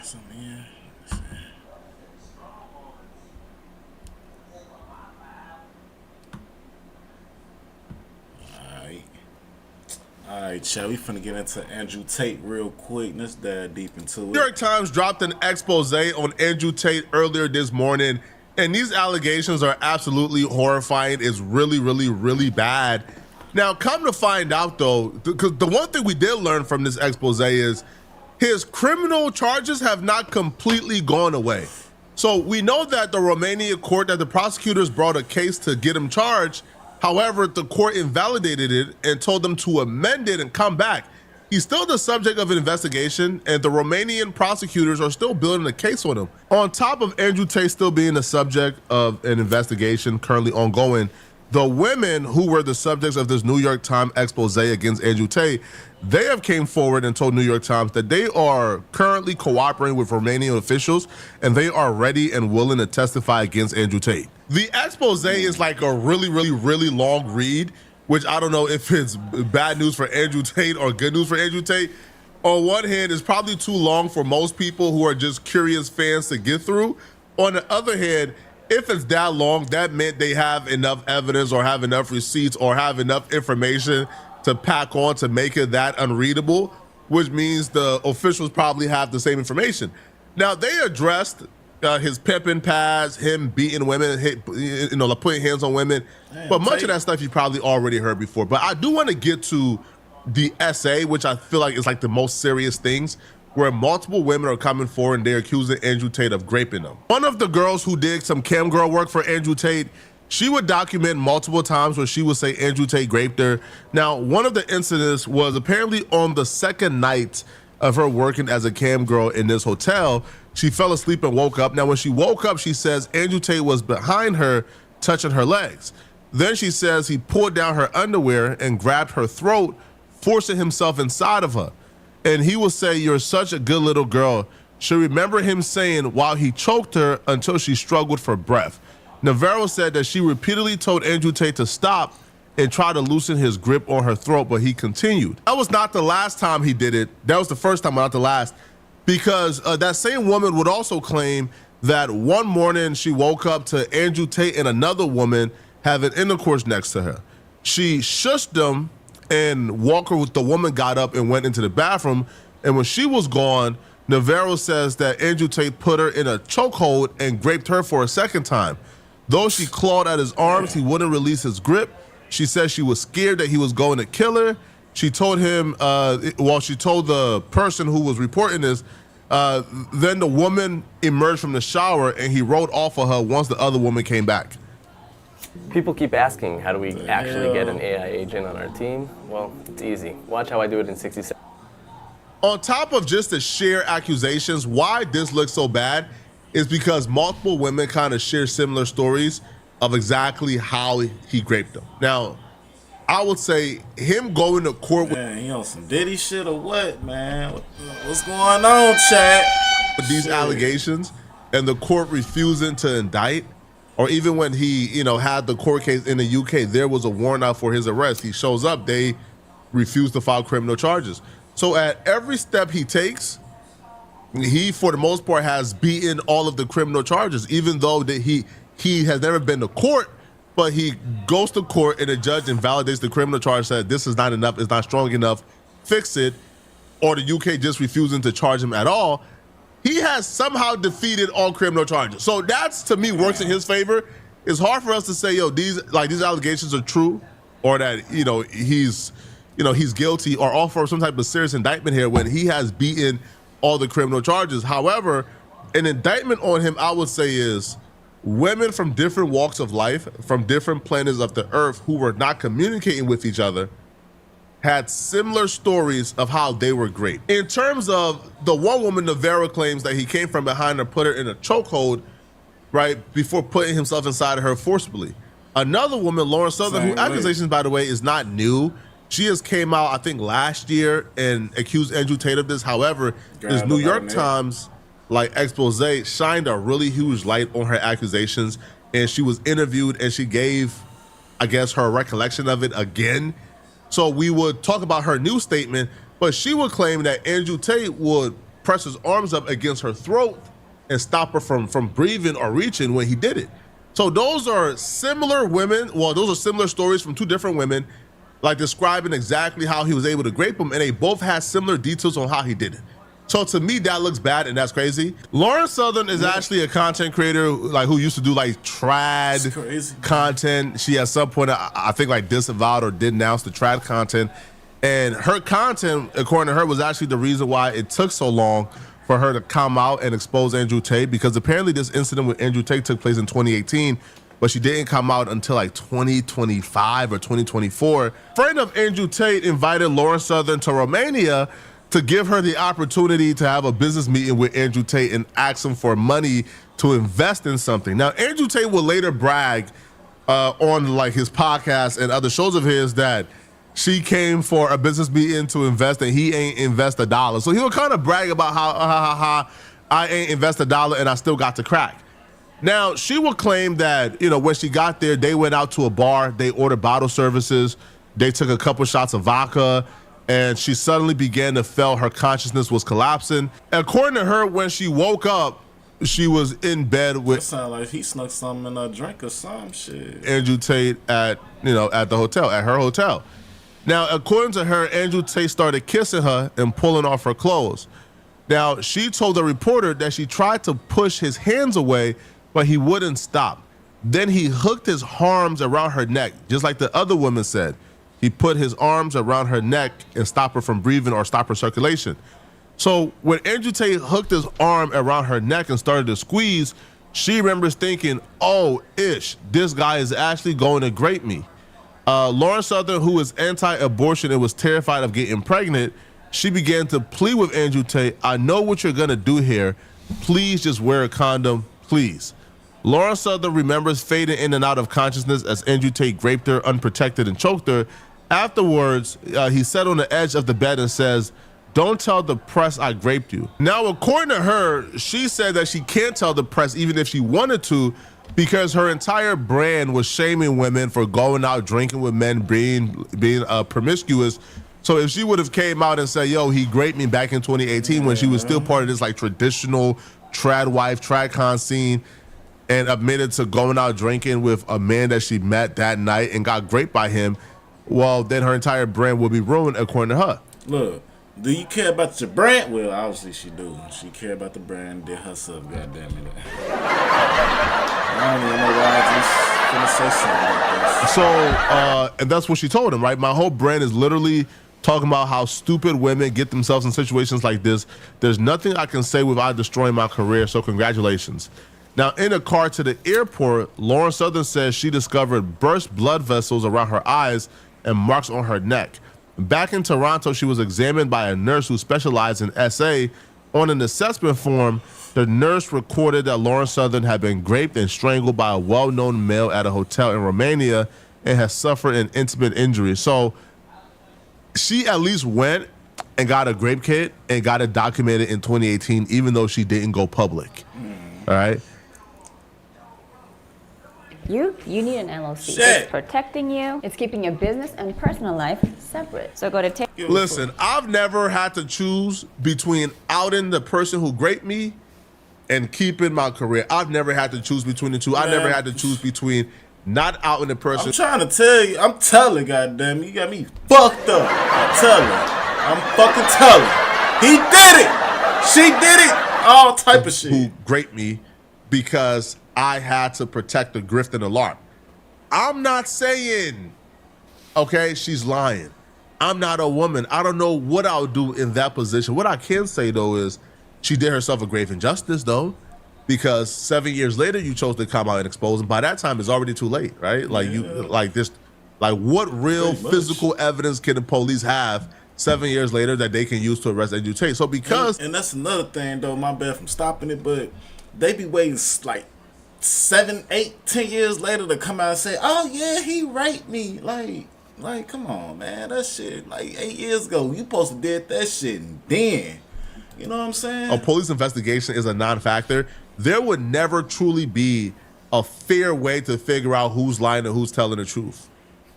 Something here. All right, Chad, we finna get into Andrew Tate real quick. Let's dive deep into it. New York Times dropped an expose on Andrew Tate earlier this morning, and these allegations are absolutely horrifying. It's really, really, really bad. Now, come to find out, though, because the one thing we did learn from this expose is his criminal charges have not completely gone away. So we know that the Romania court, that the prosecutors brought a case to get him charged. However, the court invalidated it and told them to amend it and come back. He's still the subject of an investigation, and the Romanian prosecutors are still building a case on him. On top of Andrew Tate still being the subject of an investigation currently ongoing, the women who were the subjects of this New York Times expose against Andrew Tate, they have came forward and told New York Times that they are currently cooperating with Romanian officials and they are ready and willing to testify against Andrew Tate. The expose is like a really, really, really long read, which I don't know if it's bad news for Andrew Tate or good news for Andrew Tate. On one hand, it's probably too long for most people who are just curious fans to get through. On the other hand, if it's that long, that meant they have enough evidence or have enough receipts or have enough information to pack on to make it that unreadable, which means the officials probably have the same information. Now, they addressed his pimping pads, him beating women, putting hands on women. Damn, but much of that stuff you probably already heard before. But I do want to get to the essay, which I feel like is like the most serious things, where multiple women are coming forward and they're accusing Andrew Tate of raping them. One of the girls who did some cam girl work for Andrew Tate, she would document multiple times where she would say Andrew Tate raped her. Now, one of the incidents was apparently on the second night of her working as a cam girl in this hotel. She fell asleep and woke up. Now, when she woke up, she says Andrew Tate was behind her, touching her legs. Then she says he pulled down her underwear and grabbed her throat, forcing himself inside of her. And he will say, "You're such a good little girl." She remembered him saying while he choked her until she struggled for breath. Navarro said that she repeatedly told Andrew Tate to stop and try to loosen his grip on her throat, but he continued. That was not the last time he did it. That was the first time, not the last, because that same woman would also claim that one morning she woke up to Andrew Tate and another woman having intercourse next to her. She shushed them, and Walker, the woman, got up and went into the bathroom. And when she was gone, Navarro says that Andrew Tate put her in a chokehold and raped her for a second time. Though she clawed at his arms, he wouldn't release his grip. She says she was scared that he was going to kill her. She told him, she told the person who was reporting this, then the woman emerged from the shower and he rode off of her once the other woman came back. People keep asking, how do we actually get an AI agent on our team? Well, it's easy. Watch how I do it in 60 seconds. On top of just the sheer accusations, why this looks so bad is because multiple women kind of share similar stories of exactly how he raped them. Now, I would say him going to court with he on some DeDe shit or what, man? What's going on, Chad? With these allegations and the court refusing to indict, or even when he, had the court case in the UK, there was a warrant out for his arrest. He shows up, they refuse to file criminal charges. So at every step he takes, he, for the most part, has beaten all of the criminal charges, even though that he has never been to court, but he goes to court and the judge invalidates the criminal charge, said this is not enough, it's not strong enough, fix it, or the UK just refusing to charge him at all. He has somehow defeated all criminal charges. So that's, to me, works in his favor. It's hard for us to say, these allegations are true, or that, he's guilty, or offer some type of serious indictment here when he has beaten all the criminal charges. However, an indictment on him, I would say, is women from different walks of life, from different planets of the earth who were not communicating with each other, had similar stories of how they were raped. In terms of the one woman, Navarro claims that he came from behind her, put her in a chokehold, right, before putting himself inside of her forcibly. Another woman, Lauren Southern, who accusations, by the way, is not new. She has came out, I think, last year and accused Andrew Tate of this. However, this New York Times expose shined a really huge light on her accusations, and she was interviewed and she gave, I guess, her recollection of it again. So we would talk about her new statement, but she would claim that Andrew Tate would press his arms up against her throat and stop her from breathing or reaching when he did it. So those are similar women. Well, those are similar stories from two different women, like describing exactly how he was able to grape them, and they both had similar details on how he did it. So to me, that looks bad, and that's crazy. Lauren Southern is actually a content creator who used to do like trad content. She at some point, I think, like disavowed or denounced the trad content. And her content, according to her, was actually the reason why it took so long for her to come out and expose Andrew Tate, because apparently this incident with Andrew Tate took place in 2018, but she didn't come out until like 2025 or 2024. A friend of Andrew Tate invited Lauren Southern to Romania to give her the opportunity to have a business meeting with Andrew Tate and ask him for money to invest in something. Now, Andrew Tate will later brag on like his podcast and other shows of his that she came for a business meeting to invest and he ain't invest $1. So he'll kind of brag about how I ain't invest $1 and I still got the crack. Now, she will claim that, when she got there, they went out to a bar, they ordered bottle services, they took a couple shots of vodka, and she suddenly began to feel her consciousness was collapsing. According to her, when she woke up, she was in bed with... That sound like he snuck something in a drink or some shit. Andrew Tate at the hotel, at her hotel. Now, according to her, Andrew Tate started kissing her and pulling off her clothes. Now, she told the reporter that she tried to push his hands away, but he wouldn't stop. Then he hooked his arms around her neck, just like the other woman said. He put his arms around her neck and stopped her from breathing or stop her circulation. So when Andrew Tate hooked his arm around her neck and started to squeeze, she remembers thinking, oh, ish, this guy is actually going to grape me. Lauren Southern, who is anti-abortion and was terrified of getting pregnant, she began to plead with Andrew Tate, I know what you're going to do here. Please just wear a condom, please. Lauren Southern remembers fading in and out of consciousness as Andrew Tate raped her unprotected and choked her. Afterwards, he sat on the edge of the bed and says, don't tell the press I raped you. Now, according to her, she said that she can't tell the press even if she wanted to, because her entire brand was shaming women for going out drinking with men, being promiscuous. So if she would have came out and said, yo, he raped me back in 2018 when she was still part of this like traditional trad wife, trad con scene, and admitted to going out drinking with a man that she met that night and got raped by him, well, then her entire brand will be ruined, according to her. Look, do you care about your brand? Well, obviously she do. She care about the brand, did herself, goddamn it. I don't even know why I just gonna say something like this. So, and that's what she told him, right? My whole brand is literally talking about how stupid women get themselves in situations like this. There's nothing I can say without destroying my career, so congratulations. Now, in a car to the airport, Lauren Southern says she discovered burst blood vessels around her eyes and marks on her neck. Back in Toronto, she was examined by a nurse who specialized in SA. On an assessment form, the nurse recorded that Lauren Southern had been raped and strangled by a well-known male at a hotel in Romania and has suffered an intimate injury. So she at least went and got a grape kit and got it documented in 2018, even though she didn't go public. All right? You need an LLC. Shit. It's protecting you. It's keeping your business and personal life separate. So go to Tate. Listen, I've never had to choose between outing the person who raped me and keeping my career. I've never had to choose between the two. I never had to choose between not outing the person. I'm trying to tell you. I'm telling, goddamn, you got me fucked up. I'm telling. I'm fucking telling. He did it. She did it. All type of shit. Who raped me because I had to protect the grift and alarm. I'm not saying, okay, she's lying. I'm not a woman. I don't know what I'll do in that position. What I can say, though, is she did herself a grave injustice, though, because 7 years later, you chose to come out and expose him. By that time, it's already too late, right? Like, what real physical evidence can the police have 7 years later that they can use to arrest Andrew Tate? So because... And that's another thing, though, my bad from stopping it, but they be waiting, like, 7, 8, 10 years later to come out and say, oh yeah, he raped me. Like, come on, man. That shit, like 8 years ago, you supposed to did that shit and then. You know what I'm saying? A police investigation is a non-factor. There would never truly be a fair way to figure out who's lying and who's telling the truth,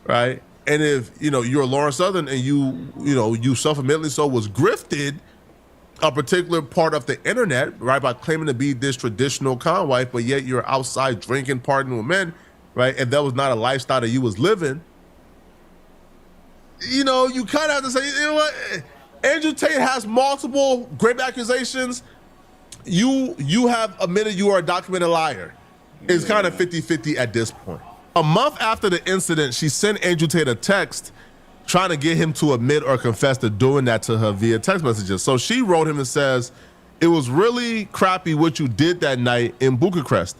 right? And if, you're Lauren Southern and you self-admittedly so was grifted, a particular part of the internet, right, by claiming to be this traditional con wife, but yet you're outside drinking, partying with men, right, and that was not a lifestyle that you was living, you know, you kind of have to say, you know what, Andrew Tate has multiple grave accusations. You have admitted you are a documented liar. It's kind of 50-50 at this point. A month after the incident, she sent Andrew Tate a text trying to get him to admit or confess to doing that to her via text messages. So she wrote him and says, "It was really crappy what you did that night in Bucharest."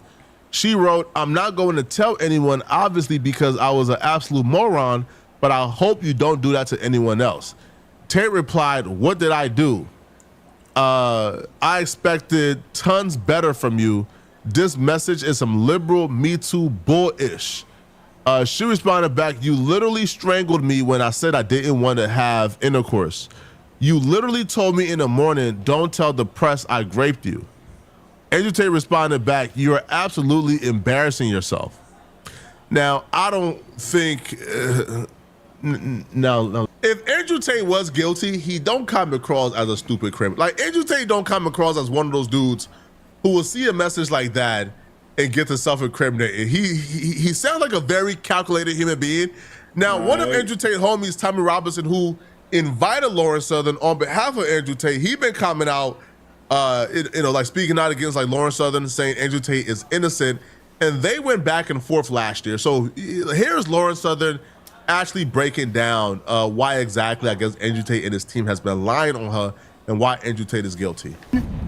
She wrote, "I'm not going to tell anyone, obviously, because I was an absolute moron, but I hope you don't do that to anyone else." Tate replied, "What did I do? I expected tons better from you. This message is some liberal Me Too bullish." She responded back, "You literally strangled me when I said I didn't want to have intercourse. You literally told me in the morning, don't tell the press I raped you." Andrew Tate responded back, "You are absolutely embarrassing yourself." Now, I don't think, no. If Andrew Tate was guilty, he don't come across as a stupid criminal. Like, Andrew Tate don't come across as one of those dudes who will see a message like that and get to self-incriminate. He sounds like a very calculated human being. Now, one of Andrew Tate homies, Tommy Robinson, who invited Lauren Southern on behalf of Andrew Tate, he been coming out, like speaking out against like Lauren Southern, saying Andrew Tate is innocent, and they went back and forth last year. So here's Lauren Southern actually breaking down why exactly I guess Andrew Tate and his team has been lying on her and why Andrew Tate is guilty.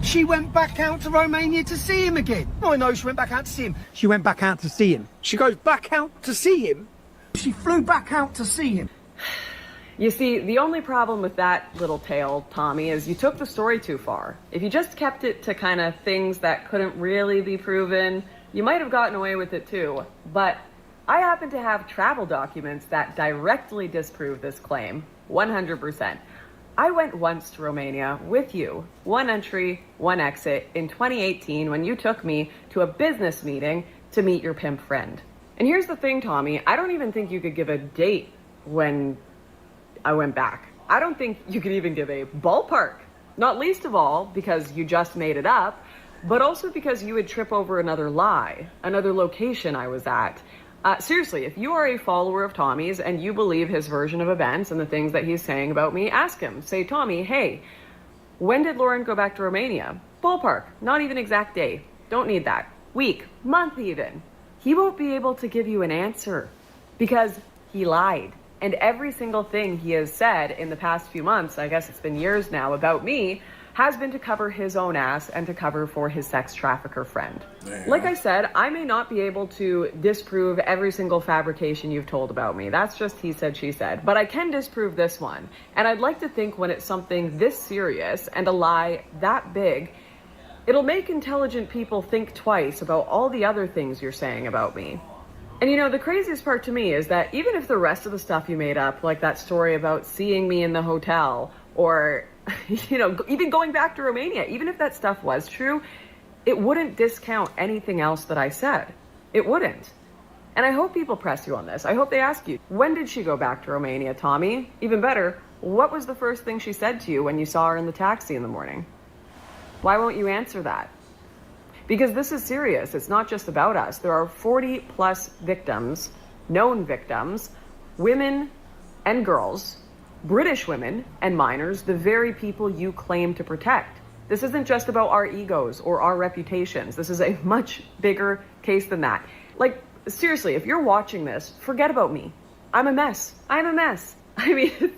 She went back out to Romania to see him again. I know she went back out to see him. She went back out to see him. She goes back out to see him. She flew back out to see him. You see, the only problem with that little tale, Tommy, is you took the story too far. If you just kept it to kind of things that couldn't really be proven, you might have gotten away with it too. But I happen to have travel documents that directly disprove this claim, 100%. I went once to Romania with you, one entry, one exit, in 2018 when you took me to a business meeting to meet your pimp friend. And here's the thing, Tommy, I don't even think you could give a date when I went back. I don't think you could even give a ballpark, not least of all because you just made it up, but also because you would trip over another lie, another location I was at. Seriously, if you are a follower of Tommy's and you believe his version of events and the things that he's saying about me, ask him. Say, "Tommy, hey, when did Lauren go back to Romania?" Ballpark, not even exact day. Don't need that. Week, month even. He won't be able to give you an answer because he lied. And every single thing he has said in the past few months, I guess it's been years now, about me, has been to cover his own ass and to cover for his sex trafficker friend. Like I said, I may not be able to disprove every single fabrication you've told about me. That's just he said, she said. But I can disprove this one. And I'd like to think when it's something this serious and a lie that big, it'll make intelligent people think twice about all the other things you're saying about me. And you know, the craziest part to me is that even if the rest of the stuff you made up, like that story about seeing me in the hotel, or you know, even going back to Romania, even if that stuff was true, it wouldn't discount anything else that I said. It wouldn't. And I hope people press you on this. I hope they ask you, when did she go back to Romania, Tommy? Even better, what was the first thing she said to you when you saw her in the taxi in the morning? Why won't you answer that? Because this is serious. It's not just about us. There are 40 plus victims, known victims, women and girls, British women and minors, the very people you claim to protect. This isn't just about our egos or our reputations. This is a much bigger case than that. Like, seriously, if you're watching this, forget about me. I'm a mess. I'm a mess. I mean,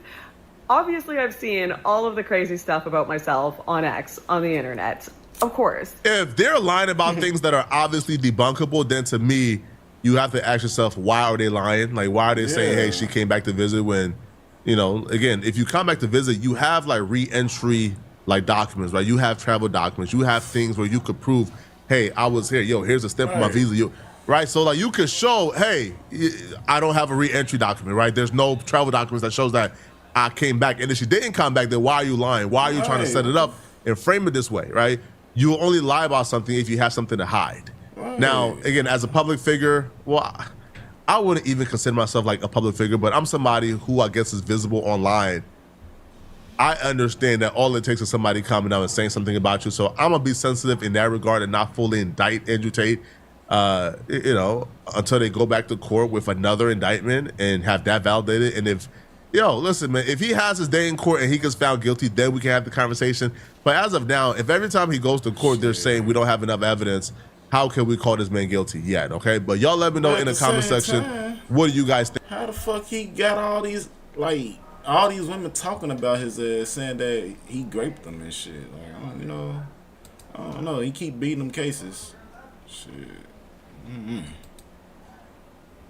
obviously I've seen all of the crazy stuff about myself on X, on the internet. Of course. If they're lying about things that are obviously debunkable, then to me, you have to ask yourself, why are they lying? Like, why are they saying, hey, she came back to visit when, you know, again, if you come back to visit, you have like re-entry like documents, right? You have travel documents. You have things where you could prove, hey, I was here. Yo, here's a stamp on my visa. Right? So like you could show, hey, I don't have a re-entry document, right? There's no travel documents that shows that I came back. And if she didn't come back, then why are you lying? Why are you trying to set it up and frame it this way, right? You will only lie about something if you have something to hide. Now, again, as a public figure, well, I wouldn't even consider myself like a public figure, but I'm somebody who I guess is visible online. I understand that all it takes is somebody coming out and saying something about you. So I'm gonna be sensitive in that regard and not fully indict Andrew Tate, until they go back to court with another indictment and have that validated. And if, listen, man, if he has his day in court and he gets found guilty, then we can have the conversation. But as of now, if every time he goes to court, they're saying we don't have enough evidence, how can we call this man guilty yet? Okay, but y'all let me know in the comment section. What do you guys think? How the fuck he got all these women talking about his ass, saying that he raped them and shit? Like, I don't know. He keep beating them cases. Shit.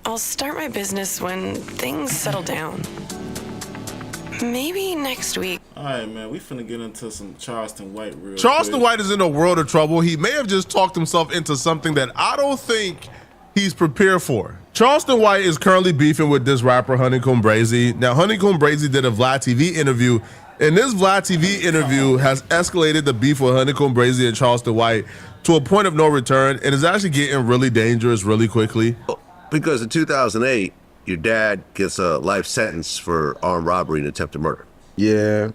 I'll start my business when things settle down. Maybe next week. All right, man. We finna get into some Charleston White real Charleston quick. White is in a world of trouble. He may have just talked himself into something that I don't think he's prepared for. Charleston White is currently beefing with this rapper, Honeycomb Brazy. Now, Honeycomb Brazy did a Vlad TV interview, and this Vlad TV interview has escalated the beef with Honeycomb Brazy and Charleston White to a point of no return, and is actually getting really dangerous really quickly. Because in 2008, your dad gets a life sentence for armed robbery and attempted murder. Yeah.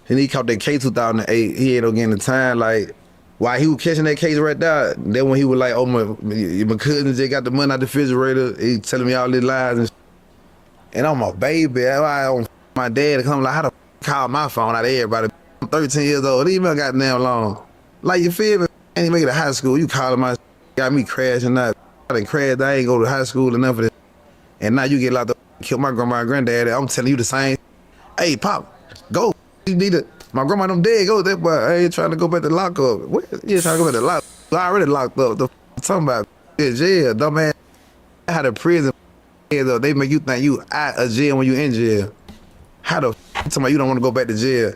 And he caught that case 2008. He ended up getting the time, like, while he was catching that case right there, then when he was like, oh, my cousins, they got the money out the refrigerator, he telling me all these lies. And I'm a baby. I don't my dad to come like, how to call my phone out of everybody? I'm 13 years old. It even goddamn long. Like, you feel me? I ain't make it to high school. You calling my got me crashing out. I done crashed. I ain't go to high school enough for this. And now you get locked up, kill my grandma and granddad. I'm telling you the same. Hey, Pop, go. You need to. My grandma them dead. Go that boy. I ain't trying to go back to lock up. What? You trying to go back to lock? I already locked up. The talking about jail, dumbass. How the prison though they make you think you out of jail when you in jail. How the talking about you don't want to go back to jail?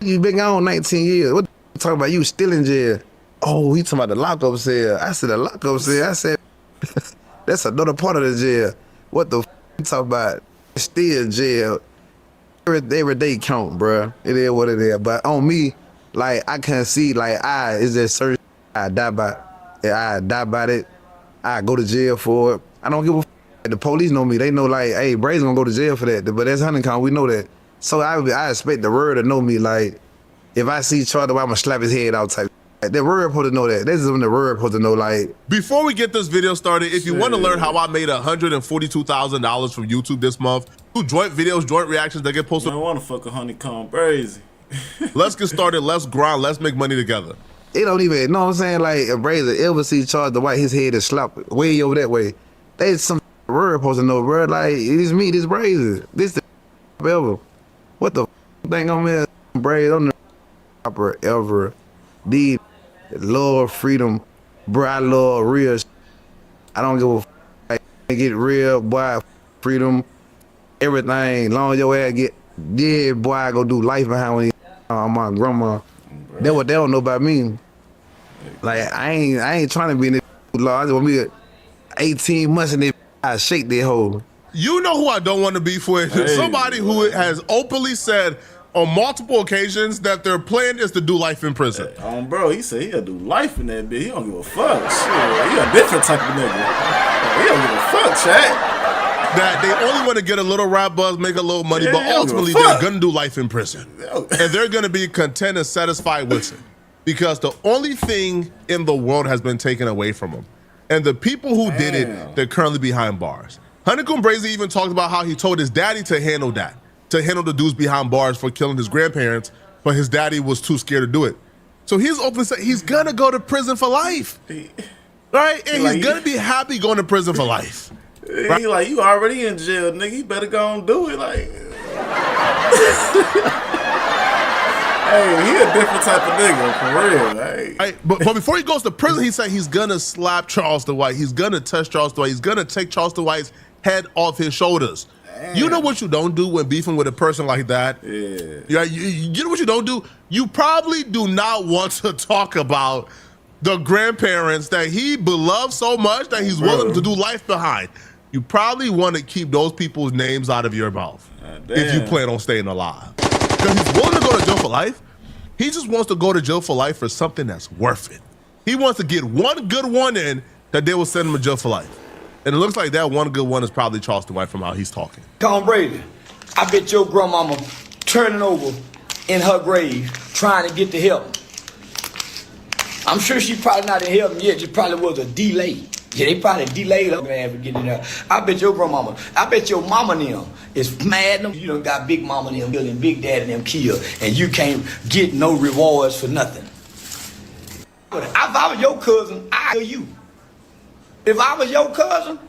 You been gone 19 years. What talking about you still in jail? Oh, he talking about the lockup cell. I said the lockup cell. I said that's another part of the jail. What the you talking about? Still jail. Every day count, bruh. It is what it is. But on me, like, I can't see, like, is that certain I die by it. I go to jail for it. I don't give a f. The police know me. They know, like, hey, Brady's gonna go to jail for that. But that's Honeycomb. We know that. So I expect the word to know me. Like, if I see Charlie, I'm gonna slap his head out type. The word supposed to know that. This is when the word supposed to know, like. Before we get this video started, if you want to learn how I made $142,000 from YouTube this month, do joint videos, joint reactions that get posted. I want to fuck a Honeycomb Brazy. Let's get started. Let's grind. Let's make money together. It don't even, you know what I'm saying? Like, if Brazy ever see Charlie White, his head is slapped way over that way. There's some word supposed to know, bro. Like, it's me, this Brazy. This the ever. What the thing I'm in? Brazy on the rapper ever. The love freedom, bro. I love real. I don't give a like, get real, boy. Freedom, everything. Long as your ass get dead, boy. I go do life behind when my grandma. That's what they don't know about me. Like I ain't trying to be in this law. I just want me 18 months in this. I shake that hole. You know who I don't want to beef with? Hey, somebody who has openly said on multiple occasions that their plan is to do life in prison. Hey, bro, he said he'll do life in that bitch. He don't give a fuck. Shit, he a different type of nigga. He don't give a fuck, chat. That they only want to get a little rap buzz, make a little money, but ultimately they're gonna do life in prison. And they're gonna be content and satisfied with it. Because the only thing in the world has been taken away from them. And the people who did it, they're currently behind bars. Honeycomb Brazy even talked about how he told his daddy to handle that. To handle the dudes behind bars for killing his grandparents, but his daddy was too scared to do it. So he's openly saying he's gonna go to prison for life, right? And he's gonna be happy going to prison for life. Right? He like, you already in jail, nigga. You better go and do it. Like, hey, he a different type of nigga for real. Hey. Right, but before he goes to prison, he said he's gonna slap Charleston White. He's gonna touch Charleston White. He's gonna take Charleston White's head off his shoulders. Damn. You know what you don't do when beefing with a person like that? Yeah. You know what you don't do? You probably do not want to talk about the grandparents that he beloved so much that he's willing to do life behind. You probably want to keep those people's names out of your mouth if you plan on staying alive. Because he's willing to go to jail for life. He just wants to go to jail for life for something that's worth it. He wants to get one good one in that they will send him to jail for life. And it looks like that one good one is probably Charleston White from how he's talking. Tom Brady, I bet your grandmama turning over in her grave, trying to get to heaven. I'm sure she probably not in heaven yet. She probably was a delay. Yeah, they probably delayed her man for getting there. I bet your grandmama, I bet your mama and them is mad. You done got big mama and them killed and big dad and them killed, and you can't get no rewards for nothing. But if I was your cousin, I'd kill you. If I was your cousin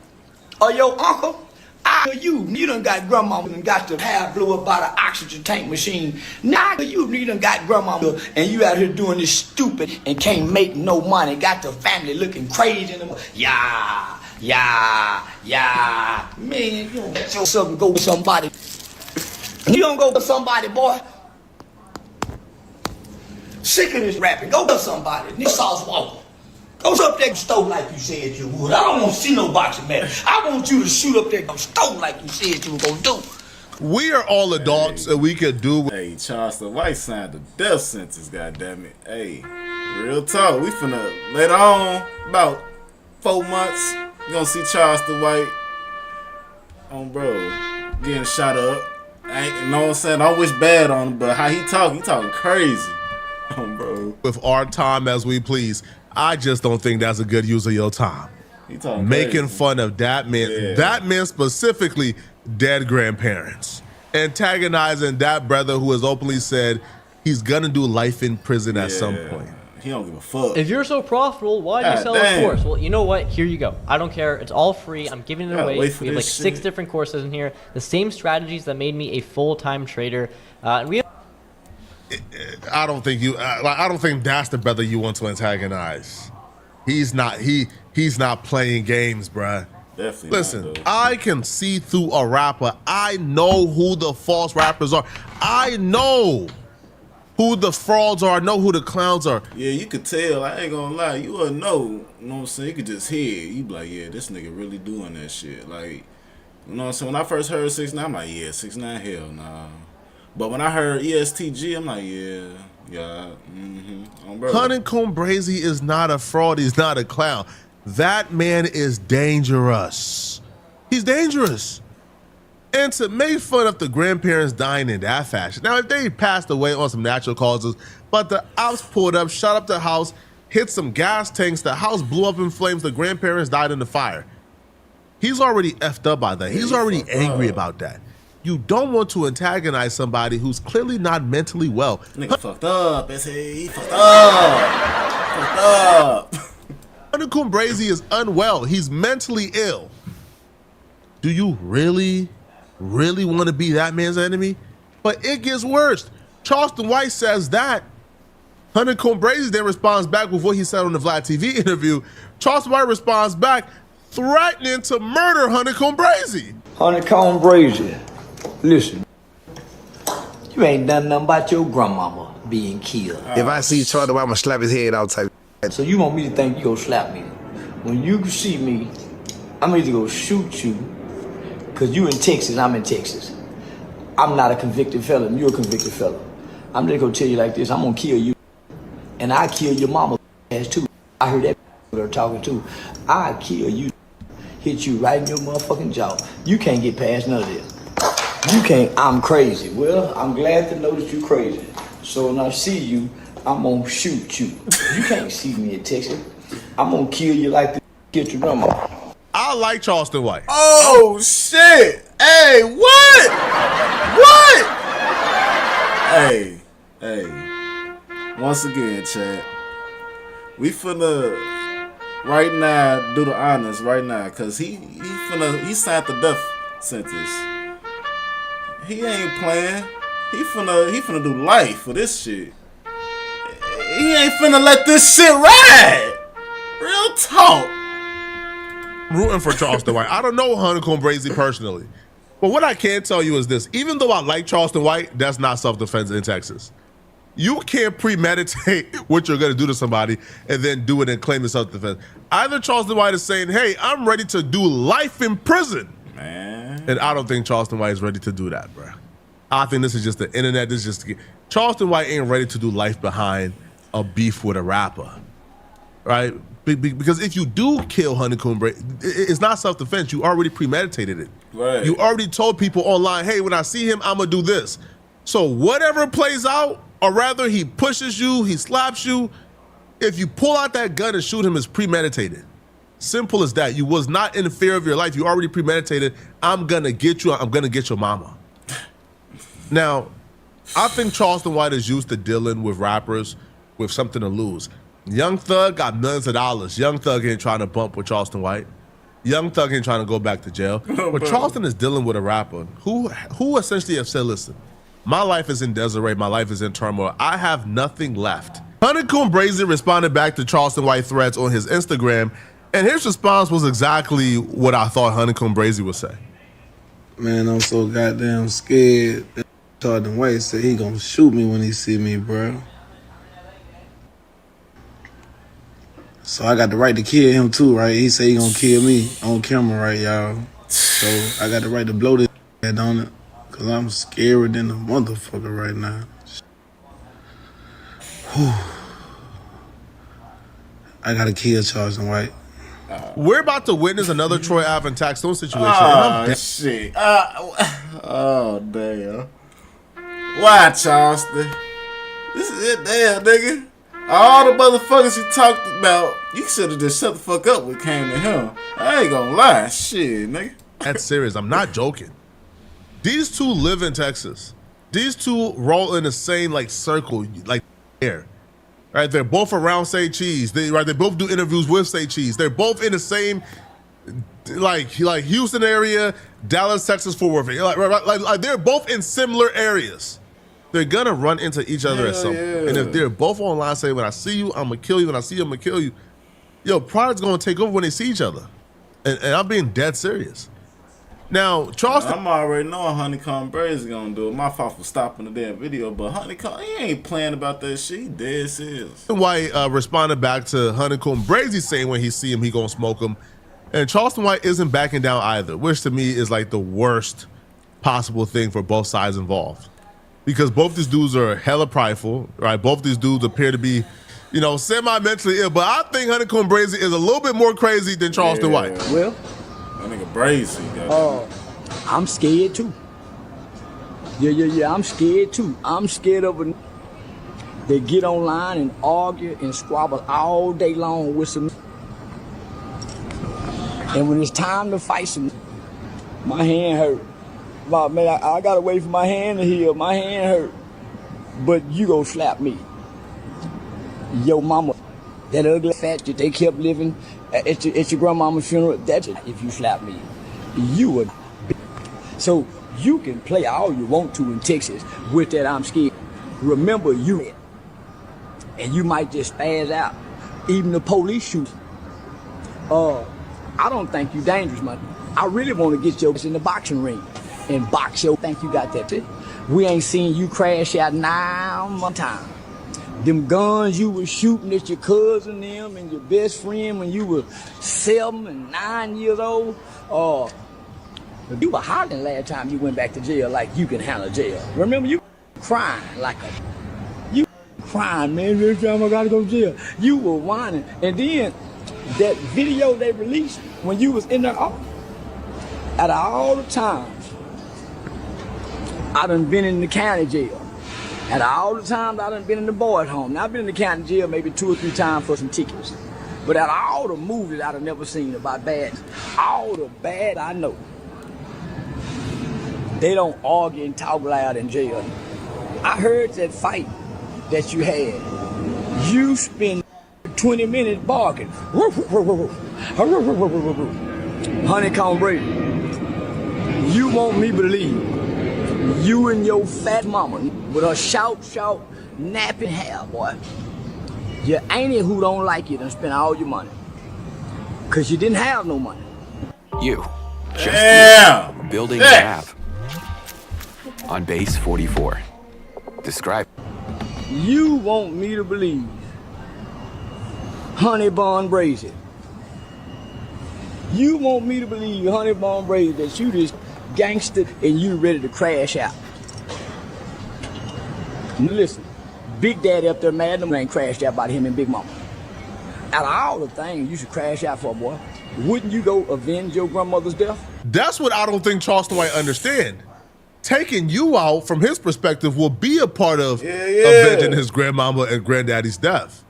or your uncle, I'd kill you. You done got grandmama and got the hair blew up by the oxygen tank machine. Now you done got grandmama and you out here doing this stupid and can't make no money. Got the family looking crazy. Yeah. Man, you don't let yourself go with somebody. You don't go with somebody, boy. Sick of this rapping. Go with somebody. This Sauce Walker. Go up there and stove like you said you would. I don't want to see no boxing match. I want you to shoot up there and stove like you said you were going to do. We are all adults and we could do. Hey, Charleston White signed a death sentence, goddammit. Hey, real talk. We finna, later on, about 4 months, you gonna see Charleston White bro, getting shot up. I ain't, you know what I'm saying? I wish bad on him, but how he talking crazy. Bro. With our time as we please. I just don't think that's a good use of your time. Making fun of that man, that man specifically, dead grandparents. Antagonizing that brother who has openly said he's gonna do life in prison at some point. He don't give a fuck. If you're so profitable, why do you sell a course? Well, you know what? Here you go. I don't care. It's all free. I'm giving it away. We have like 6 different courses in here. The same strategies that made me a full-time trader. And we have I don't think that's the brother you want to antagonize. He's not playing games, bruh. Definitely. Listen, I can see through a rapper. I know who the false rappers are. I know who the frauds are. I know who the clowns are. Yeah, you could tell. I ain't gonna lie. You would know. You know what I'm saying? You could just hear. You be like, yeah, this nigga really doing that shit. Like, you know what I'm saying? When I first heard 6ix9ine, I'm like, yeah, 6ix9ine, hell nah. But when I heard ESTG, I'm like, yeah. Honeycomb Brazy is not a fraud. He's not a clown. That man is dangerous. He's dangerous. And to make fun of the grandparents dying in that fashion. Now, if they passed away on some natural causes, but the ops pulled up, shot up the house, hit some gas tanks, the house blew up in flames, the grandparents died in the fire. He's already effed up by that. He's already angry about that. You don't want to antagonize somebody who's clearly not mentally well. Nigga fucked up. He fucked up. Honeycomb Brazy is unwell. He's mentally ill. Do you really want to be that man's enemy? But it gets worse. Charleston White says that. Honeycomb Brazy then responds back with what he said on the Vlad TV interview. Charleston White responds back, threatening to murder Honeycomb Brazy. Honeycomb Brazy, listen, you ain't done nothing about your grandmama being killed. If I see Charleston White, I'm gonna slap his head out type. So you want me to think you gonna slap me? When you see me, I'm either gonna shoot you, cause you in Texas, I'm in Texas. I'm not a convicted felon, you're a convicted felon. I'm just gonna tell you like this, I'm gonna kill you, and I kill your mama ass too. I heard that they're talking too. I kill you, hit you right in your motherfucking jaw. You can't get past none of this. You can't, I'm crazy. Well, I'm glad to know that you're crazy. So when I see you, I'm gonna shoot you. You can't see me in Texas. I'm gonna kill you like this, get your grandma. I like Charleston White. Oh, shit. Hey, what? What? Hey. Once again, Chad, we finna right now do the honors right now, cause he signed the death sentence. He ain't playing. He finna do life for this shit. He ain't finna let this shit ride. Real talk. Rooting for Charleston White. I don't know Honeycomb Brazy personally, but what I can tell you is this: even though I like Charleston White, that's not self-defense in Texas. You can't premeditate what you're gonna do to somebody and then do it and claim it's self-defense. Either Charleston White is saying, "Hey, I'm ready to do life in prison," man, and I don't think Charleston White is ready to do that, bro. I think this is just the internet. This is just Charleston White ain't ready to do life behind a beef with a rapper, right? Because if you do kill Honeycomb Brazy, it's not self-defense. You already premeditated it. Right. You already told people online, hey, when I see him, I'm going to do this. So whatever plays out, or rather he pushes you, he slaps you, if you pull out that gun and shoot him, it's premeditated. Simple as that. You was not in fear of your life. You already premeditated. I'm gonna get you. I'm gonna get your mama. Now, I think Charleston White is used to dealing with rappers with something to lose. Young Thug got millions of dollars. Young Thug ain't trying to bump with Charleston White. Young Thug ain't trying to go back to jail. But Charleston is dealing with a rapper who essentially have said, listen, my life is in disarray. My life is in turmoil. I have nothing left. Honeycomb Brazy responded back to Charleston White threats on his Instagram, and his response was exactly what I thought Honeycomb Brazy would say. Man, I'm so goddamn scared. Charleston White said he gonna shoot me when he see me, bro. So I got the right to kill him too, right? He said he gonna kill me on camera, right, y'all? So I got the right to blow this head on it, cause I'm scared than a motherfucker right now. Whew. I gotta kill Charleston White. We're about to witness another Troy Ave and Taxstone situation. Oh, shit. Oh, damn. Why, Charleston? This is it, damn, nigga. All the motherfuckers you talked about, you should have just shut the fuck up when it came to him. I ain't gonna lie. Shit, nigga. That's serious. I'm not joking. These two live in Texas. These two roll in the same, like, circle, like, air. Right, they're both around Say Cheese. They both do interviews with Say Cheese. They're both in the same, like Houston area, Dallas, Texas, Fort Worth. Like they're both in similar areas. They're gonna run into each other at some point. Yeah. And if they're both online saying, "When I see you, I'm gonna kill you. When I see you, I'm gonna kill you," yo, pride's gonna take over when they see each other. And I'm being dead serious. Now, Charleston, I'm already knowing Honeycomb Brazy gonna do it. My fault for stopping the damn video, but Honeycomb, he ain't playing about that shit. He dead serious. White responded back to Honeycomb Brazy saying when he see him, he gonna smoke him. And Charleston White isn't backing down either, which to me is like the worst possible thing for both sides involved. Because both these dudes are hella prideful, right? Both these dudes appear to be, you know, semi-mentally ill. But I think Honeycomb Brazy is a little bit more crazy than Charleston White. Well, that nigga Brazy. I'm scared too. Yeah, I'm scared too. I'm scared of a they get online and argue and squabble all day long with some. And when it's time to fight some, my hand hurt. Man, I gotta wait for my hand to heal. My hand hurt. But you gon' slap me. Yo mama, that ugly fat that they kept living at your grandmama's funeral, that's it. If you slap me, you would. So you can play all you want to in Texas with that I'm scared. Remember you, and you might just spaz out. Even the police shoot. I don't think you dangerous, man. I really want to get your in the boxing ring and box your. Think you got that too? We ain't seen you crash out now one time. Them guns you was shooting at your cousin them and your best friend when you were 7 and 9 years old. You were hollering last time you went back to jail like you can handle jail. Remember you crying like you crying, man, this time I gotta go to jail. You were whining. And then that video they released when you was in there, out of all the times I done been in the county jail. Out of all the times I done been in the boys' home. Now I've been in the county jail maybe 2 or 3 times for some tickets. But out of all the movies I done never seen about bad, all the bad I know, they don't argue and talk loud in jail. I heard that fight that you had. You spent 20 minutes barking. Honeycomb Brazy, you want me to believe you and your fat mama with her short, napping hair, boy. Your auntie who don't like you done spent all your money. Cause you didn't have no money. You. Just you. Building a map. On base 44. Describe. You want me to believe Honeycomb Brazy. You want me to believe Honeycomb Brazy that you just gangster and you ready to crash out. Listen, Big Daddy up there mad, them ain't crashed out about him and Big Mama. Out of all the things you should crash out for, boy, wouldn't you go avenge your grandmother's death? That's what I don't think Charleston White understand. taking you out from his perspective will be a part of avenging his grandmama and granddaddy's death.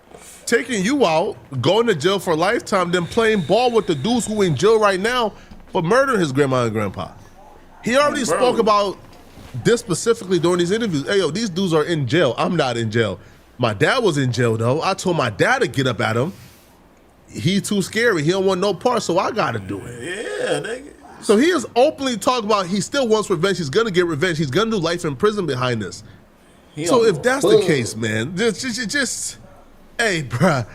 Taking you out, going to jail for a lifetime, then playing ball with the dudes who in jail right now for murdering his grandma and grandpa. He already spoke about this specifically during these interviews. Hey, yo, these dudes are in jail. I'm not in jail. My dad was in jail, though. I told my dad to get up at him. He too scary. He don't want no part, so I got to do it. Yeah, nigga. So he is openly talking about he still wants revenge. He's going to get revenge. He's going to do life in prison behind this. So if that's the case, man, just hey, bruh,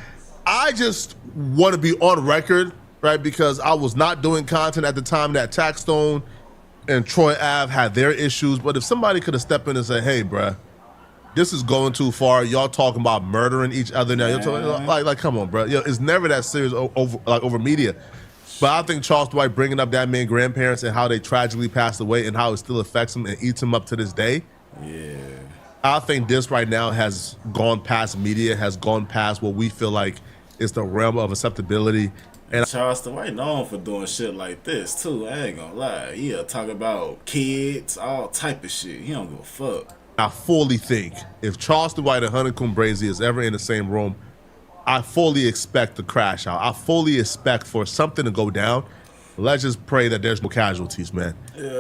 I just want to be on record, right? Because I was not doing content at the time that Taxstone and Troy Ave had their issues. But if somebody could have stepped in and said, hey, bruh, this is going too far. Y'all talking about murdering each other now. You're talking, like, come on, bro. Yo, it's never that serious over media. But I think Charles Dwight bringing up that man's grandparents and how they tragically passed away and how it still affects him and eats him up to this day. Yeah. I think this right now has gone past media, has gone past what we feel like is the realm of acceptability. And Charleston White known for doing shit like this too. I ain't gonna lie. He'll talk about kids, all type of shit. He don't give a fuck. I fully think if Charleston White and Honeycomb Brazy is ever in the same room, I fully expect to crash out. I fully expect for something to go down. Let's just pray that there's no casualties, man.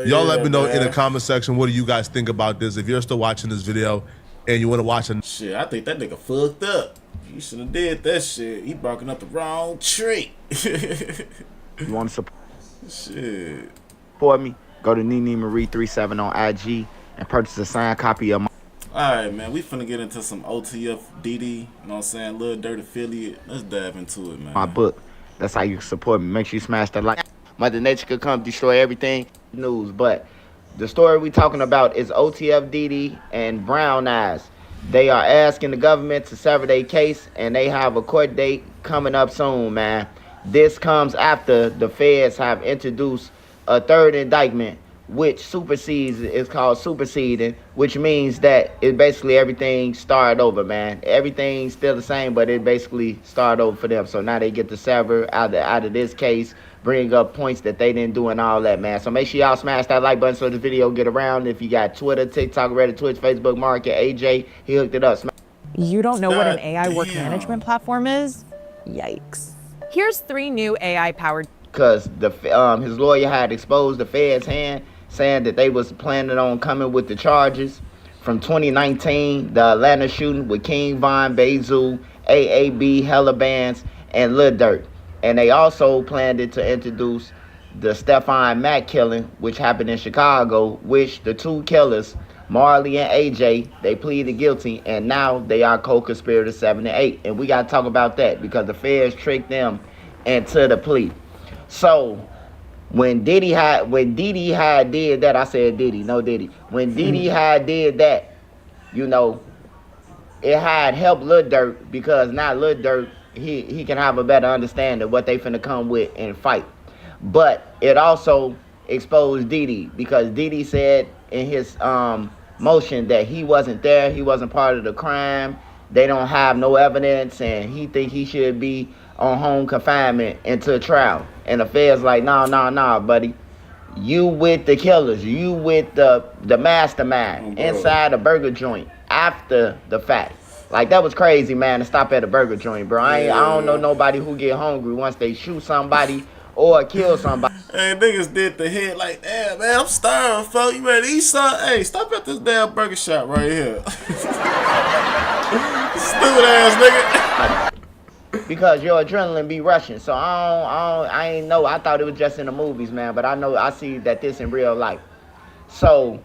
Y'all let me know in the comment section, what do you guys think about this? If you're still watching this video and you want to watch it. Shit, I think that nigga fucked up. He should have did that shit. He barking up the wrong tree. You want to support Shit. me? Go to Nene Marie 37 on IG and purchase a signed copy of my. Alright, man, we finna get into some OTF DeDe, you know what I'm saying? Lil Dirt affiliate. Let's dive into it, man. My book. That's how you support me. Make sure you smash that like. Mother Nature could come destroy everything. News, but the story we talking about is OTF DeDe and Brown Eyes. They are asking the government to sever their case, and they have a court date coming up soon, man. This comes after the feds have introduced a third indictment, which supersedes, is called superseding, which means that it basically everything started over, man. Everything's still the same, but it basically started over for them. So now they get to sever out of this case, bring up points that they didn't do and all that, man. So make sure y'all smash that like button so the video get around. If you got Twitter, TikTok, Reddit, Twitch, Facebook, Market, AJ, he hooked it up. You don't know what an AI work management platform is? Yikes. Here's 3 new AI-powered. Because his lawyer had exposed the Fed's hand, saying that they was planning on coming with the charges from 2019, the Atlanta shooting with King Von, Bezu, AAB, Hella Bands, and Lil Dirt. And they also planned it to introduce the Stephon Mack killing, which happened in Chicago, which the 2 killers, Marley and AJ, they pleaded guilty, and now they are co-conspirators 7 and 8. And we got to talk about that because the feds tricked them into the plea. So when DeDe had did that, I said Diddy, no Diddy. When DeDe had did that, you know, it had helped Lil Dirt because now Lil Dirt, he can have a better understanding of what they finna come with and fight. But it also exposed DeDe because DeDe said in his motion that he wasn't there, he wasn't part of the crime, they don't have no evidence, and he think he should be on home confinement until a trial. And the feds like, nah, buddy. You with the killers, you with the mastermind inside a burger joint after the fact. Like, that was crazy, man, to stop at a burger joint, bro. I don't know nobody who get hungry once they shoot somebody or kill somebody. Hey, niggas did the hit like, damn, man, I'm starving, folks. You ready to eat something? Hey, stop at this damn burger shop right here. Stupid ass nigga. Because your adrenaline be rushing. So I ain't know. I thought it was just in the movies, man. But I see that this in real life. So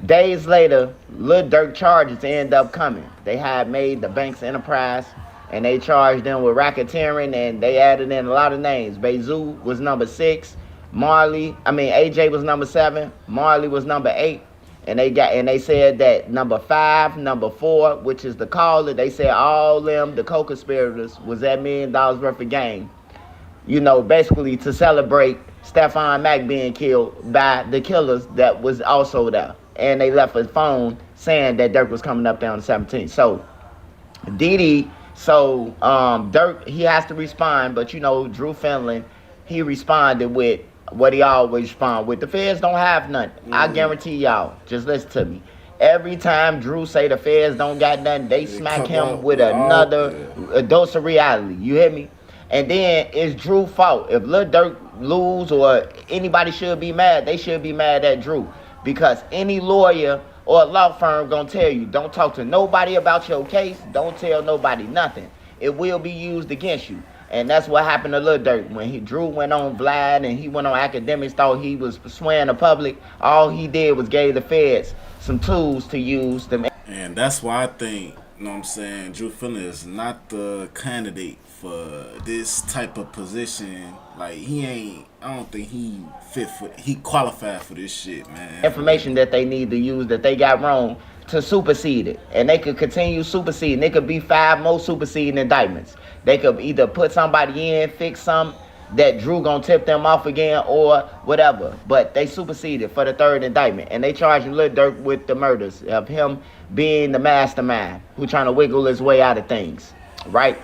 days later, Lil Dirt charges end up coming. They had made the bank's enterprise, and they charged them with racketeering, and they added in a lot of names. Bezu was number 6. AJ was number 7. Marley was number 8. And they said that number 5, number 4, which is the caller, they said all them, the co-conspirators, was that $1 million worth of game. You know, basically to celebrate Stephon Mack being killed by the killers that was also there. And they left a phone saying that Dirk was coming up there on the 17th. So DeDe, Dirk, he has to respond, but you know, Drew Finland, he responded with what he always respond with. The feds don't have nothing. I guarantee y'all. Just listen to me. Every time Drew say the feds don't got nothing, they smack him with another dose of reality. You hear me? And then it's Drew's fault. If Lil Durk lose or anybody should be mad, they should be mad at Drew. Because any lawyer or law firm gonna tell you, don't talk to nobody about your case. Don't tell nobody nothing. It will be used against you. And that's what happened to Lil Durk. When Drew went on Vlad and he went on academics, thought he was swearing the public, all he did was gave the feds some tools to use. And that's why I think, you know what I'm saying, Drew Finley is not the candidate for this type of position. Like, I don't think he qualified for this shit, man. Information that they need to use that they got wrong to supersede it. And they could continue superseding. It could be 5 more superseding indictments. They could either put somebody in, fix something that Drew gonna tip them off again or whatever. But they superseded for the 3rd indictment. And they charging Lil Durk with the murders of him being the mastermind who trying to wiggle his way out of things, right?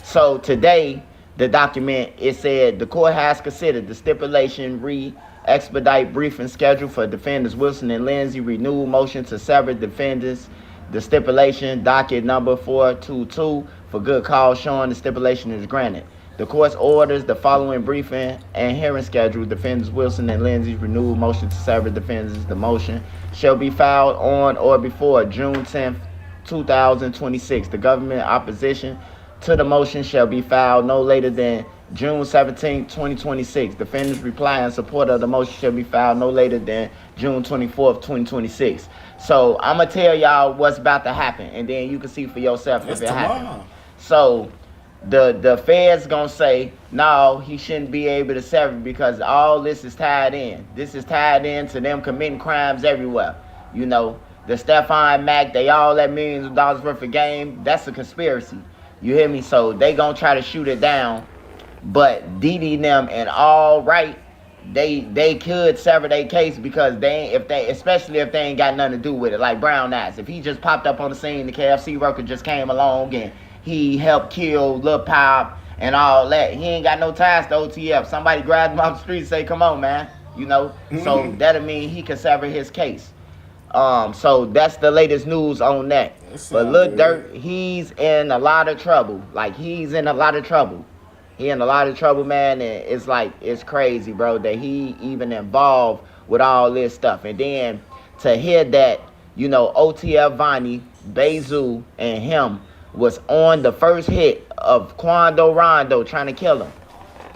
So today, the document, it said the court has considered the stipulation expedite briefing schedule for defendants Wilson and Lindsay, renewed motion to sever defendants, the stipulation docket number 422 for good cause showing the stipulation is granted. The court's orders the following briefing and hearing schedule. Defendants Wilson and Lindsay, renewed motion to sever defendants. The motion shall be filed on or before June 10th, 2026. The government opposition to the motion shall be filed no later than June 17, 2026. Defendants' reply in support of the motion shall be filed no later than June 24th, 2026. So I'm going to tell y'all what's about to happen, and then you can see for yourself if it happens. So the feds going to say, no, he shouldn't be able to sever because all this is tied in. This is tied into them committing crimes everywhere. You know, the Stephon Mac, they all that millions of dollars worth of game. That's a conspiracy. You hear me? So they going to try to shoot it down. But DeDe them and all right, they could sever their case because especially if they ain't got nothing to do with it. Like Brown Eyes, if he just popped up on the scene, the KFC worker just came along and he helped kill Lil Pop and all that. He ain't got no ties to OTF. Somebody grabbed him off the street and say, "Come on, man," you know. So that'll mean he can sever his case. So that's the latest news on that. But Lil Durk, he's in a lot of trouble. Like he's in a lot of trouble. He in a lot of trouble, man, and it's like, it's crazy, bro, that he even involved with all this stuff. And then to hear that, you know, OTF Vonnie, Bezu, and him was on the first hit of Quando Rondo trying to kill him.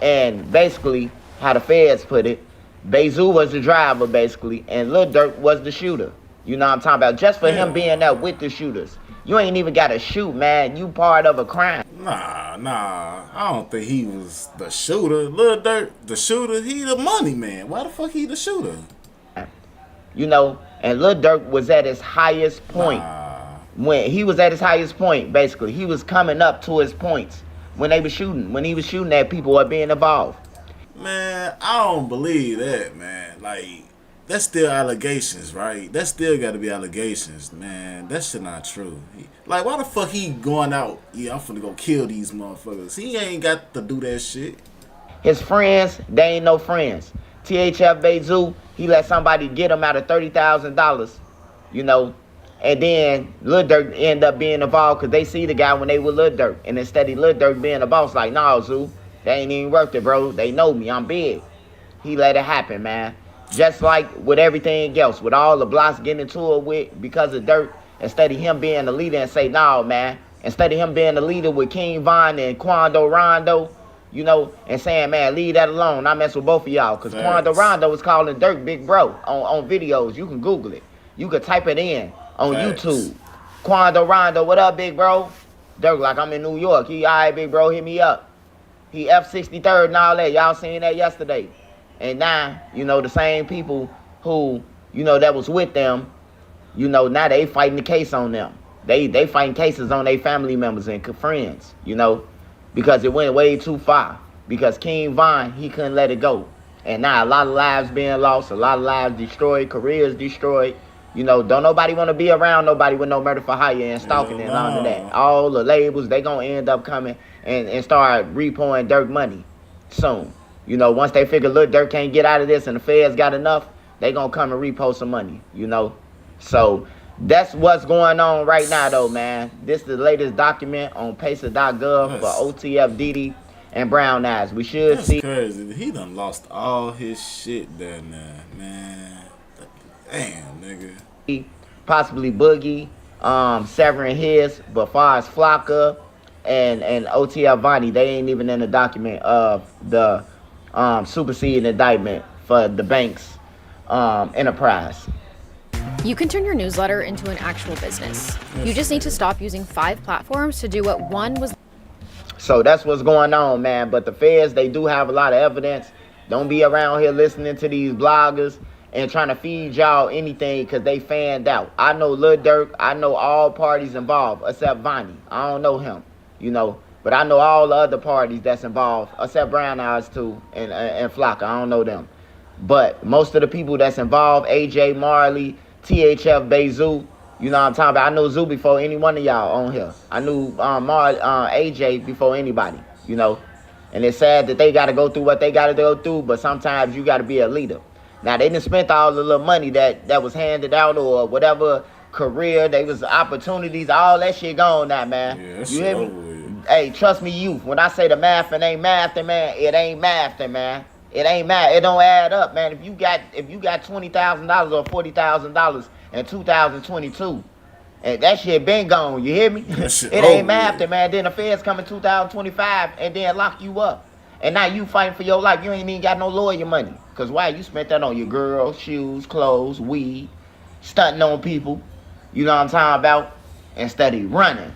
And basically, how the feds put it, Bezu was the driver, basically, and Lil Durk was the shooter. You know what I'm talking about? Just for him being there with the shooters. You ain't even got to shoot, man. You part of a crime. Nah. I don't think he was the shooter. Lil Durk, the shooter, he the money man. Why the fuck he the shooter? You know, and Lil Durk was at his highest point. When he was at his highest point, basically. He was coming up to his points when they were shooting. When he was shooting at people or being involved. Man, I don't believe that, man. Like, that's still allegations, right? That still got to be allegations, man. That shit not true. Like, why the fuck he going out? Yeah, I'm finna go kill these motherfuckers. He ain't got to do that shit. His friends, they ain't no friends. THF Bezu, he let somebody get him out of $30,000, you know. And then Lil Durk end up being involved because they see the guy when they were Lil Durk. And instead of Lil Durk being the boss, like, nah, Zoo, they ain't even worth it, bro. They know me. I'm big. He let it happen, man. Just like with everything else, with all the blocks getting into it with because of Durk, instead of him being the leader and say, nah, man, instead of him being the leader with King Von and Quando Rondo, you know, and saying, man, leave that alone. I mess with both of y'all. Because Quando Rondo was calling Durk Big Bro on videos. You can Google it. You can type it in on YouTube. Quando Rondo, what up, Big Bro? Durk, like, I'm in New York. He, all right, Big Bro, hit me up. He F63rd and all that. Y'all seen that yesterday. And now, you know, the same people who, you know, that was with them, you know, now they fighting the case on them. They fighting cases on their family members and friends, you know, because it went way too far. Because King Von, he couldn't let it go. And now a lot of lives being lost, a lot of lives destroyed, careers destroyed. You know, don't nobody want to be around nobody with no murder for hire and stalking and all of that. All the labels, they going to end up coming and start repoing Durk money soon. You know, once they figure Lil Durk can't get out of this and the feds got enough, they gonna come and repost some money, you know. So that's what's going on right now, though, man. This is the latest document on pacer.gov for OTF, DeDe, and Brown Eyes. We should see. Crazy. He done lost all his shit there now, man. Damn, nigga. Possibly Boogie, severing his, but far as Flocka and OTF Vonnie, they ain't even in the document of the superseding indictment for the bank's enterprise. You can turn your newsletter into an actual business. You just need to stop using 5 platforms to do what one was. So that's what's going on, man. But the feds, they do have a lot of evidence. Don't be around here listening to these bloggers and trying to feed y'all anything because they fanned out. I know Lil Durk. I know all parties involved except Vonnie. I don't know him, you know. But I know all the other parties that's involved except Brown Eyes too and Flocka. I don't know them. But most of the people that's involved, AJ Marley, THF Bezoo, you know what I'm talking about. I knew Zoo before any one of y'all on here. I knew AJ before anybody, you know. And it's sad that they got to go through what they got to go through, but sometimes you got to be a leader. Now, they done spent all the little money that was handed out or whatever career, they was opportunities, all that shit gone now, man. Yeah, you hear me? Hey, trust me, youth. When I say the math and ain't mathing, man, it ain't mathing, man. It ain't math. It don't add up, man. If you got $20,000 or $40,000 in 2022, and that shit been gone, you hear me? It ain't mathing, man. Then the feds come in 2025 and then lock you up. And now you fighting for your life. You ain't even got no lawyer money. Because why? You spent that on your girls, shoes, clothes, weed, stunting on people. You know what I'm talking about? And study running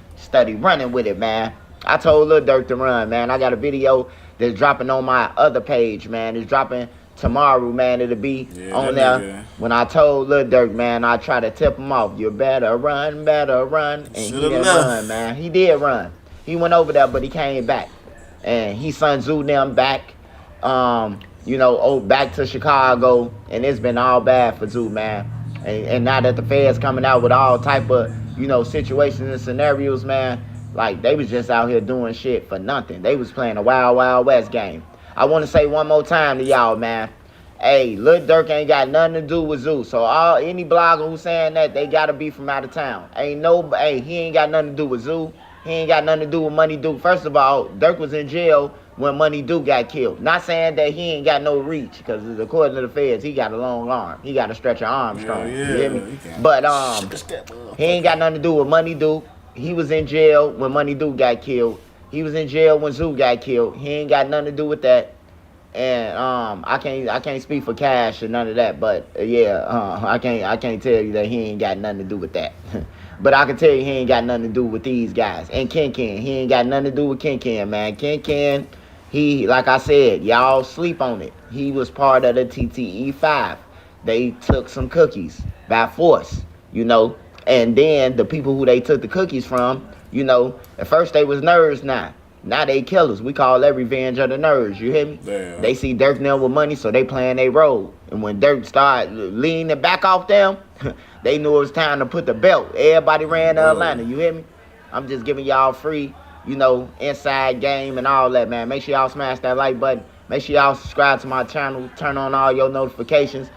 with it, man. I told Lil Durk to run, man. I got a video that's dropping on my other page, man. It's dropping tomorrow, man. It'll be on there. Nigga. When I told Lil Durk, man, I try to tip him off. You better run. And he didn't run, man. He did run. He went over there, but he came back. And he sent Zoo them back, you know, back to Chicago. And it's been all bad for Zoo, man. And now that the feds coming out with all type of, you know, situations and scenarios, man, like, they was just out here doing shit for nothing. They was playing a Wild Wild West game. I want to say one more time to y'all, man. Hey, Lil Durk ain't got nothing to do with Zoo. So any blogger who's saying that, they got to be from out of town. He ain't got nothing to do with Zoo. He ain't got nothing to do with Money Duke. First of all, Durk was in jail when Money Duke got killed. Not saying that he ain't got no reach, because according to the feds, he got a long arm. He got to stretch an arm strong. You hear me? But he ain't got nothing to do with Money Duke. He was in jail when Money Duke got killed. He was in jail when Zoo got killed. He ain't got nothing to do with that. And I can't speak for Cash or none of that, but I can't tell you that he ain't got nothing to do with that. But I can tell you he ain't got nothing to do with these guys. And Ken, he ain't got nothing to do with Ken, man. Ken, he, like I said, y'all sleep on it. He was part of the TTE5. They took some cookies by force, you know. And then the people who they took the cookies from, you know, at first they was nerds now. Now they killers. We call that revenge of the nerds, you hear me? Damn. They see Durk now with money, so they playing their role. And when Durk started leaning back off them, they knew it was time to put the belt. Everybody ran to Atlanta, you hear me? I'm just giving y'all free, you know, inside game and all that, man. Make sure y'all smash that like button. Make sure y'all subscribe to my channel. Turn on all your notifications.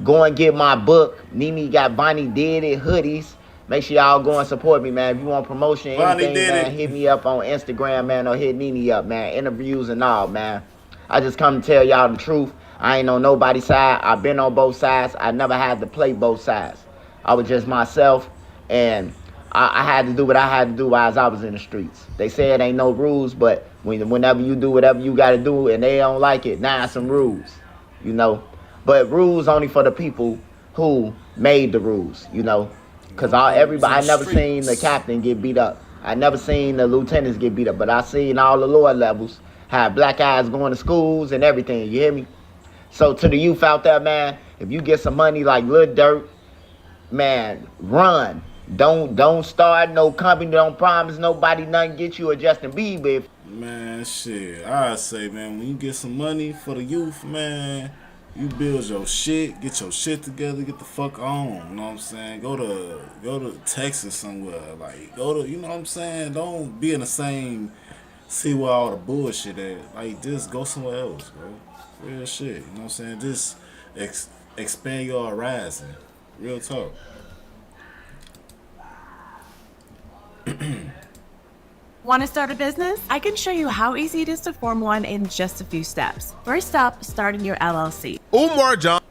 Go and get my book. Nene got Vonnie Did It hoodies. Make sure y'all go and support me, man. If you want promotion, anything, man, hit me up on Instagram, man, or hit Nene up, man. Interviews and all, man. I just come to tell y'all the truth. I ain't on nobody's side. I've been on both sides. I never had to play both sides. I was just myself, and I had to do what I had to do while I was in the streets. They say it ain't no rules, but whenever you do whatever you got to do and they don't like it, now some rules, you know. But rules only for the people who made the rules, you know. Because everybody, I never seen the captain get beat up. I never seen the lieutenants get beat up. But I seen all the lower levels have black eyes going to schools and everything. You hear me? So to the youth out there, man, if you get some money like Lil Durk, man, run. Don't start no company. Don't promise nobody nothing. Get you a Justin Bieber. Man, shit. I say, man, when you get some money for the youth, man, you build your shit, get your shit together, get the fuck on. You know what I'm saying? Go to Texas somewhere. Like, you know what I'm saying? Don't be in the same, see where all the bullshit at. Like, just go somewhere else, bro. Real shit. You know what I'm saying? Just expand your horizon. Real talk. Want to start a business? I can show you how easy it is to form one in just a few steps. First up, starting your LLC. Umar Johnson.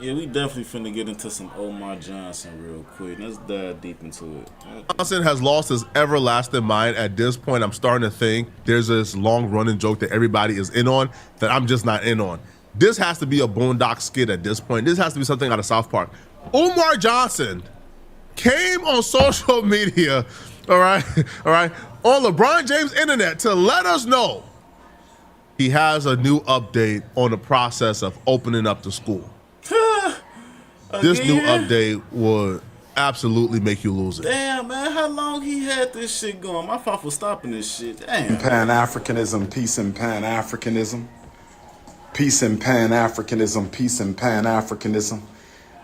Yeah, we definitely finna get into some Umar Johnson real quick. Let's dive deep into it. Johnson has lost his everlasting mind. At this point, I'm starting to think there's this long-running joke that everybody is in on that I'm just not in on. This has to be a Boondock skit at this point. This has to be something out of South Park. Umar Johnson came on social media, all right, on LeBron James' internet to let us know he has a new update on the process of opening up the school. This new update would absolutely make you lose it. Damn, man, how long he had this shit going? My fault for stopping this shit. Damn. Pan-Africanism, peace and Pan-Africanism. Peace and Pan-Africanism, peace and Pan-Africanism.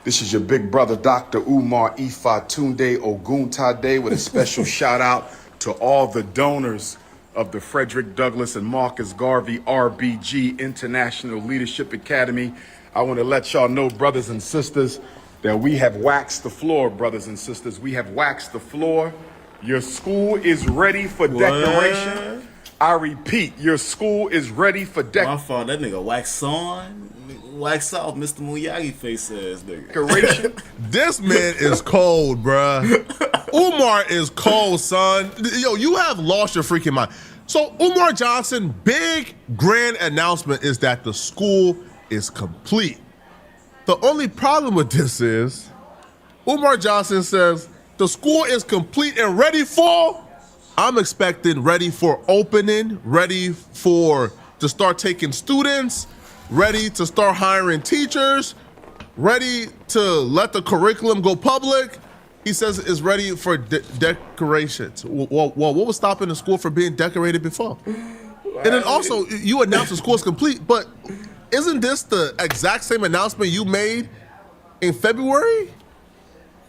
This is your big brother, Dr. Umar Ifatunde Oguntade, with a special shout out to all the donors of the Frederick Douglass and Marcus Garvey RBG International Leadership Academy. I want to let y'all know, brothers and sisters, that we have waxed the floor, brothers and sisters. We have waxed the floor. Your school is ready for decoration. I repeat, your school is ready for decoration. My fault, that nigga wax on, wax off, Mr. Miyagi face ass nigga. Decoration. This man is cold, bruh. Umar is cold, son. Yo, you have lost your freaking mind. So Umar Johnson, big grand announcement is that the school is complete. The only problem with this is Umar Johnson says the school is complete and ready for, I'm expecting ready for opening, ready for to start taking students, ready to start hiring teachers, ready to let the curriculum go public. He says it's ready for decorations. Well, what was stopping the school from being decorated before? And then also, you announced the school is complete, but isn't this the exact same announcement you made in February?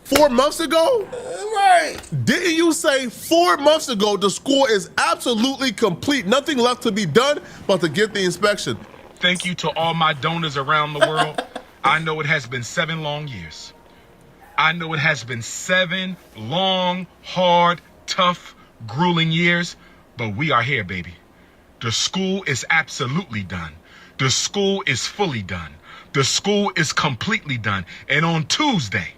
4 months ago? Right. Didn't you say 4 months ago the school is absolutely complete, nothing left to be done but to get the inspection? Thank you to all my donors around the world. I know it has been 7 long years. I know it has been 7 long, hard, tough, grueling years, but we are here, baby. The school is absolutely done. The school is fully done. The school is completely done. And on Tuesday,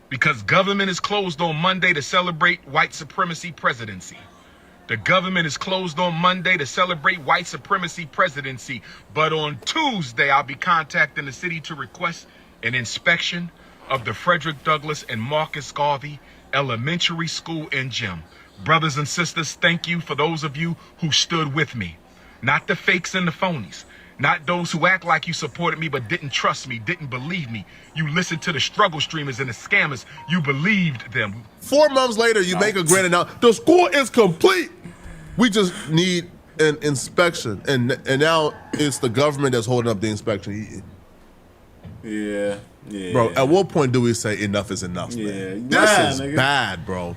because government is closed on Monday to celebrate white supremacy presidency. The government is closed on Monday to celebrate white supremacy presidency. But on Tuesday, I'll be contacting the city to request an inspection of the Frederick Douglass and Marcus Garvey Elementary School and Gym. Brothers and sisters, thank you for those of you who stood with me. Not the fakes and the phonies. Not those who act like you supported me but didn't trust me, didn't believe me. You listened to the struggle streamers and the scammers. You believed them. 4 months later, you make a grand announcement. The school is complete. We just need an inspection. And now it's the government that's holding up the inspection. Yeah. Bro, at what point do we say enough is enough, man? This is bad, bro.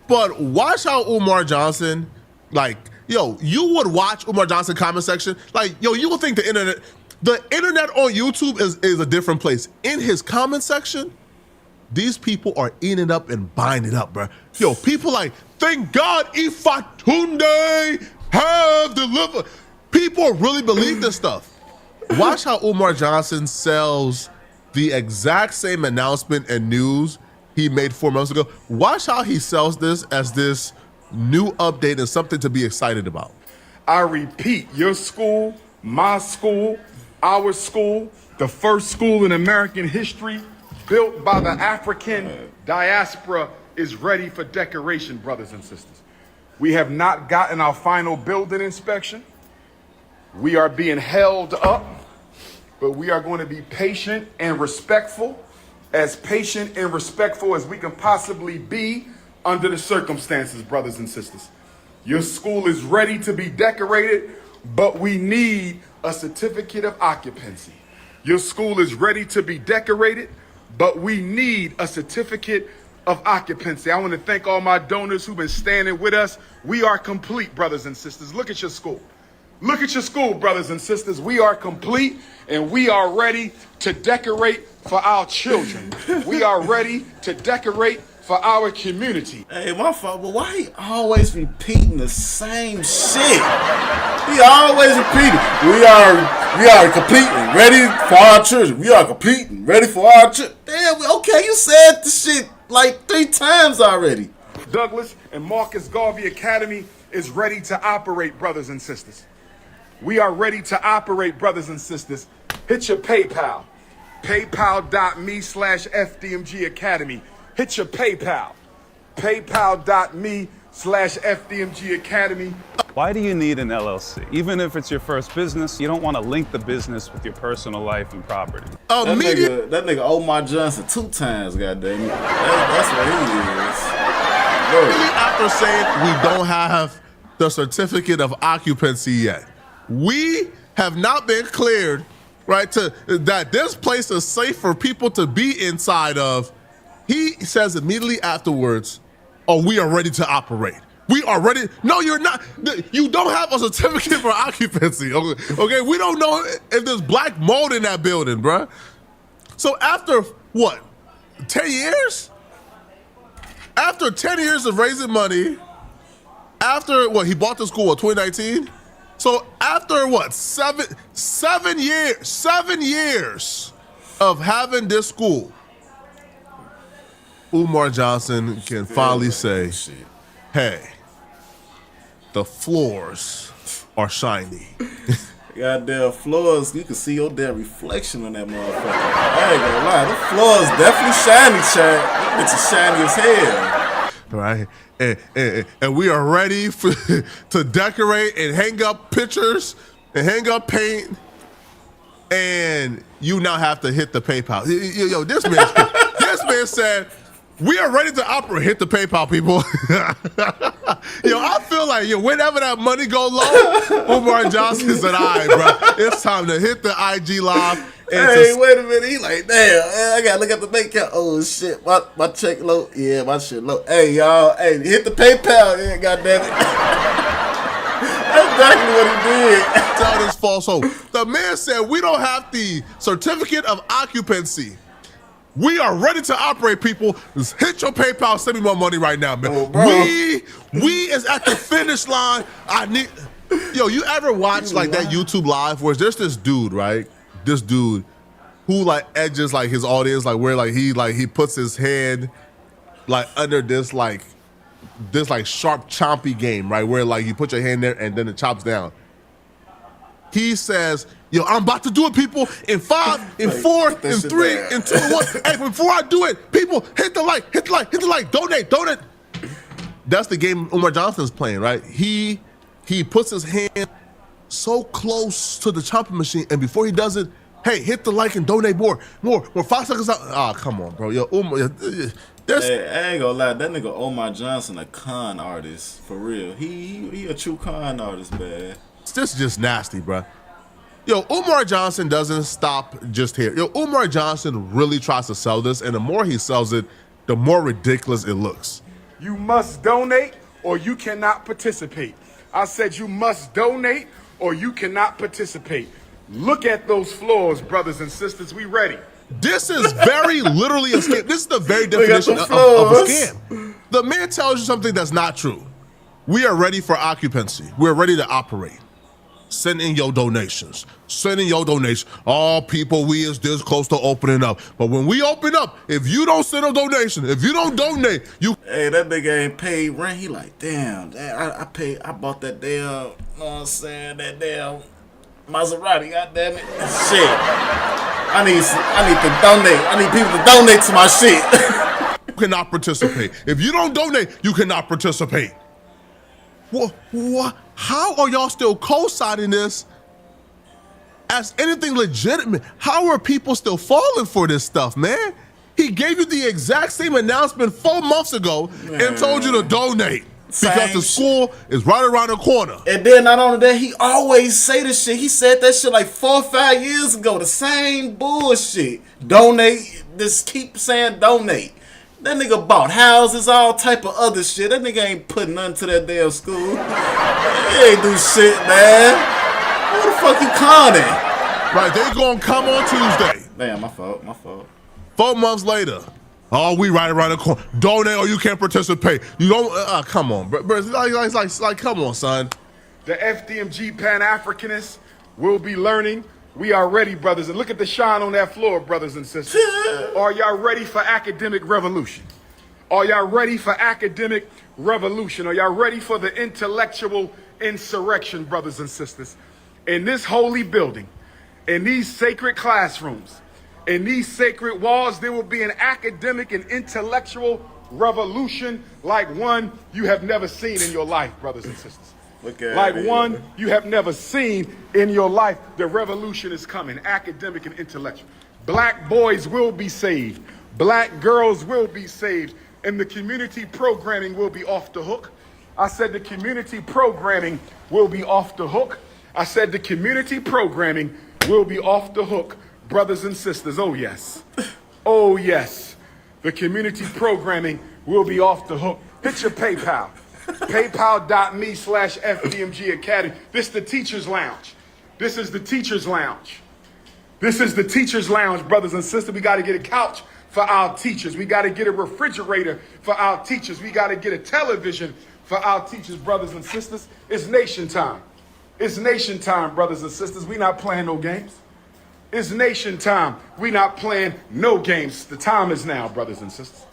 But watch how Umar Johnson, you would watch Umar Johnson comment section. You would think the internet on YouTube is a different place. In his comment section, these people are eating it up and buying it up, bro. Yo, people thank God Ifatunde have delivered. People really believe this stuff. Watch how Umar Johnson sells the exact same announcement and news he made 4 months ago. Watch how he sells this as this new update and something to be excited about. I repeat, your school, my school, our school, the first school in American history built by the African diaspora is ready for decoration, brothers and sisters. We have not gotten our final building inspection. We are being held up, but we are going to be patient and respectful, as patient and respectful as we can possibly be under the circumstances, brothers and sisters. Your school is ready to be decorated, but we need a certificate of occupancy. Your school is ready to be decorated, but we need a certificate of occupancy. I want to thank all my donors who've been standing with us. We are complete, brothers and sisters. Look at your school. Look at your school, brothers and sisters. We are complete and we are ready to decorate for our children. We are ready to decorate for our community. Hey, my fault, but why he always repeating the same shit? He always repeating. We are complete and ready for our children. We are complete and ready for our children. Damn, okay, you said the shit like 3 times already. Douglas and Marcus Garvey Academy is ready to operate, brothers and sisters. We are ready to operate, brothers and sisters. Hit your PayPal. PayPal.me/FDMG Academy. Hit your PayPal. PayPal.me/FDMG Academy. Why do you need an LLC? Even if it's your first business, you don't want to link the business with your personal life and property. That nigga Omar Johnson 2 times, goddamn it. That's what he is. Really, after saying we don't have the certificate of occupancy yet, we have not been cleared, right, to that this place is safe for people to be inside of. He says immediately afterwards, oh, we are ready to operate. We are ready. No, you're not. You don't have a certificate for occupancy. Okay, we don't know if there's black mold in that building, bruh. So after what, 10 years? After 10 years of raising money, after what, he bought the school, what, 2019? So after what, 7 years of having this school, Umar Johnson can finally say, hey, the floors are shiny. Goddamn floors, you can see your damn reflection on that motherfucker. I ain't gonna lie, the floors definitely shiny, Chad. It's shiny as hell. Right? And we are ready to decorate and hang up pictures and hang up paint. And you now have to hit the PayPal. Yo, this man said, we are ready to operate. Hit the PayPal, people. Yo, I feel like whenever that money go low, Umar Johnson said, all right, bro, it's time to hit the IG live. Hey, wait a minute. He like, damn, I gotta look at the bank account. Oh shit, my check low. Yeah, my shit low. Hey, y'all, hey, hit the PayPal. Yeah, goddamn it. That's exactly what he did. Tell this false hope. The man said, we don't have the certificate of occupancy. We are ready to operate, people. Just hit your PayPal, send me more money right now, man. Oh, we is at the finish line. Yo, you ever watch like that YouTube live where there's this dude, right? This dude who like edges like his audience, like where like he puts his hand like under this sharp chompy game, right? Where like you put your hand there and then it chops down. He says, yo, I'm about to do it, people. In 5, in 4, in 3, in 2, 1. Hey, before I do it, people, hit the like, donate. That's the game Umar Johnson's playing, right? He puts his hand so close to the chopping machine, and before he does it, hey, hit the like and donate more. 5 seconds out. Ah, come on, bro. Yo, Umar, hey, I ain't gonna lie, that nigga Omar Johnson a con artist, for real. He a true con artist, man. This is just nasty, bro. Yo, Umar Johnson doesn't stop just here. Yo, Umar Johnson really tries to sell this, and the more he sells it, the more ridiculous it looks. You must donate or you cannot participate. I said you must donate or you cannot participate. Look at those floors, brothers and sisters. We ready. This is very literally a scam. This is the very definition of a scam. The man tells you something that's not true. We are ready for occupancy. We're ready to operate. Send in your donations. Send in your donations. All people, we is this close to opening up. But when we open up, if you don't send a donation, if you don't donate, you... Hey, that nigga ain't paid rent. He like, damn, I bought that damn, you know what I'm saying, that damn Maserati, goddamn it. Shit. I need to donate. I need people to donate to my shit. You cannot participate. If you don't donate, you cannot participate. What? How are y'all still co-signing this as anything legitimate? How are people still falling for this stuff, man? He gave you the exact same announcement 4 months ago and told you to donate because the school is right around the corner. And then not only that, he always say this shit. He said that shit like 4 or 5 years ago. The same bullshit. Donate. Just keep saying donate. That nigga bought houses, all type of other shit. That nigga ain't putting nothing to that damn school. He ain't do shit, man. fuck you calling? Right, they gonna come on Tuesday. Damn, my fault. 4 months later. Oh, we right around the corner. Donate or you can't participate. You don't. Come on, bro. It's like, come on, son. The FDMG Pan-Africanists will be learning. We are ready, brothers. And look at the shine on that floor, brothers and sisters. Are y'all ready for academic revolution? Are y'all ready for academic revolution? Are y'all ready for the intellectual insurrection, brothers and sisters? In this holy building, in these sacred classrooms, in these sacred walls, there will be an academic and intellectual revolution like one you have never seen in your life, brothers and sisters. Like one you have never seen in your life. The revolution is coming, academic and intellectual. Black boys will be saved. Black girls will be saved. And the community programming will be off the hook. I said the community programming will be off the hook. I said the community programming will be off the hook, brothers and sisters. Oh, yes. Oh, yes. The community programming will be off the hook. Hit your PayPal. PayPal.me/FDMG Academy. This is the Teacher's Lounge. This is the Teacher's Lounge. This is the Teacher's Lounge, brothers and sisters. We got to get a couch for our teachers. We got to get a refrigerator for our teachers. We got to get a television for our teachers, brothers and sisters. It's nation time. It's nation time, brothers and sisters. We not playing no games. It's nation time. We not playing no games. The time is now, brothers and sisters.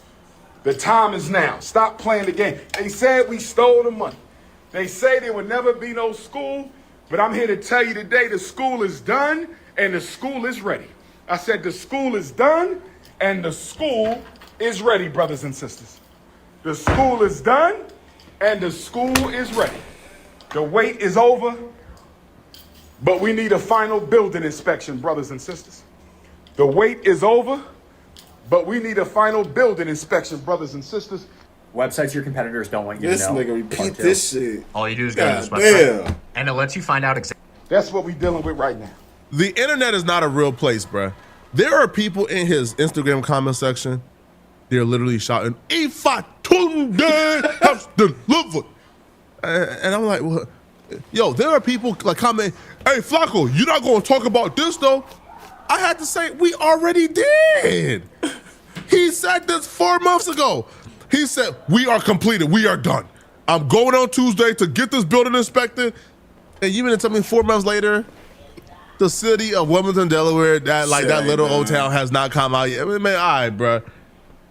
The time is now. Stop playing the game. They said we stole the money. They say there would never be no school, but I'm here to tell you today the school is done and the school is ready. I said the school is done and the school is ready, brothers and sisters. The school is done and the school is ready. The wait is over, but we need a final building inspection, brothers and sisters. The wait is over, but we need a final building inspection, brothers and sisters. Websites your competitors don't want you to know. This nigga repeat this shit. All you do is go to this website, and it lets you find out exactly. That's what we're dealing with right now. The internet is not a real place, bruh. There are people in his Instagram comment section. They're literally shouting, "Ifa Tunde has delivered," and I'm like, "What?" Yo, there are people like comment, "Hey Flacco, you're not gonna talk about this though." I had to say, we already did. He said this 4 months ago. He said, we are completed, we are done. I'm going on Tuesday to get this building inspected. And you mean to tell me 4 months later, the city of Wilmington, Delaware, that little old town has not come out yet? I mean, man, all right, bro.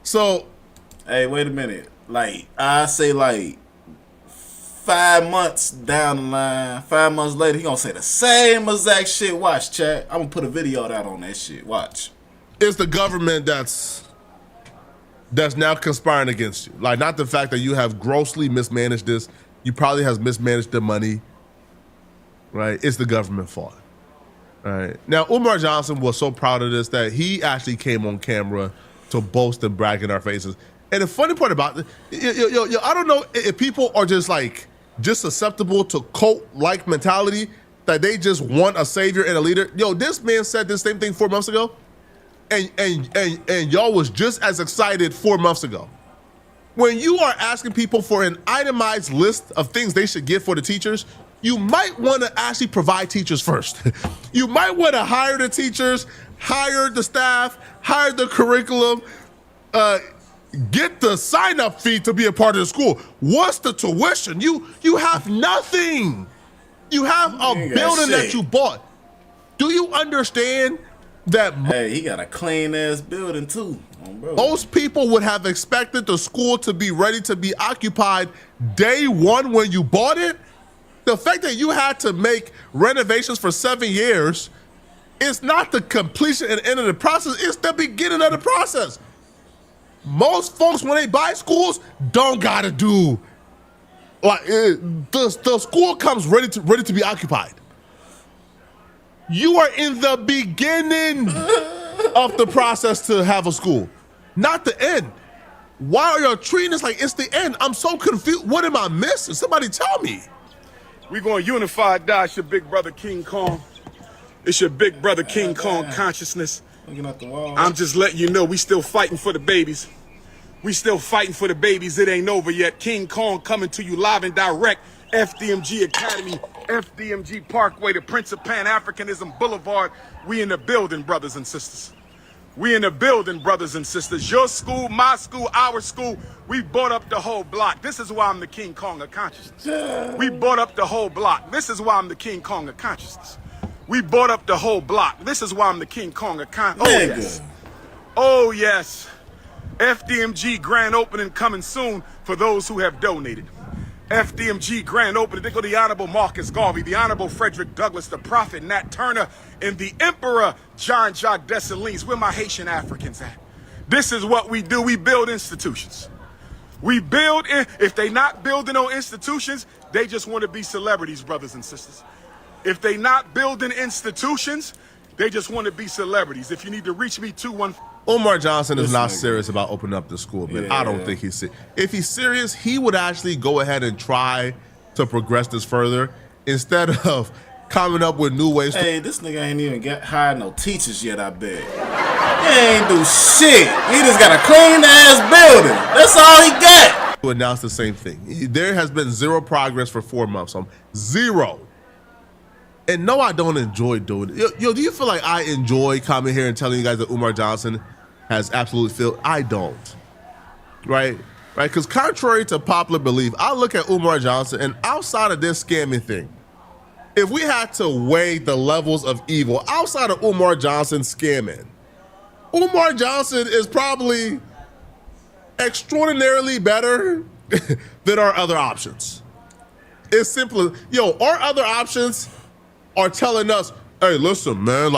So, hey, wait a minute. Like, I say 5 months down the line, 5 months later, he gonna say the same exact shit. Watch, chat. I'm gonna put a video out on that shit. Watch. It's the government that's now conspiring against you. Like, not the fact that you have grossly mismanaged this. You probably have mismanaged the money, right? It's the government fault. All right. Now, Umar Johnson was so proud of this that he actually came on camera to boast and brag in our faces. And the funny part about it, I don't know if people are just susceptible to cult-like mentality, that they just want a savior and a leader. Yo, this man said the same thing 4 months ago, and y'all was just as excited 4 months ago. When you are asking people for an itemized list of things they should get for the teachers, you might want to actually provide teachers first. You might want to hire the teachers, hire the staff, hire the curriculum, get the sign-up fee to be a part of the school. What's the tuition? You have nothing. You have a building that you bought. Do you understand that? Hey, he got a clean-ass building too. Most people would have expected the school to be ready to be occupied day one when you bought it. The fact that you had to make renovations for 7 years, it's not the completion and end of the process, it's the beginning of the process. Most folks, when they buy schools, don't gotta do, the school comes ready to be occupied. You are in the beginning of the process to have a school, not the end. Why are y'all treating this like it's the end? I'm so confused. What am I missing? Somebody tell me. We're going to unify, it's your big brother King Kong. It's your big brother King Kong consciousness. Looking at the wall. I'm just letting you know we still fighting for the babies. We still fighting for the babies. It ain't over yet. King Kong coming to you live and direct. FDMG Academy FDMG Parkway to Prince of Pan-Africanism Boulevard. We in the building, brothers and sisters. We in the building, brothers and sisters. Your school, my school, our school. We bought up the whole block. This is why I'm the King Kong of consciousness. We bought up the whole block. This is why I'm the King Kong of consciousness. We bought up the whole block. This is why I'm the King Kong of consciousness. Oh, yes. Oh, yes. FDMG grand opening coming soon for those who have donated. FDMG grand opening. They go the Honorable Marcus Garvey, the Honorable Frederick Douglass, the Prophet Nat Turner, and the Emperor John Jacques Dessalines. Where my Haitian Africans at? This is what we do. We build institutions. We build, if they not building on institutions, they just want to be celebrities, brothers and sisters. If they not building institutions, they just want to be celebrities. If you need to reach me, 214. Omar Johnson is not serious about opening up the school, man. I don't think he's serious. If he's serious, he would actually go ahead and try to progress this further instead of coming up with new ways. Hey, this nigga ain't even hired no teachers yet, I bet. He ain't do shit. He just got a clean ass building. That's all he got. To announce the same thing. There has been zero progress for 4 months. Zero. And no, I don't enjoy doing it. Yo, do you feel like I enjoy coming here and telling you guys that Umar Johnson has absolute failed? I don't. Right? Because contrary to popular belief, I look at Umar Johnson, and outside of this scamming thing, if we had to weigh the levels of evil outside of Umar Johnson scamming, Umar Johnson is probably extraordinarily better than our other options. It's simply, our other options are telling us, hey, listen, man,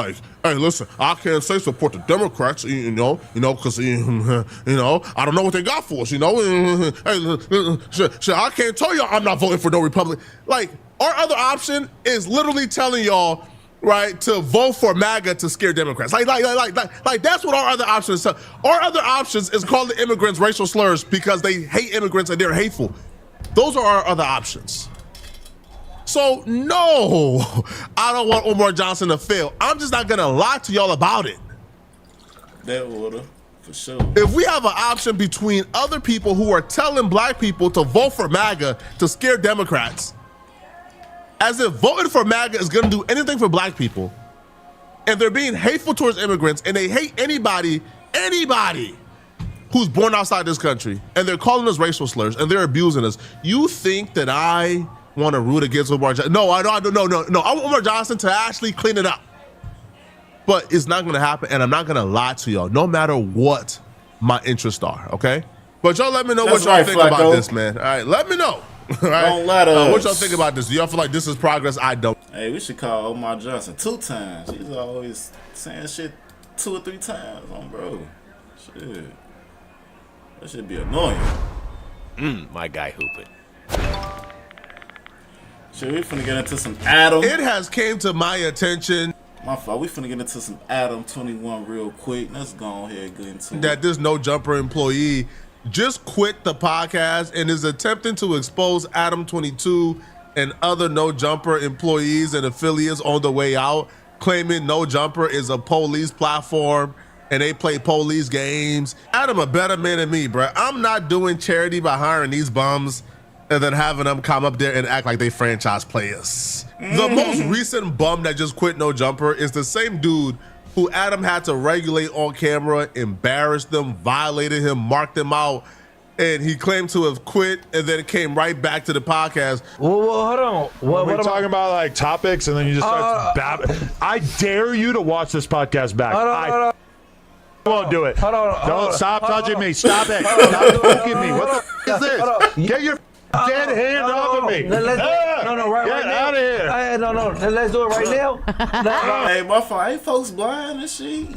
hey, listen, I can't say support the Democrats, because, I don't know what they got for us, Hey, I can't tell y'all I'm not voting for no Republican. Like, our other option is literally telling y'all, right, to vote for MAGA to scare Democrats. Like that's what our other options is. Our other options is calling immigrants racial slurs because they hate immigrants and they're hateful. Those are our other options. So, no, I don't want Umar Johnson to fail. I'm just not going to lie to y'all about it. That order, for sure. If we have an option between other people who are telling black people to vote for MAGA to scare Democrats, as if voting for MAGA is going to do anything for black people, and they're being hateful towards immigrants, and they hate anybody who's born outside this country, and they're calling us racial slurs, and they're abusing us, you think that I want to root against Umar Johnson? No, I don't. No. I want Umar Johnson to actually clean it up. But it's not going to happen, and I'm not going to lie to y'all, no matter what my interests are, okay? But y'all let me know what y'all think about this, man. All right, let me know. All right? Don't let us. What y'all think about this? Do y'all feel like this is progress? I don't. Hey, we should call Omar Johnson 2 times. He's always saying shit 2 or 3 times on bro. Shit. That should be annoying. My guy hooping. Shit, we finna get into some Adam. It has came to my attention. My fault. We finna get into some Adam 21 real quick. Let's go ahead and get into it. That this No Jumper employee just quit the podcast and is attempting to expose Adam 22 and other No Jumper employees and affiliates on the way out, claiming No Jumper is a police platform and they play police games. Adam a better man than me, bro. I'm not doing charity by hiring these bums and then having them come up there and act like they franchise players. The most recent bum that just quit No Jumper is the same dude who Adam had to regulate on camera, embarrassed them, violated him, marked them out, and he claimed to have quit and then came right back to the podcast. Well, hold on. What am talking about, like topics, and then you just start babbling? I dare you to watch this podcast back. I won't do it. Don't stop touching me. Stop it. Stop poking me. What the is this? Get your dead hand off of me. Get out of here. No. Let's do it right now. Hey, my fault. Ain't folks blind and shit?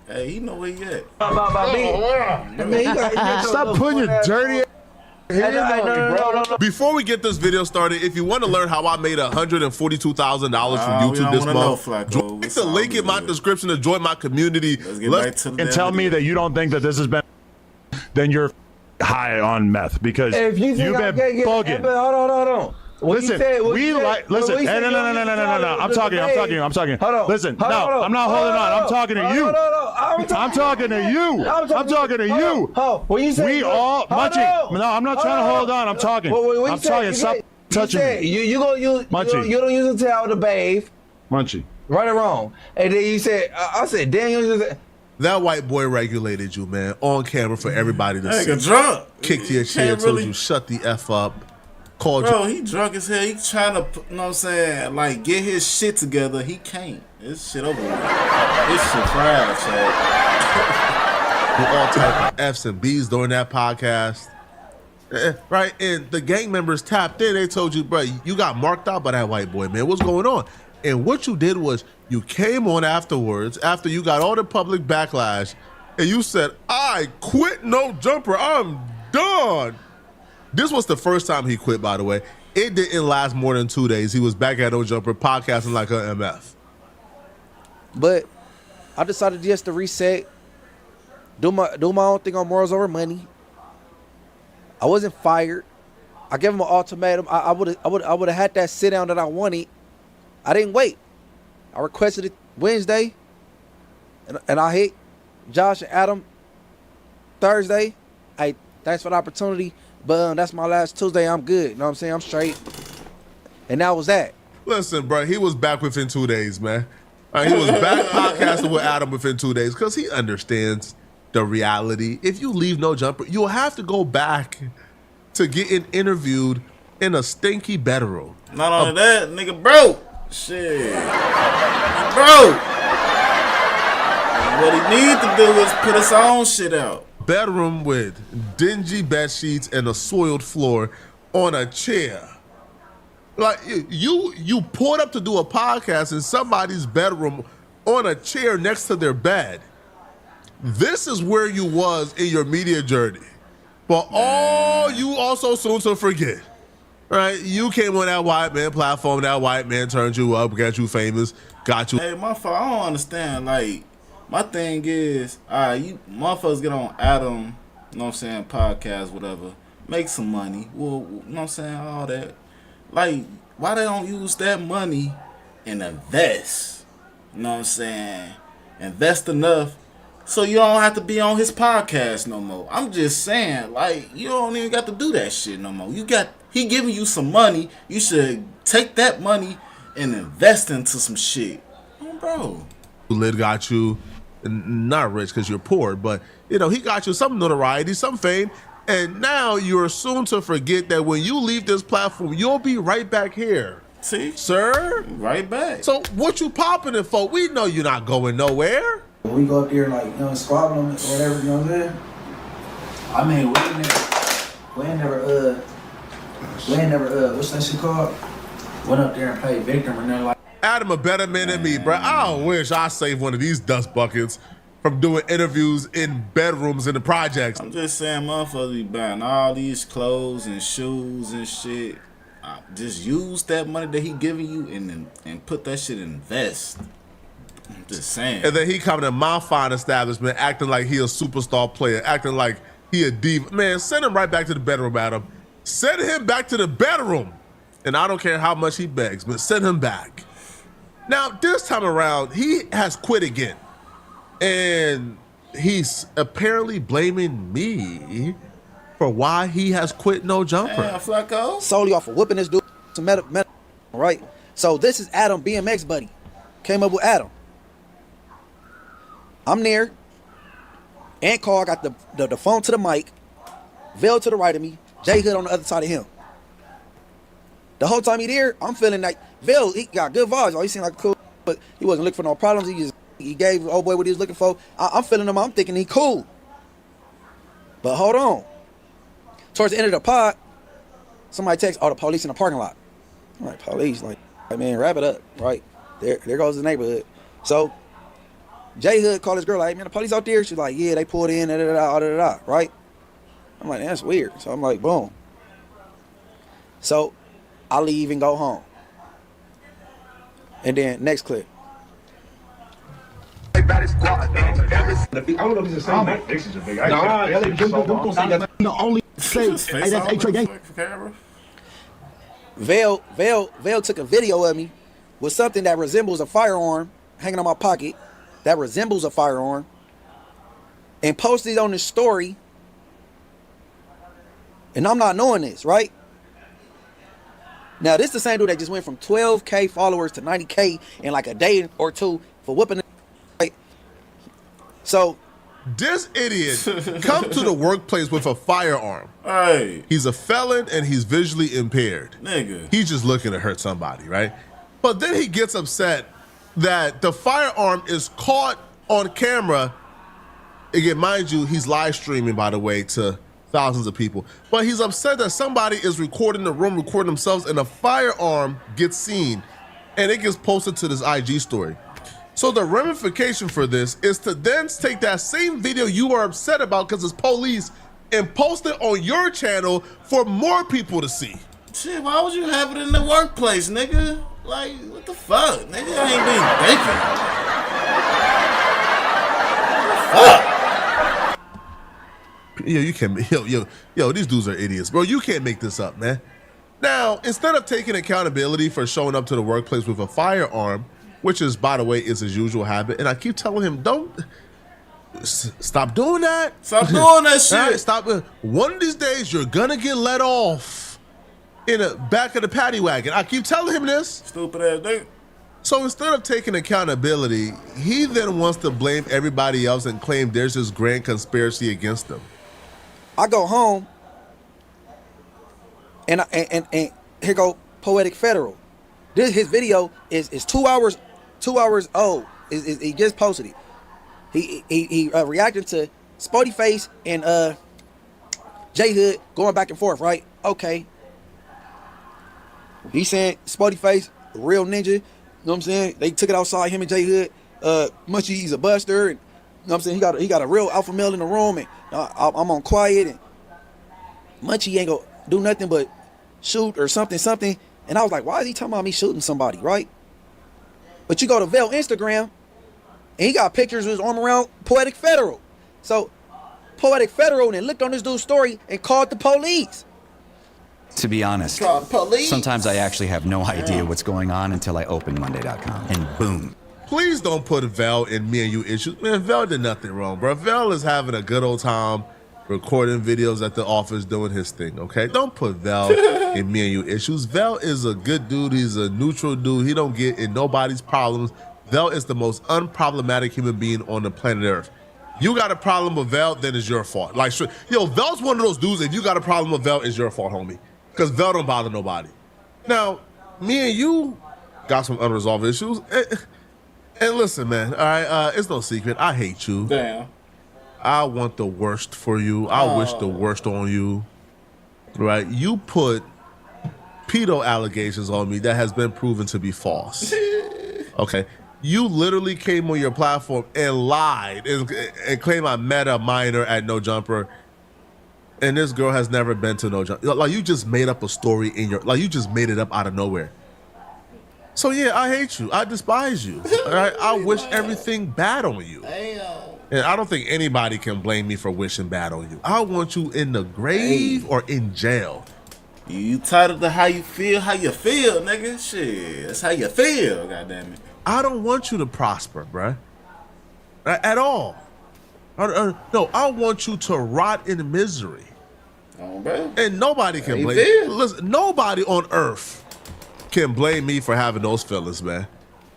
Hey, he know where he at. Stop putting your dirty hand on me, bro. Before we get this video started, if you want to learn how I made $142,000 from YouTube this month, click the link in my description to join my community. And tell me that you don't think that this has been, then you're high on meth because you've been bugging. Hold on. Listen, listen. Hey, no. I'm talking. Hold on. Listen, no, I'm not holding on. I'm talking to you. I'm talking to you. I'm talking to you. When you say we all munching. No, I'm not trying to hold on. I'm talking. I'm talking. Stop touching me. You don't use a towel to bathe. Munchie. Right or wrong. And then you said, I said, Daniel. That white boy regulated you, man, on camera for everybody to see. Nigga drunk. Kicked your chair, told you shut the F up. Called Bro, you. he drunk as hell. He trying to, you know what I'm saying, like, get his shit together. He can't. This shit over with. This shit fried, Chad. With all type of F's and B's during that podcast. Right? And the gang members tapped in. They told you, bro, you got marked out by that white boy, man. What's going on? And what you did was you came on afterwards, after you got all the public backlash, and you said, I quit No Jumper. I'm done. This was the first time he quit, by the way. It didn't last more than 2 days. He was back at No Jumper podcasting like a MF. But I decided just to reset, do my own thing on morals over money. I wasn't fired. I gave him an ultimatum. I would have had that sit down that I wanted. I didn't wait. I requested it Wednesday, and I hit Josh and Adam Thursday. Hey, thanks for the opportunity, but that's my last Tuesday. I'm good. You know what I'm saying? I'm straight. And that was that. Listen, bro, he was back within 2 days, man. He was back podcasting with Adam within 2 days because he understands the reality. If you leave No Jumper, you'll have to go back to getting interviewed in a stinky bedroom. Not only that, nigga broke. Shit. He broke. What he need to do is put his own shit out. Bedroom with dingy bed sheets and a soiled floor on a chair. Like you pulled up to do a podcast in somebody's bedroom on a chair next to their bed. This is where you was in your media journey. But all you also soon to forget, right? You came on that white man platform, that white man turned you up, got you famous, got you. Hey, motherfucker, I don't understand. Like, my thing is, you motherfuckers get on Adam, you know what I'm saying, podcast, whatever, make some money. Well, you know what I'm saying, all that. Like, why they don't use that money and invest? You know what I'm saying? Invest enough so you don't have to be on his podcast no more. I'm just saying, like, you don't even got to do that shit no more. He giving you some money. You should take that money and invest into some shit. Oh, bro. Lid got you, not rich because you're poor, but, you know, he got you some notoriety, some fame. And now you're soon to forget that when you leave this platform, you'll be right back here. See? Sir? Right back. So what you popping it for? We know you're not going nowhere. We go up there like, you know, squabbling them or whatever, you know what I'm saying? I mean, we ain't never, what's that shit called? Went up there and played victim and they're like. Adam a better man than me, bro. I wish I saved one of these dust buckets from doing interviews in bedrooms in the projects. I'm just saying, motherfuckers be buying all these clothes and shoes and shit. Just use that money that he giving you and put that shit in invest. I'm just saying. And then he come to my fine establishment acting like he a superstar player, acting like he a diva. Man, send him right back to the bedroom, Adam. Send him back to the bedroom. And I don't care how much he begs, but send him back. Now, this time around, he has quit again. And he's apparently blaming me for why he has quit No Jumper. Yeah, Flacco. Solely off of whooping this dude to meta, right? So this is Adam, BMX buddy. Came up with Adam. I'm near. Ant Carl got the phone to the mic. Veil to the right of me. J Hood on the other side of him. The whole time he there, I'm feeling like Veil, he got good vibes. Oh, he seemed like cool, but he wasn't looking for no problems. He gave old boy what he was looking for. I'm feeling him. I'm thinking he cool. But hold on. Towards the end of the pod, somebody texts, the police in the parking lot. I'm like, police? Like, man, wrap it up, right? There goes the neighborhood. So, J Hood called his girl, like, man, the police out there? She's like, yeah, they pulled in, right? I'm like, that's weird. So I'm like, boom. So, I leave and go home. And then, next clip. I don't know if it's the same. My dicks is a big. The only place. Hey, that's H.A. Veil took a video of me with something that resembles a firearm hanging on my pocket, that resembles a firearm, and posted it on his story. And I'm not knowing this, right? Now, this the same dude that just went from 12K followers to 90K in like a day or two for whooping. Right? So, this idiot come to the workplace with a firearm. Hey. He's a felon and he's visually impaired. Nigga. He's just looking to hurt somebody, right? But then he gets upset that the firearm is caught on camera. Again, mind you, he's live streaming, by the way, to thousands of people. But he's upset that somebody is recording the room, recording themselves, and a firearm gets seen, and it gets posted to this IG story. So the ramification for this is to then take that same video you are upset about because it's police and post it on your channel for more people to see. Shit, why would you have it in the workplace, nigga? Like, what the fuck? Nigga, I ain't been thinking. What the fuck? Yo, you can't, yo, these dudes are idiots, bro. You can't make this up, man. Now, instead of taking accountability for showing up to the workplace with a firearm, which is, by the way, is his usual habit, and I keep telling him, stop doing that. Stop doing that shit. Right, stop. One of these days, you're gonna get let off in the back of the paddy wagon. I keep telling him this. Stupid ass dude. So instead of taking accountability, he then wants to blame everybody else and claim there's this grand conspiracy against them. I go home, and here go Poetic Federal. His video is 2 hours old. He just posted it. He reacted to Spotty Face and J Hood going back and forth, right? Okay. He saying Spotty Face, real ninja. You know what I'm saying? They took it outside, him and J Hood. Munchie, he's a buster. And, you know what I'm saying? He got a real alpha male in the room, and I'm on quiet, and Munchie ain't gonna do nothing but shoot or something. And I was like, why is he talking about me shooting somebody, right? But you go to Vel Instagram, and he got pictures with his arm around Poetic Federal. So Poetic Federal then looked on this dude's story and called the police. To be honest, sometimes I actually have no idea what's going on until I open Monday.com, and boom. Please don't put Vel in me and you issues. Man, Vel did nothing wrong, bro. Vel is having a good old time recording videos at the office, doing his thing, okay? Don't put Vel in me and you issues. Vel is a good dude. He's a neutral dude. He don't get in nobody's problems. Vel is the most unproblematic human being on the planet Earth. You got a problem with Vel, then it's your fault. Like, yo, Vel's one of those dudes, if you got a problem with Vel, it's your fault, homie. Because Vel don't bother nobody. Now, me and you got some unresolved issues. And listen, man, all right, it's no secret. I hate you. Damn. I want the worst for you. I wish the worst on you. Right? You put pedo allegations on me that has been proven to be false. Okay? You literally came on your platform and lied and claimed I met a minor at No Jumper. And this girl has never been to No Jumper. Like, you just made up a story you just made it up out of nowhere. So yeah, I hate you. I despise you. All right? I wish everything bad on you. And I don't think anybody can blame me for wishing bad on you. I want you in the grave or in jail. You titled to how you feel, nigga. Shit, that's how you feel, goddammit. I don't want you to prosper, bruh. At all. No, I want you to rot in misery. Oh, bro. And nobody can blame you. Listen, nobody on earth can blame me for having those feelings, man.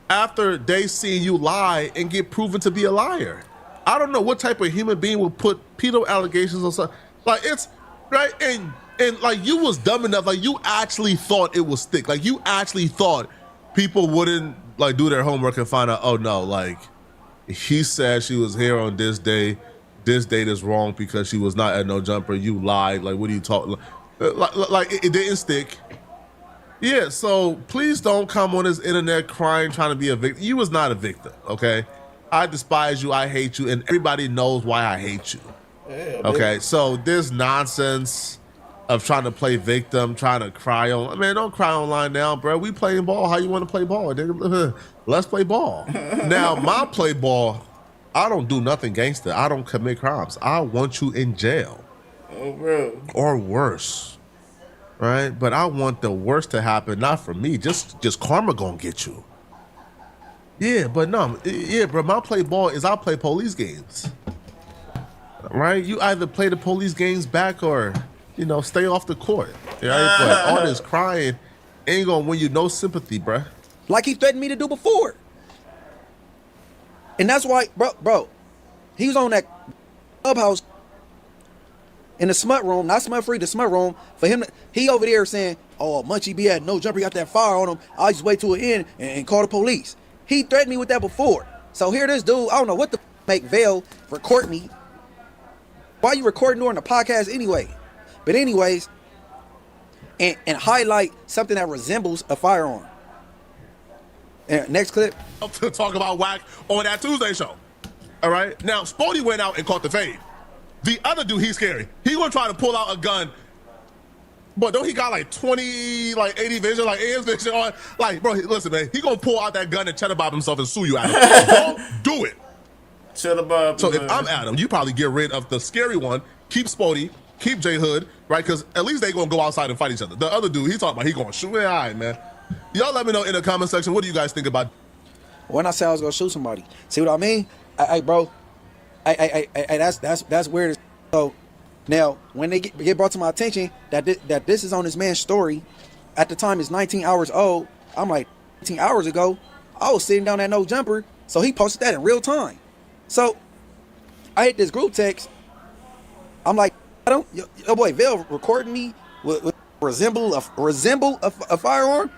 After they see you lie and get proven to be a liar. I don't know what type of human being would put pedo allegations on something. Like, it's, right? And like, you was dumb enough, like, you actually thought it would stick. Like, you actually thought people wouldn't, like, do their homework and find out, oh, no, like, he said she was here on this day. This date is wrong because she was not at No Jumper. You lied. Like, what are you talking? Like it didn't stick. Yeah, so please don't come on this internet crying, trying to be a victim. You was not a victim, okay? I despise you, I hate you, and everybody knows why I hate you. Yeah, okay, so this nonsense of trying to play victim, trying to cry on, man, don't cry online now, bro. We playing ball. How you want to play ball? Let's play ball. Now, my play ball, I don't do nothing gangster. I don't commit crimes. I want you in jail. Oh, bro. Or worse. Right? But I want the worst to happen, not for me. Just karma gonna get you. Yeah, but no, yeah, bro, my play ball is I play police games. Right? You either play the police games back or, you know, stay off the court. Right? But all this crying, ain't gonna win you no sympathy, bruh. Like he threatened me to do before. And that's why, bro, he was on that clubhouse in the smut room, not smut free, the smut room. For him, he over there saying, oh, Munchie B had no jumper, he got that fire on him. I'll just wait till it end and call the police. He threatened me with that before. So here this dude, I don't know what the make Vail record me. Why you recording during the podcast anyway? But anyways, and highlight something that resembles a firearm. And next clip. To talk about whack on that Tuesday show. All right. Now, Spody went out and caught the fade. The other dude, he's scary. He gonna try to pull out a gun, but don't he got like 20, like 80 vision, like AS vision on? Like, bro, listen, man, he gonna pull out that gun and cheddar bob himself and sue you, Adam. Don't do it. Cheddar bob. So if I'm Adam, you probably get rid of the scary one, keep Spody, keep J Hood, right? Because at least they gonna go outside and fight each other. The other dude, he talking about he gonna shoot. All right, man. Y'all let me know in the comment section, what do you guys think about? When I said I was gonna shoot somebody, see what I mean? Hey, bro. That's weird. So now when they get brought to my attention that this is on this man's story, at the time it's 19 hours old. I'm like, 19 hours ago, I was sitting down at no jumper, so he posted that in real time. So I hit this group text. I'm like, your boy Vail recording me with resemble a firearm.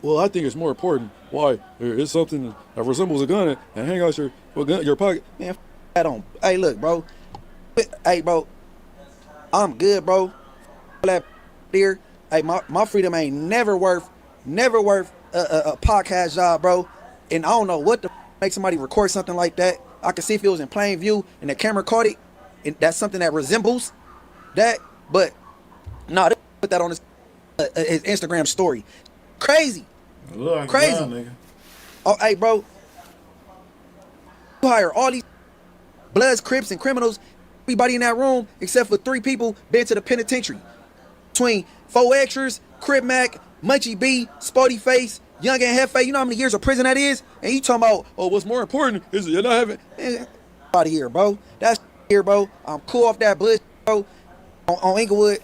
Well, I think it's more important. Why? It's something that resembles a gun and hang out your pocket. Man, f that on. Hey, look, bro. Hey, bro. I'm good, bro. That there. Hey, my freedom ain't never worth a podcast job, bro. And I don't know what the make somebody record something like that. I can see if it was in plain view and the camera caught it. And that's something that resembles that. But no, they put that on his Instagram story. Crazy. Look, crazy. Nigga. Oh, hey, bro. You hire all these Bloods, Crips, and criminals. Everybody in that room, except for 3 people, been to the penitentiary. Between 4 extras, Crip Mac, Munchie B, Spody Face, Young and Hefe. You know how many years of prison that is? And you talking about, oh, what's more important is you're not having. Out of here, bro. That's here, bro. I'm cool off that bullshit, bro. On Inglewood.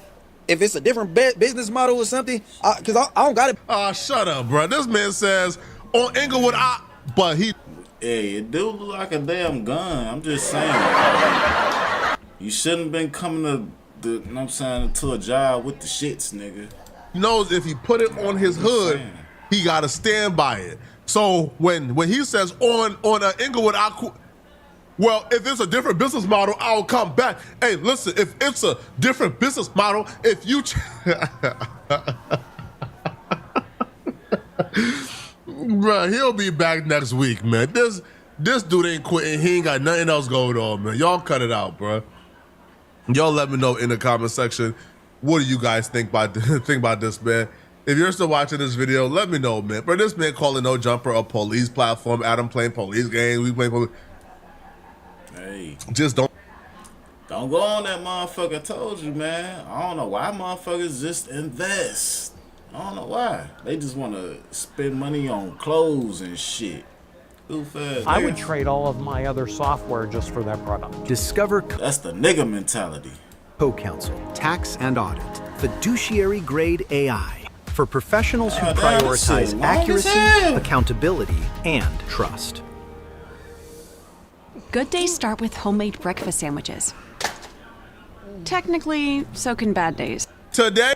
If it's a different business model or something, because I don't got it. Shut up, bro. This man says on Inglewood, but he. Hey, it do look like a damn gun. I'm just saying. You shouldn't have been coming to, you know what I'm saying, to a job with the shits, nigga. He knows if he put it on his hood, he got to stand by it. So when he says on Inglewood, well, if it's a different business model, I'll come back. Hey, listen, if it's a different business model, if you... Bro, he'll be back next week, man. This dude ain't quitting. He ain't got nothing else going on, man. Y'all cut it out, bro. Y'all let me know in the comment section. What do you guys think about this, man? If you're still watching this video, let me know, man. Bro, this man calling No Jumper a police platform. Adam playing police games. We play police... Hey, just don't go on that motherfucker. I told you, man. I don't know why motherfuckers just invest. I don't know why. They just want to spend money on clothes and shit. I would trade all of my other software just for that product. Discover. That's the nigga mentality. Co-counsel, tax and audit, fiduciary grade AI for professionals who prioritize accuracy, accountability, and trust. Good days start with homemade breakfast sandwiches. Technically, so can bad days. Today.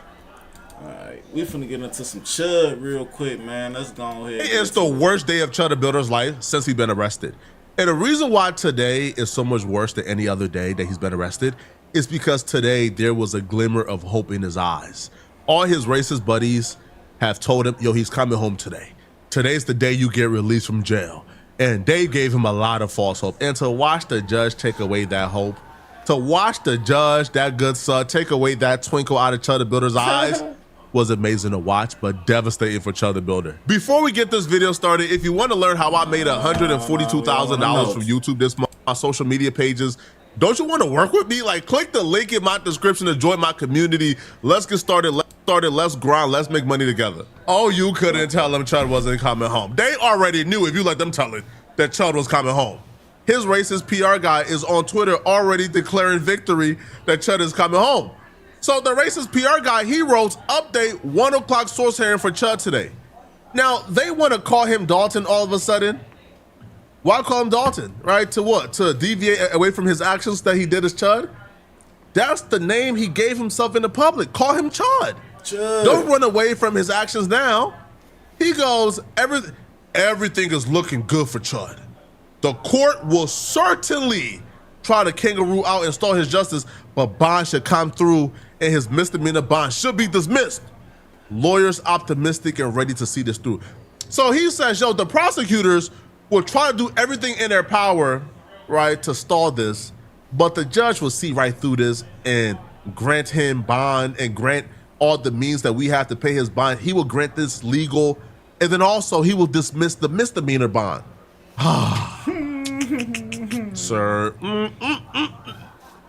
Alright, we finna get into some chud real quick, man. Let's go ahead. It's the worst day of Cheddar Builder's life since he's been arrested. And the reason why today is so much worse than any other day that he's been arrested is because today there was a glimmer of hope in his eyes. All his racist buddies have told him, yo, he's coming home today. Today's the day you get released from jail. And Dave gave him a lot of false hope. And to watch the judge take away that hope, to watch the judge, that good son, take away that twinkle out of Cheddar Builder's eyes was amazing to watch, but devastating for Cheddar Builder. Before we get this video started, if you want to learn how I made $142,000 from YouTube this month, my social media pages, don't you want to work with me? Like, click the link in my description to join my community. Let's get started. Let's grind. Let's make money together. Oh, you couldn't tell them Chud wasn't coming home. They already knew if you let them tell it that Chud was coming home. His racist PR guy is on Twitter already declaring victory that Chud is coming home. So the racist PR guy, he wrote, update 1 o'clock source hearing for Chud today. Now, they want to call him Dalton all of a sudden. Why call him Dalton, right? To what? To deviate away from his actions that he did as Chud? That's the name he gave himself in the public. Call him Chud. Don't run away from his actions now. He goes, everything is looking good for Chud. The court will certainly try to kangaroo out and stall his justice, but bond should come through and his misdemeanor bond should be dismissed. Lawyers optimistic and ready to see this through. So he says, yo, the prosecutors will try to do everything in their power, right, to stall this, but the judge will see right through this and grant him bond and grant all the means that we have to pay his bond. He will grant this legal, and then also he will dismiss the misdemeanor bond. Sir,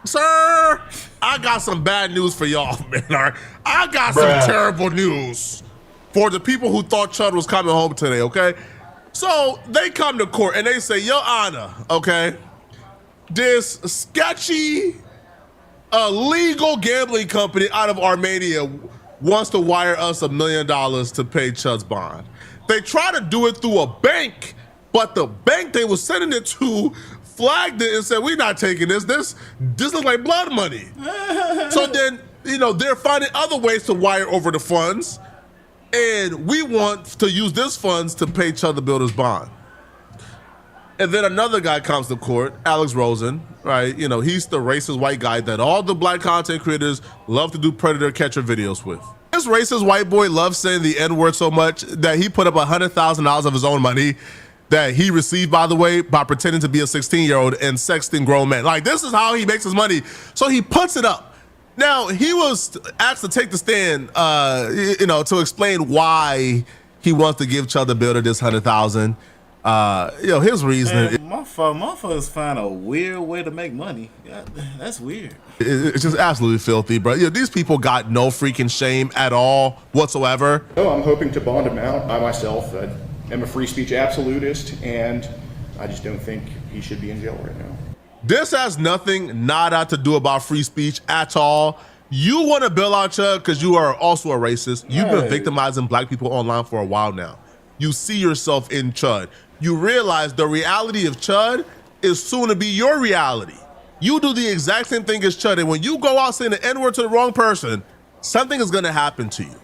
Sir, I got some bad news for y'all, man. I got some terrible news for the people who thought Chud was coming home today, okay? So they come to court and they say, Your Honor, okay, this sketchy, illegal gambling company out of Armenia wants to wire us $1 million to pay Chud's bond. They try to do it through a bank, but the bank they were sending it to flagged it and said, we're not taking this. This looks like blood money. So then, they're finding other ways to wire over the funds, and we want to use this funds to pay Chud the Builder's bond. And then another guy comes to court, Alex Rosen, right? He's the racist white guy that all the black content creators love to do predator catcher videos with. This racist white boy loves saying the N-word so much that he put up $100,000 of his own money that he received, by the way, by pretending to be a 16-year-old and sexting grown men. Like, this is how he makes his money. So he puts it up. Now, he was asked to take the stand, to explain why he wants to give Chud the Builder this $100,000. His reason. Motherfuckers find a weird way to make money. That's weird. It's just absolutely filthy, bro. These people got no freaking shame at all whatsoever. So I'm hoping to bond him out. I myself am a free speech absolutist, and I just don't think he should be in jail right now. This has nothing, nada, to do about free speech at all. You want to bail out Chud because you are also a racist. You've been victimizing black people online for a while now. You see yourself in Chud. You realize the reality of Chud is soon to be your reality. You do the exact same thing as Chud, and when you go out saying the N-word to the wrong person, something is going to happen to you.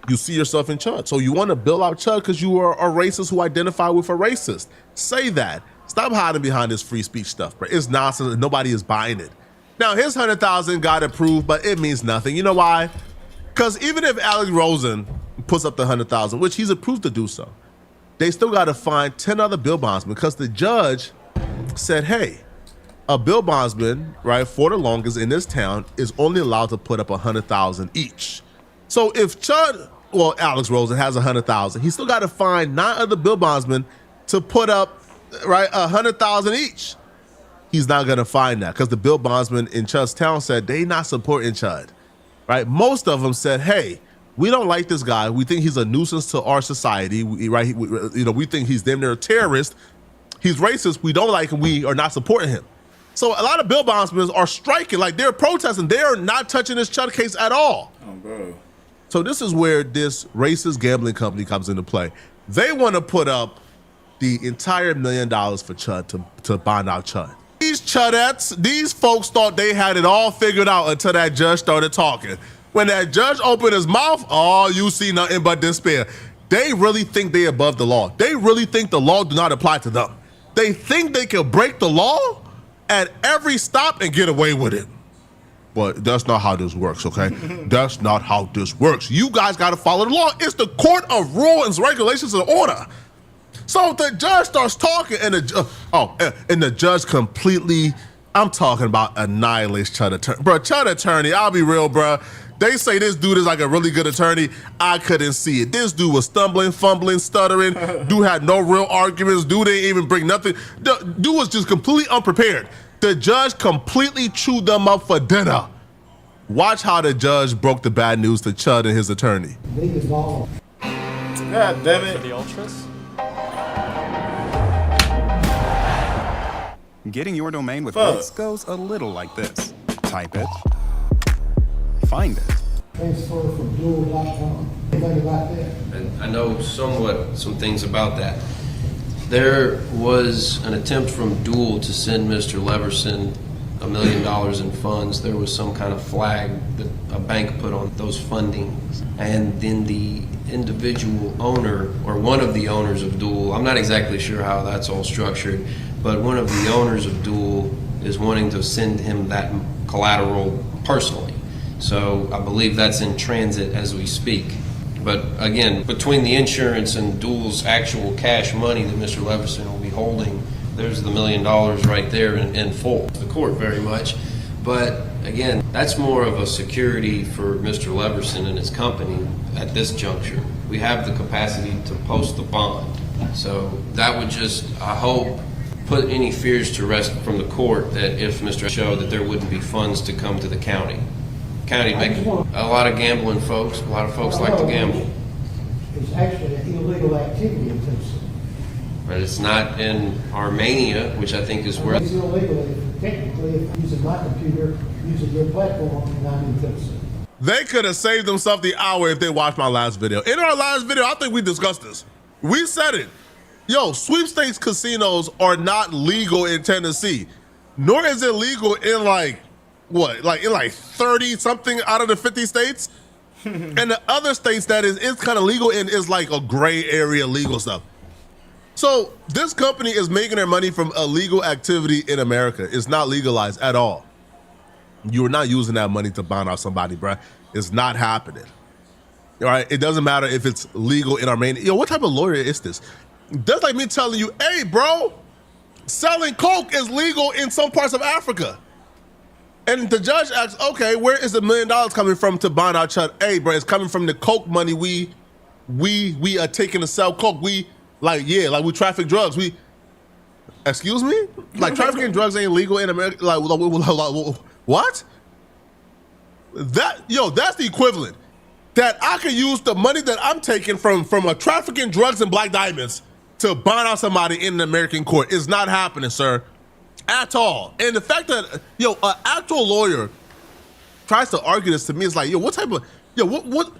You see yourself in Chud. So you want to bail out Chud because you are a racist who identify with a racist. Say that. Stop hiding behind this free speech stuff, bro. It's nonsense. Nobody is buying it. Now, his $100,000 got approved, but it means nothing. You know why? Because even if Alex Rosen puts up the $100,000, which he's approved to do so, they still got to find 10 other bill bondsmen because the judge said, hey, a bill bondsman, right, for the longest in this town is only allowed to put up $100,000 each. So if Alex Rosen has $100,000, he still got to find 9 other bill bondsmen to put up, right, $100,000 each. He's not gonna find that because the bill bondsman in Chud's town said they not supporting Chud, right? Most of them said, hey, we don't like this guy. We think he's a nuisance to our society, right? We think he's damn near a terrorist. He's racist. We don't like him. We are not supporting him. So a lot of bill bondsmen are striking, like they're protesting. They are not touching this Chud case at all. Oh, bro. So this is where this racist gambling company comes into play. They want to put up the entire $1 million for Chud to bond out Chud. These Chudettes, these folks thought they had it all figured out until that judge started talking. When that judge opened his mouth, oh, you see nothing but despair. They really think they above the law. They really think the law do not apply to them. They think they can break the law at every stop and get away with it. But that's not how this works, okay? That's not how this works. You guys got to follow the law. It's the court of rules, regulations, and order. So the judge starts talking, and the judge completely, I'm talking about annihilates Chud attorney. Bro, Chud attorney, I'll be real, bro. They say this dude is like a really good attorney. I couldn't see it. This dude was stumbling, fumbling, stuttering. Dude had no real arguments. Dude didn't even bring nothing. Dude was just completely unprepared. The judge completely chewed them up for dinner. Watch how the judge broke the bad news to Chud and his attorney. God damn it. For the ultras? Getting your domain with links goes a little like this. Type it, find it. Transfer from dual.com. Anything about that? And I know somewhat some things about that. There was an attempt from Dual to send Mr. Leverson $1 million in funds. There was some kind of flag that a bank put on those fundings. And then the individual owner, or one of the owners of Dual, I'm not exactly sure how that's all structured, but one of the owners of Dual is wanting to send him that collateral personally. So I believe that's in transit as we speak. But again, between the insurance and Dual's actual cash money that Mr. Leverson will be holding, there's the $1 million right there in full. The court very much. But again, that's more of a security for Mr. Leverson and his company at this juncture. We have the capacity to post the bond. So that would just, I hope, put any fears to rest from the court that if Mr. showed that there wouldn't be funds to come to the county. County make a lot of gambling folks. A lot of folks like to gamble. It's actually an illegal activity in Tennessee. But it's not in Armenia, which I think is where. It's illegal technically if using my computer, using your platform, and I'm in Tennessee. They could have saved themselves the hour if they watched my last video. In our last video, I think we discussed this. We said it. Yo, sweepstakes casinos are not legal in Tennessee, nor is it legal in like 30 something out of the 50 states. And the other states that it's kind of legal in is like a gray area legal stuff. So this company is making their money from illegal activity in America. It's not legalized at all. You are not using that money to bond out somebody, bruh. It's not happening. All right, it doesn't matter if it's legal in Armenia. Yo, what type of lawyer is this? That's like me telling you, hey, bro, selling coke is legal in some parts of Africa. And the judge asks, okay, where is the $1 million coming from to bond out Chud? Hey, bro, it's coming from the coke money we are taking to sell coke. We traffic drugs. Excuse me? Like trafficking drugs ain't legal in America? Like what? That's the equivalent. That I can use the money that I'm taking from a trafficking drugs and black diamonds to bond out somebody in an American court. Is not happening, sir. At all. And the fact that, an actual lawyer tries to argue this to me is like, what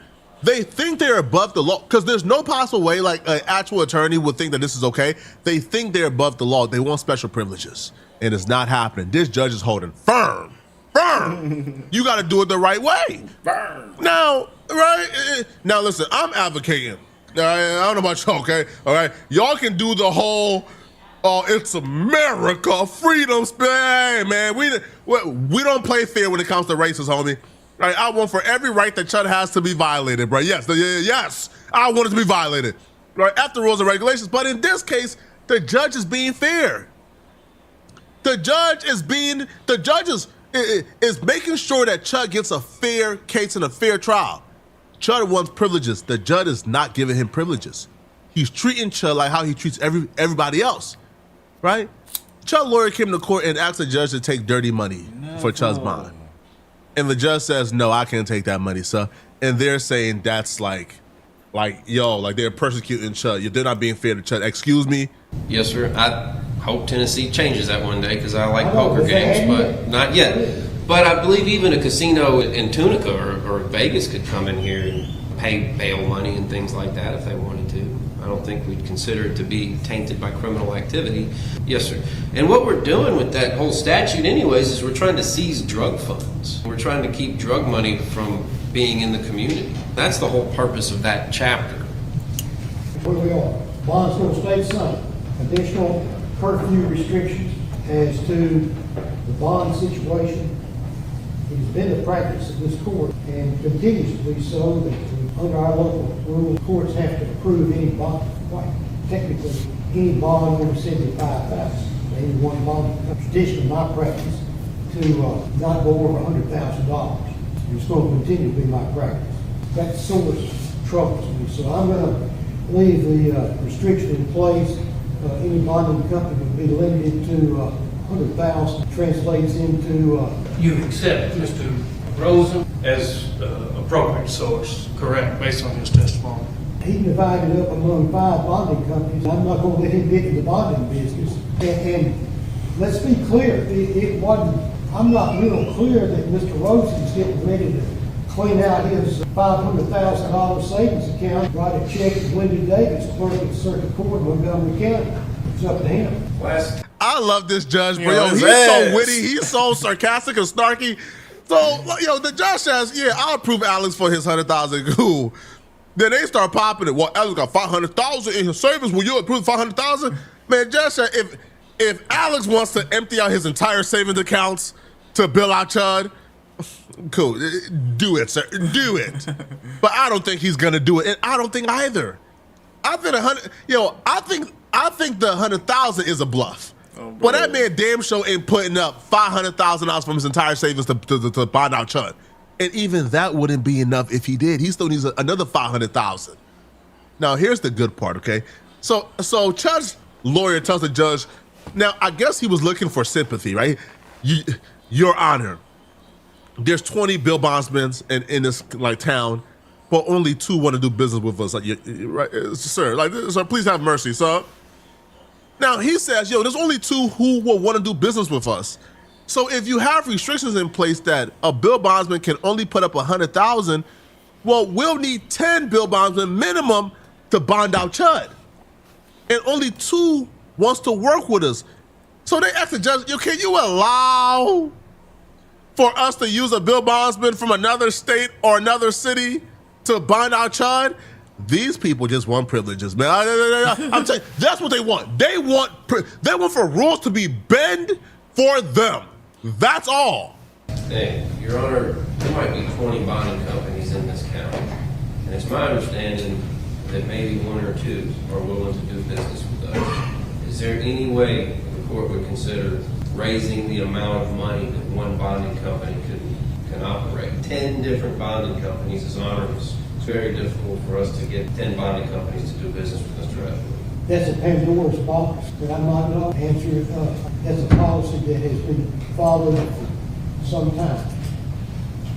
they think they're above the law, because there's no possible way like an actual attorney would think that this is okay. They think they're above the law. They want special privileges, and it's not happening. This judge is holding firm. You got to do it the right way. Now, right? Now, listen, I'm advocating. All right, I don't know about you, okay? All right, y'all can do the whole, it's America, freedom, hey, man, we don't play fair when it comes to races, homie. Right, I want for every right that Chud has to be violated, bro. Yes, I want it to be violated. Right, after rules and regulations. But in this case, the judge is being fair. The judge is making sure that Chud gets a fair case and a fair trial. Chud wants privileges. The judge is not giving him privileges. He's treating Chud like how he treats everybody else, right? Chud lawyer came to court and asked the judge to take dirty money for Chud's bond. And the judge says, no, I can't take that money, sir. And they're saying that's like they're persecuting Chud. They're not being fair to Chud. Excuse me? Yes, sir. I hope Tennessee changes that one day because I like poker games, but not yet. But I believe even a casino in Tunica or Vegas could come in here and pay bail money and things like that if they wanted to. I don't think we'd consider it to be tainted by criminal activity. Yes, sir. And what we're doing with that whole statute anyways is we're trying to seize drug funds. We're trying to keep drug money from being in the community. That's the whole purpose of that chapter. Where we are, Bonneville State Senate, additional curfew restrictions as to the bond situation. It has been the practice of this court and continues to be so that under our local rules, courts have to approve any bond, technically any bond over $75,000. Any one bond, traditionally my practice to not go over $100,000. It's going to continue to be my practice. That sort of troubles me. So I'm going to leave the restriction in place. Any bonding company would be limited to $100,000. Translates into you accept Mr. Rosen as appropriate source, correct, based on his testimony? He divided up among 5 bonding companies. I'm not going to let him get in the bonding business. And let's be clear, it wasn't. I'm not real clear that Mr. Rosen's getting ready to clean out his $500,000 savings account, write a check to Wendy Davis, clerk at Circuit Court in Montgomery County. It's up to him. I love this judge, bro. Yo, Yo, he's his so ass. witty. He's so sarcastic and snarky. So, yo, the judge says, yeah, I'll approve Alex for his $100,000. Cool. Then they start popping it. Well, Alex got $500,000 in his savings. Will you approve $500,000? Man, judge said, if Alex wants to empty out his entire savings accounts to bill out Chud, cool. Do it, sir. Do it. But I don't think he's gonna do it, and I don't think either. I think I think the $100,000 is a bluff. But that man damn sure ain't putting up $500,000 from his entire savings to bond out Chud. And even that wouldn't be enough if he did. He still needs another $500,000. Now here's the good part, okay? So Chud's lawyer tells the judge, now I guess he was looking for sympathy, right? Your Honor, there's 20 bill bondsmen in this town, but only 2 want to do business with us. Right, sir? Sir, please have mercy, sir. Now he says, there's only 2 who will want to do business with us. So if you have restrictions in place that a bill bondsman can only put up $100,000, well, we'll need 10 bill bondsmen minimum to bond out Chud, and only 2 wants to work with us. So they asked the judge, can you allow for us to use a bill bondsman from another state or another city to bond out Chud? These people just want privileges, man. I'm telling you, that's what they want. They want for rules to be bent for them. That's all. Hey, Your Honor, there might be 20 bonding companies in this county, and it's my understanding that maybe 1 or 2 are willing to do business with us. Is there any way the court would consider raising the amount of money that one bonding company can operate? 10 different bonding companies is onerous. It's very difficult for us to get 10 bonding companies to do business with us directly. That's a Pandora's box, but I'm not going to answer it. That's a policy that has been followed for some time.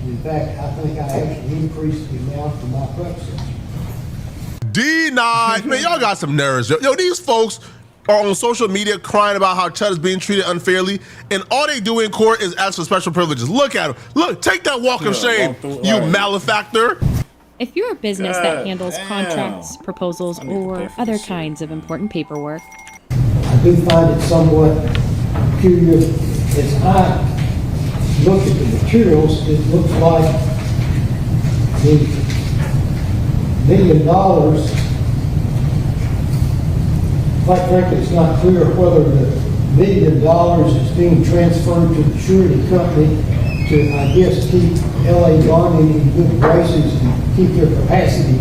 In fact, I think I actually increased the amount for my predecessor. Denied. Man, y'all got some nerves. Yo, these folks are on social media crying about how Chud is being treated unfairly, and all they do in court is ask for special privileges. Look at them. Look, take that walk of shame, you malefactor. If you're a business that handles contracts, proposals, or other kinds of important paperwork, I do find it somewhat curious. As I look at the materials, it looks like the $1 million, quite frankly, it's not clear whether the $1 million is being transferred to the surety company to, I guess, keep LA bonding in good graces and keep their capacity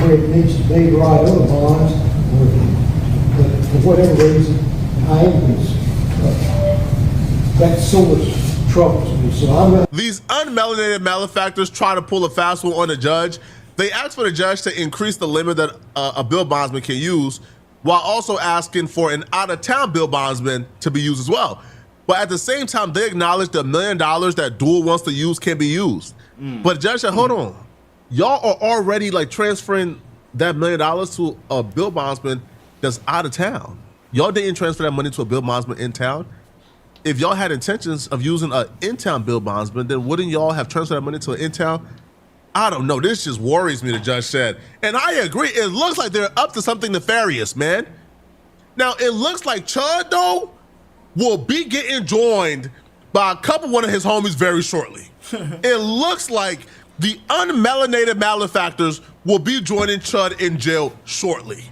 where it needs to be to write other bonds, but for whatever reason, I am concerned. That sort of troubles me. So I'm going to... These unmelanated malefactors try to pull a fast one on the judge. They ask for the judge to increase the limit that a bill bondsman can use, while also asking for an out-of-town bill bondsman to be used as well. But at the same time, they acknowledge the $1 million that Dual wants to use can be used. But the judge said, hold on. Y'all are already transferring that $1 million to a bill bondsman that's out of town. Y'all didn't transfer that money to a bill bondsman in town. If y'all had intentions of using an in-town bill bondsman, then wouldn't y'all have transferred that money to an in-town? I don't know. This just worries me, the judge said. And I agree. It looks like they're up to something nefarious, man. Now, it looks like Chud, though, will be getting joined by a couple one of his homies very shortly. It looks like the unmelanated malefactors will be joining Chud in jail shortly.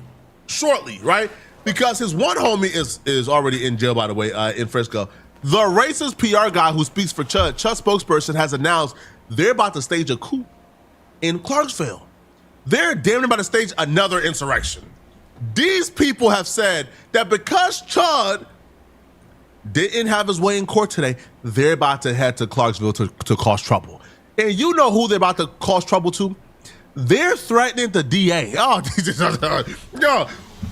Shortly, right? Because his one homie is already in jail, by the way, in Frisco. The racist PR guy who speaks for Chud's spokesperson has announced they're about to stage a coup in Clarksville. They're damn near about to stage another insurrection. These people have said that because Chud didn't have his way in court today, they're about to head to Clarksville to cause trouble. And you know who they're about to cause trouble to? They're threatening the DA. Oh,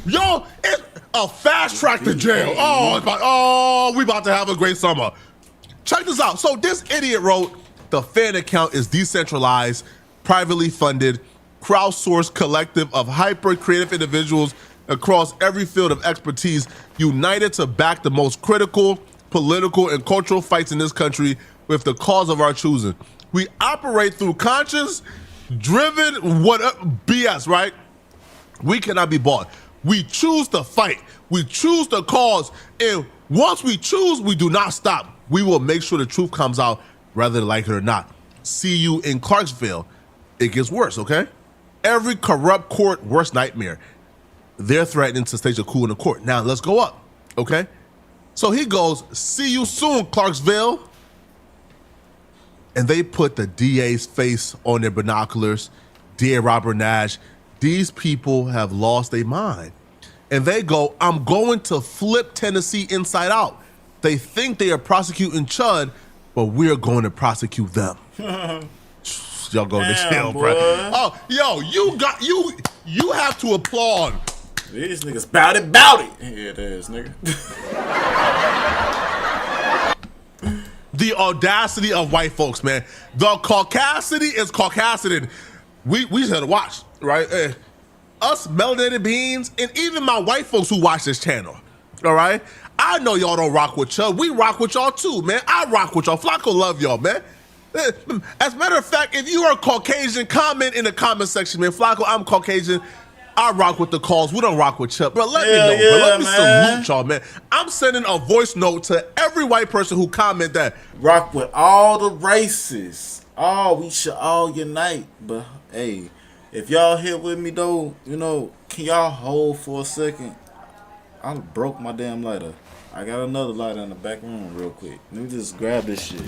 yo, it's a fast track to jail. We about to have a great summer. Check this out. So this idiot wrote, the fan account is decentralized, privately funded, crowdsourced collective of hyper-creative individuals across every field of expertise, united to back the most critical political and cultural fights in this country, with the cause of our choosing. We operate through conscience, driven, BS, right? We cannot be bought. We choose to fight. We choose the cause. And once we choose, we do not stop. We will make sure the truth comes out, whether they like it or not. See you in Clarksville. It gets worse, okay? Every corrupt court, worst nightmare. They're threatening to stage a coup in the court. Now, let's go up, okay? So he goes, see you soon, Clarksville. And they put the DA's face on their binoculars. Dear Robert Nash, these people have lost their mind. And they go, I'm going to flip Tennessee inside out. They think they are prosecuting Chud, but we're going to prosecute them. Y'all go to jail, bro. Oh, yo, you have to applaud. These niggas bout it. Here it is, nigga. The audacity of white folks, man. The caucasity is caucasity. We just had to watch, right? Us melanated beings, and even my white folks who watch this channel, all right? I know y'all don't rock with Chud. We rock with y'all too, man. I rock with y'all. Flacco love y'all, man. As a matter of fact, if you are Caucasian, comment in the comment section, man. Flacco, I'm Caucasian. I rock with the cause. We don't rock with Chud. But let me know. But let me salute y'all, man. I'm sending a voice note to every white person who comment that. Rock with all the races. We should all unite. But hey, if y'all here with me though, can y'all hold for a second? I broke my damn lighter. I got another lighter in the back room real quick. Let me just grab this shit.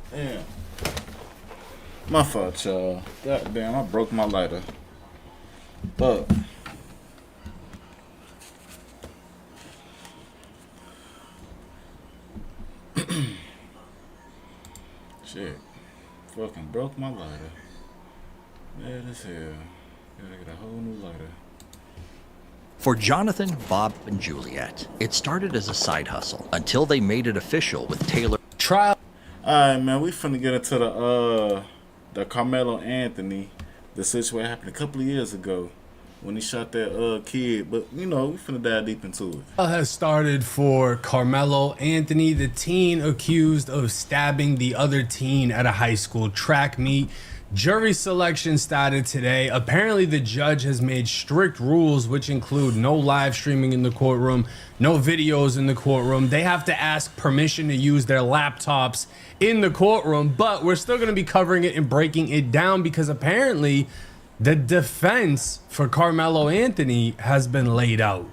Damn. My fault, y'all. God damn, I broke my lighter. But shit. Fucking broke my lighter. Mad as hell. Gotta get a whole new lighter. For Jonathan, Bob, and Juliet, it started as a side hustle until they made it official with Taylor. Trial. Alright, man, we finna get into the Carmelo Anthony. The situation happened a couple of years ago when he shot that kid. But, we finna dive deep into it. Has started for Carmelo Anthony, the teen accused of stabbing the other teen at a high school track meet. Jury selection started today. Apparently, the judge has made strict rules, which include no live streaming in the courtroom, no videos in the courtroom. They have to ask permission to use their laptops in the courtroom, but we're still going to be covering it and breaking it down because apparently the defense for Carmelo Anthony has been laid out.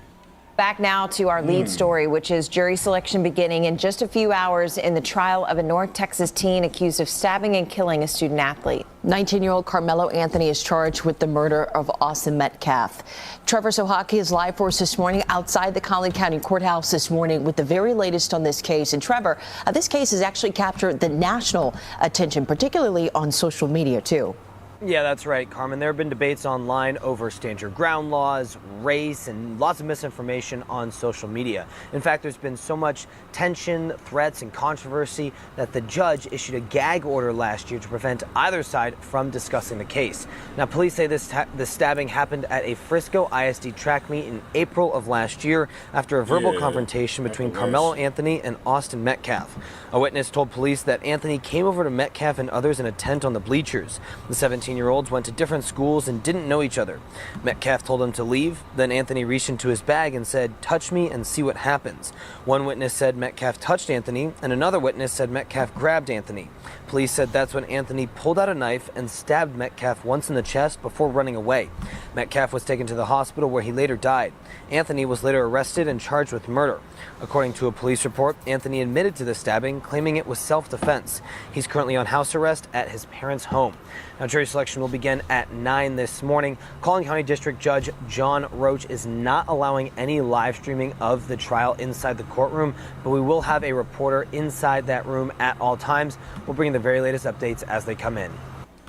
Back now to our lead story, which is jury selection beginning in just a few hours in the trial of a North Texas teen accused of stabbing and killing a student athlete. 19-year-old Carmelo Anthony is charged with the murder of Austin Metcalf. Trevor Sohaki is live for us this morning outside the Collin County Courthouse this morning with the very latest on this case. And Trevor, this case has actually captured the national attention, particularly on social media, too. Yeah, that's right, Carmen. There have been debates online over stand your ground laws, race, and lots of misinformation on social media. In fact, there's been so much tension, threats, and controversy that the judge issued a gag order last year to prevent either side from discussing the case. Now, police say the stabbing happened at a Frisco ISD track meet in April of last year after a verbal confrontation between Carmelo Anthony and Austin Metcalf. A witness told police that Anthony came over to Metcalf and others in a tent on the bleachers. The 17-year-olds went to different schools and didn't know each other. Metcalf told him to leave. Then Anthony reached into his bag and said, "Touch me and see what happens." One witness said Metcalf touched Anthony, and another witness said Metcalf grabbed Anthony. Police said that's when Anthony pulled out a knife and stabbed Metcalf once in the chest before running away. Metcalf was taken to the hospital where he later died. Anthony was later arrested and charged with murder. According to a police report, Anthony admitted to the stabbing, claiming it was self-defense. He's currently on house arrest at his parents' home. Now, jury selection will begin at 9 this morning. Collin County District Judge John Roach is not allowing any live streaming of the trial inside the courtroom, but we will have a reporter inside that room at all times. We'll bring the very latest updates as they come in.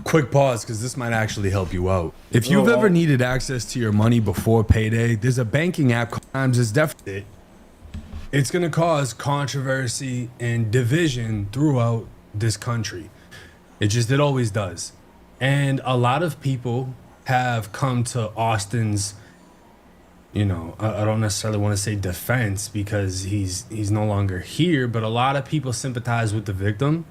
Quick pause, because this might actually help you out. If you've ever needed access to your money before payday, there's a banking app called Times is definitely. It's going to cause controversy and division throughout this country. It always does. And a lot of people have come to Austin's, I don't necessarily want to say defense because he's no longer here, but a lot of people sympathize with the victim.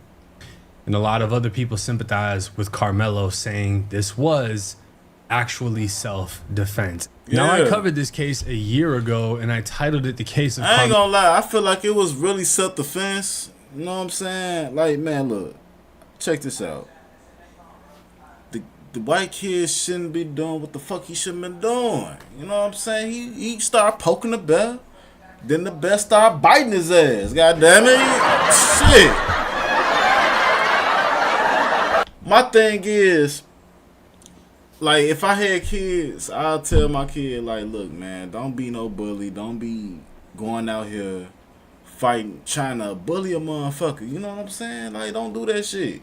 And a lot of other people sympathize with Carmelo, saying this was actually self-defense. Now, I covered this case a year ago, and I titled it The Case of I ain't gonna lie, I feel like it was really self-defense. You know what I'm saying? Like, man, look, check this out. The white kid shouldn't be doing what the fuck he shouldn't been doing. You know what I'm saying? He started poking the bear. Then the bear started biting his ass. God damn it. Shit. My thing is, like, if I had kids, I'll tell my kid, like, look, man, don't be no bully. Don't be going out here fighting, trying to bully a motherfucker. You know what I'm saying? Like, don't do that shit.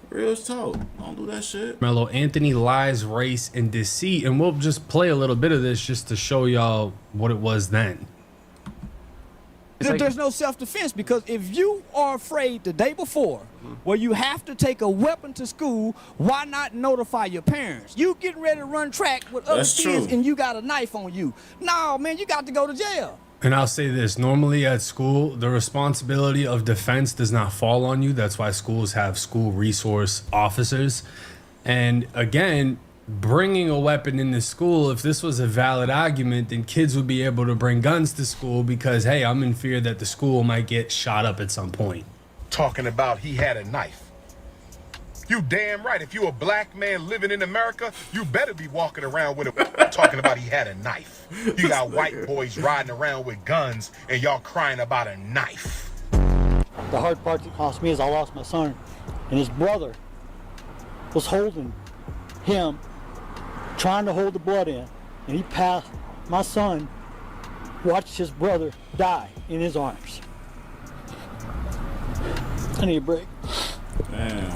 Real talk. Don't do that shit. Carmelo Anthony, lies, race, and deceit. And we'll just play a little bit of this just to show y'all what it was then. There's no self-defense, because if you are afraid the day before, where you have to take a weapon to school, why not notify your parents? You getting ready to run track with other kids and you got a knife on you. No, man, you got to go to jail. And I'll say this, normally at school, the responsibility of defense does not fall on you. That's why schools have school resource officers. And again, bringing a weapon into school, if this was a valid argument, then kids would be able to bring guns to school because, hey, I'm in fear that the school might get shot up at some point. Talking about he had a knife. You damn right. If you a black man living in America, you better be walking around with a talking about he had a knife. You got white boys riding around with guns and y'all crying about a knife. The hard part that cost me is I lost my son, and his brother was holding him, trying to hold the blood in, and he passed. My son watched his brother die in his arms. I need a break. Man,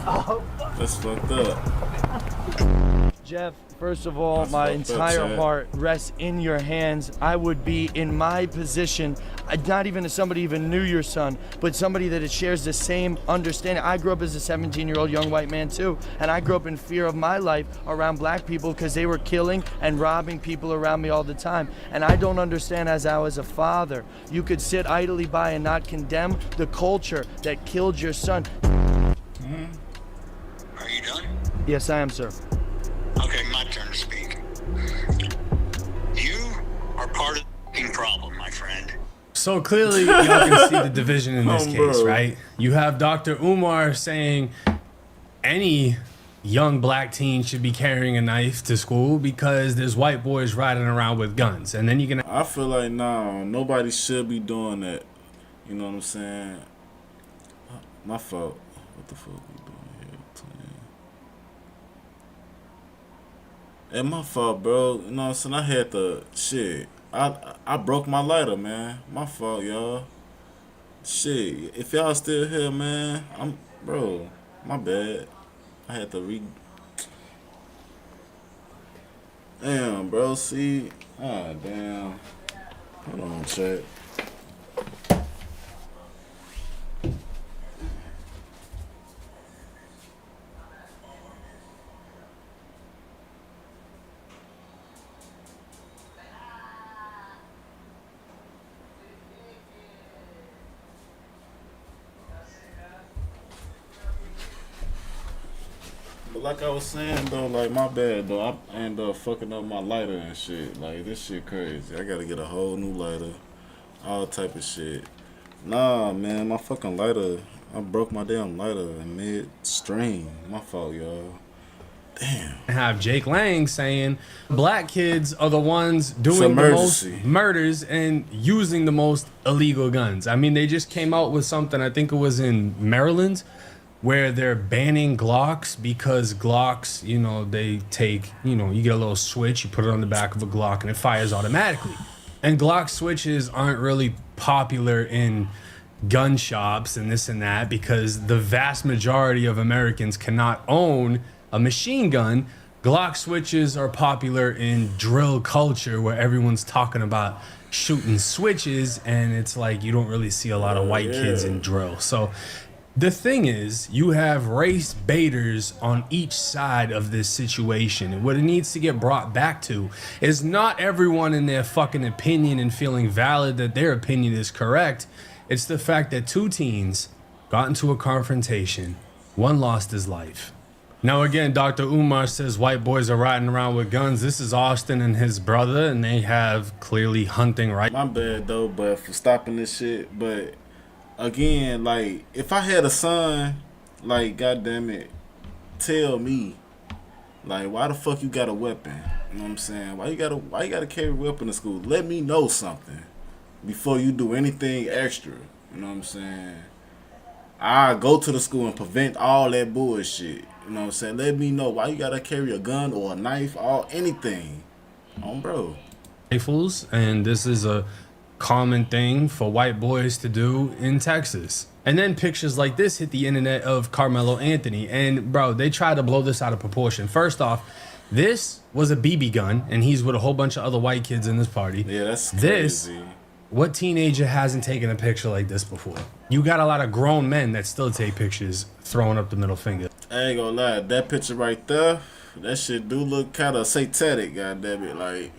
that's fucked up. Jeff, first of all, my entire heart rests in your hands. I would be in my position, not even if somebody even knew your son, but somebody that shares the same understanding. I grew up as a 17-year-old young white man too, and I grew up in fear of my life around black people because they were killing and robbing people around me all the time. And I don't understand, as I was a father, you could sit idly by and not condemn the culture that killed your son. Are you done? Yes, I am, sir. Okay, my turn to speak. You are part of the problem, my friend. So clearly, y'all can see the division in this case, right? You have Dr. Umar saying any young black teen should be carrying a knife to school because there's white boys riding around with guns. And then you can... I feel like, nah, nobody should be doing that. You know what I'm saying? My fault. What the fuck we doing here, twin? And my fault, bro. You know what I'm saying? I had to, shit. I broke my lighter, man. My fault, y'all. Shit. If y'all still here, man, bro, my bad. I had to Damn, bro, see? Ah, damn. Hold on, chat. But like I was saying though, like my bad though, I ended up fucking up my lighter and shit. Like this shit crazy. I gotta get a whole new lighter, all type of shit. Nah, man, my fucking lighter. I broke my damn lighter in mid-stream. My fault, y'all. Damn. Have Jake Lang saying black kids are the ones doing the most murders and using the most illegal guns. I mean, they just came out with something, I think it was in Maryland, where they're banning Glocks because Glocks, you know, they take, you know, you get a little switch, you put it on the back of a Glock and it fires automatically. And Glock switches aren't really popular in gun shops and this and that because the vast majority of Americans cannot own a machine gun. Glock switches are popular in drill culture where everyone's talking about shooting switches, and it's like you don't really see a lot of white kids in drill. So the thing is, you have race baiters on each side of this situation. And what it needs to get brought back to is not everyone in their fucking opinion and feeling valid that their opinion is correct. It's the fact that two teens got into a confrontation. One lost his life. Now again, Dr. Umar says white boys are riding around with guns. This is Austin and his brother, and they have clearly hunting right. My bad though, but for stopping this shit, but again, like, if I had a son, like, goddamn it, tell me, like, why the fuck you got a weapon? You know what I'm saying? Why you gotta carry a weapon to school? Let me know something before you do anything extra. You know what I'm saying? I go to the school and prevent all that bullshit. You know what I'm saying? Let me know why you gotta carry a gun or a knife or anything. Bro. Rifles, and this is a common thing for white boys to do in Texas. And then pictures like this hit the internet of Carmelo Anthony, and bro, they tried to blow this out of proportion. First off, this was a BB gun, and he's with a whole bunch of other white kids in this party. Yeah, that's crazy. What teenager hasn't taken a picture like this before? You got a lot of grown men that still take pictures throwing up the middle finger. I ain't gonna lie, that picture right there, that shit do look kind of satanic, goddammit. Like,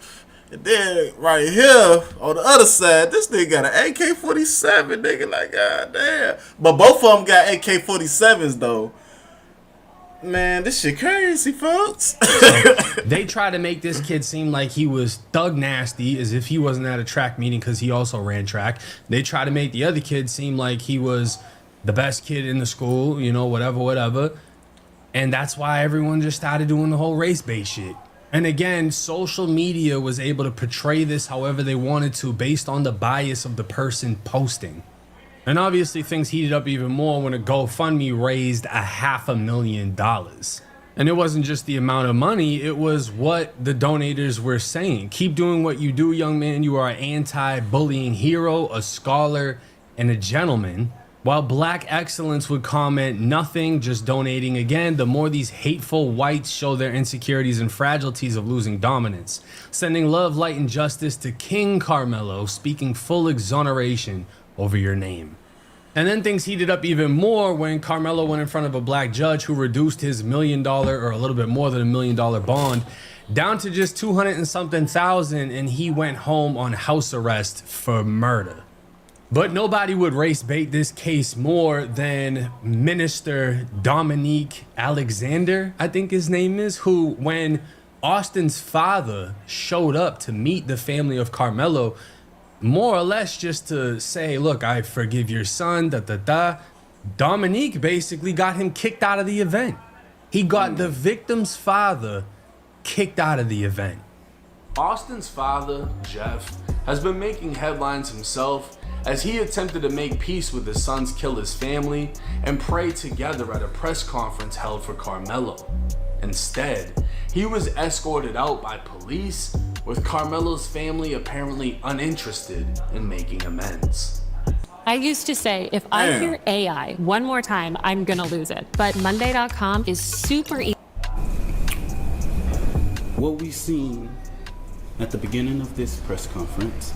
and then right here on the other side, this nigga got an AK-47, nigga. Like, goddamn. But both of them got AK-47s though. Man, this shit crazy, folks. So they try to make this kid seem like he was thug nasty, as if he wasn't at a track meeting because he also ran track. They try to make the other kid seem like he was the best kid in the school, you know, whatever. And that's why everyone just started doing the whole race-based shit. And again, social media was able to portray this however they wanted to based on the bias of the person posting. And obviously things heated up even more when a GoFundMe raised $500,000. And it wasn't just the amount of money, it was what the donators were saying. Keep doing what you do, young man. You are an anti-bullying hero, a scholar, and a gentleman. While Black Excellence would comment, nothing, just donating again. The more these hateful whites show their insecurities and fragilities of losing dominance. Sending love, light, and justice to King Carmelo, speaking full exoneration over your name. And then things heated up even more when Carmelo went in front of a black judge who reduced his $1 million, or a little bit more than $1 million bond, down to just 200 and something thousand, and he went home on house arrest for murder. But nobody would race bait this case more than Minister Dominique Alexander, I think his name is, who, when Austin's father showed up to meet the family of Carmelo, more or less just to say, look, I forgive your son, Dominique basically got him kicked out of the event. He got the victim's father kicked out of the event. Austin's father, Jeff, has been making headlines himself as he attempted to make peace with his son's killer's family and pray together at a press conference held for Carmelo. Instead, he was escorted out by police, with Carmelo's family apparently uninterested in making amends. I used to say, if I hear AI one more time, I'm gonna lose it. But Monday.com is super easy. What we seen at the beginning of this press conference,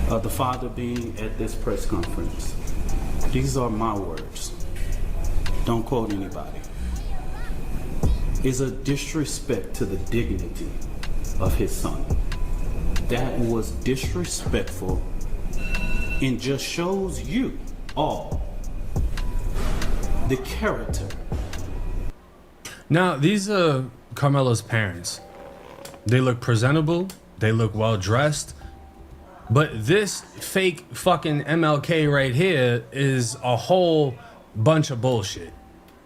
the father being at this press conference, these are my words, don't quote anybody, is a disrespect to the dignity of his son. That was disrespectful and just shows you all the character. Now, these are Carmelo's parents. They look presentable, they look well dressed, but this fake fucking MLK right here is a whole bunch of bullshit.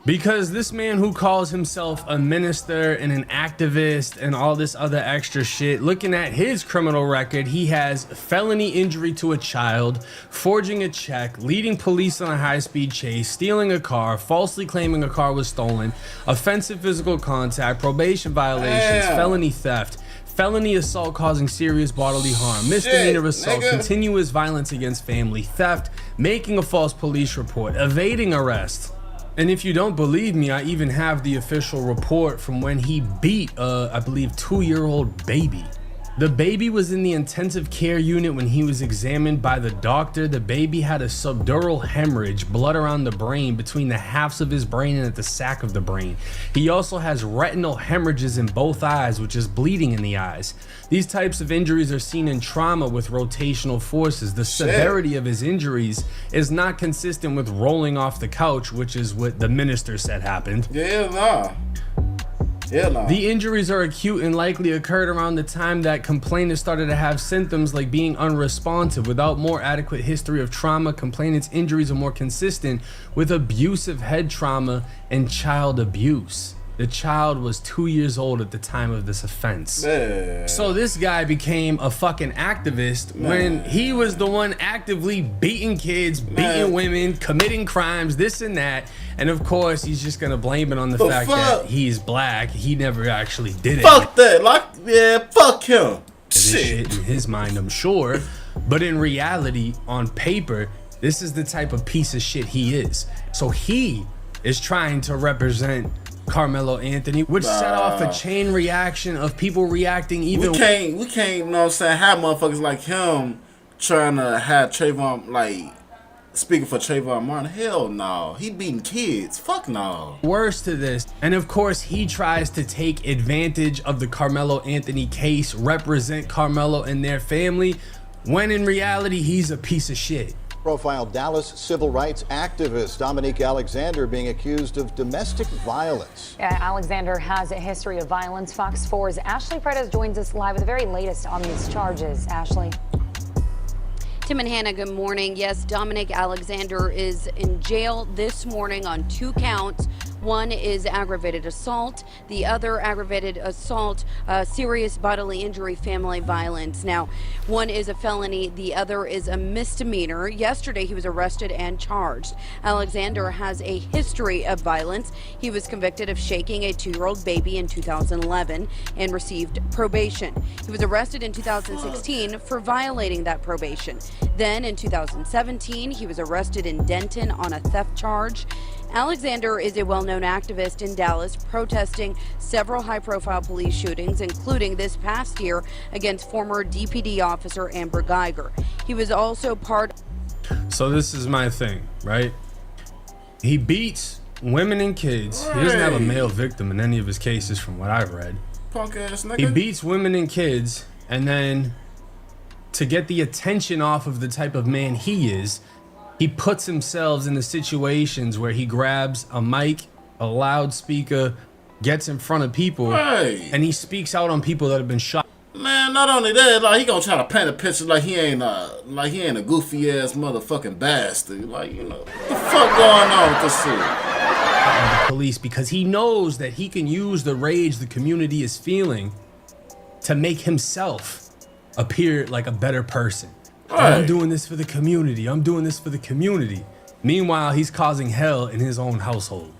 Because this man who calls himself a minister and an activist and all this other extra shit, looking at his criminal record, he has felony injury to a child, forging a check, leading police on a high-speed chase, stealing a car, falsely claiming a car was stolen, offensive physical contact, probation violations, felony theft, felony assault causing serious bodily harm, misdemeanor assault, continuous violence against family, theft, making a false police report, evading arrest. And if you don't believe me, I even have the official report from when he beat I believe 2-year-old baby. The baby was in the intensive care unit when he was examined by the doctor. The baby had a subdural hemorrhage, blood around the brain, between the halves of his brain and at the sac of the brain. He also has retinal hemorrhages in both eyes, which is bleeding in the eyes. These types of injuries are seen in trauma with rotational forces. The severity of his injuries is not consistent with rolling off the couch, which is what the minister said happened. The injuries are acute and likely occurred around the time that complainants started to have symptoms like being unresponsive. Without more adequate history of trauma, complainants' injuries are more consistent with abusive head trauma and child abuse. The child was 2 years old at the time of this offense. So this guy became a fucking activist when he was the one actively beating kids, beating women, committing crimes, this and that. And of course, he's just gonna blame it on the fact that he's black. He never actually did it. Fuck that. Fuck him. Shit in his mind, I'm sure. But in reality, on paper, this is the type of piece of shit he is. So he is trying to represent Carmelo Anthony, which set off a chain reaction of people reacting even. We can't, you know what I'm saying, have motherfuckers like him trying to have Trayvon, like, speaking for Trayvon Martin. Hell no. He beating kids. Fuck no. Worse to this. And of course, he tries to take advantage of the Carmelo Anthony case, represent Carmelo and their family, when in reality, he's a piece of shit. Profile Dallas civil rights activist Dominique Alexander being accused of domestic violence. Yeah, Alexander has a history of violence. Fox 4's Ashley Perez joins us live with the very latest on these charges. Ashley. Tim and Hannah, good morning. Yes, Dominique Alexander is in jail this morning on 2 counts. One is aggravated assault, the other aggravated assault, serious bodily injury, family violence. Now, one is a felony, the other is a misdemeanor. Yesterday, he was arrested and charged. Alexander has a history of violence. He was convicted of shaking a 2-year-old baby in 2011 and received probation. He was arrested in 2016 for violating that probation. Then in 2017, he was arrested in Denton on a theft charge. Alexander is a well-known activist in Dallas, protesting several high-profile police shootings, including this past year against former DPD officer Amber Geiger. He was also part. So this is my thing, right? He beats women and kids. He doesn't have a male victim in any of his cases from what I've read. Punk ass nigga. He beats women and kids, and then to get the attention off of the type of man he is, he puts himself in the situations where he grabs a mic, a loudspeaker, gets in front of people, and he speaks out on people that have been shot. Man, not only that, like, he gonna try to paint a picture like he ain't a goofy ass motherfucking bastard. Like, you know, what the fuck going on with this shit? police because he knows that he can use the rage the community is feeling to make himself appear like a better person. I'm doing this for the community. I'm doing this for the community. Meanwhile, he's causing hell in his own household.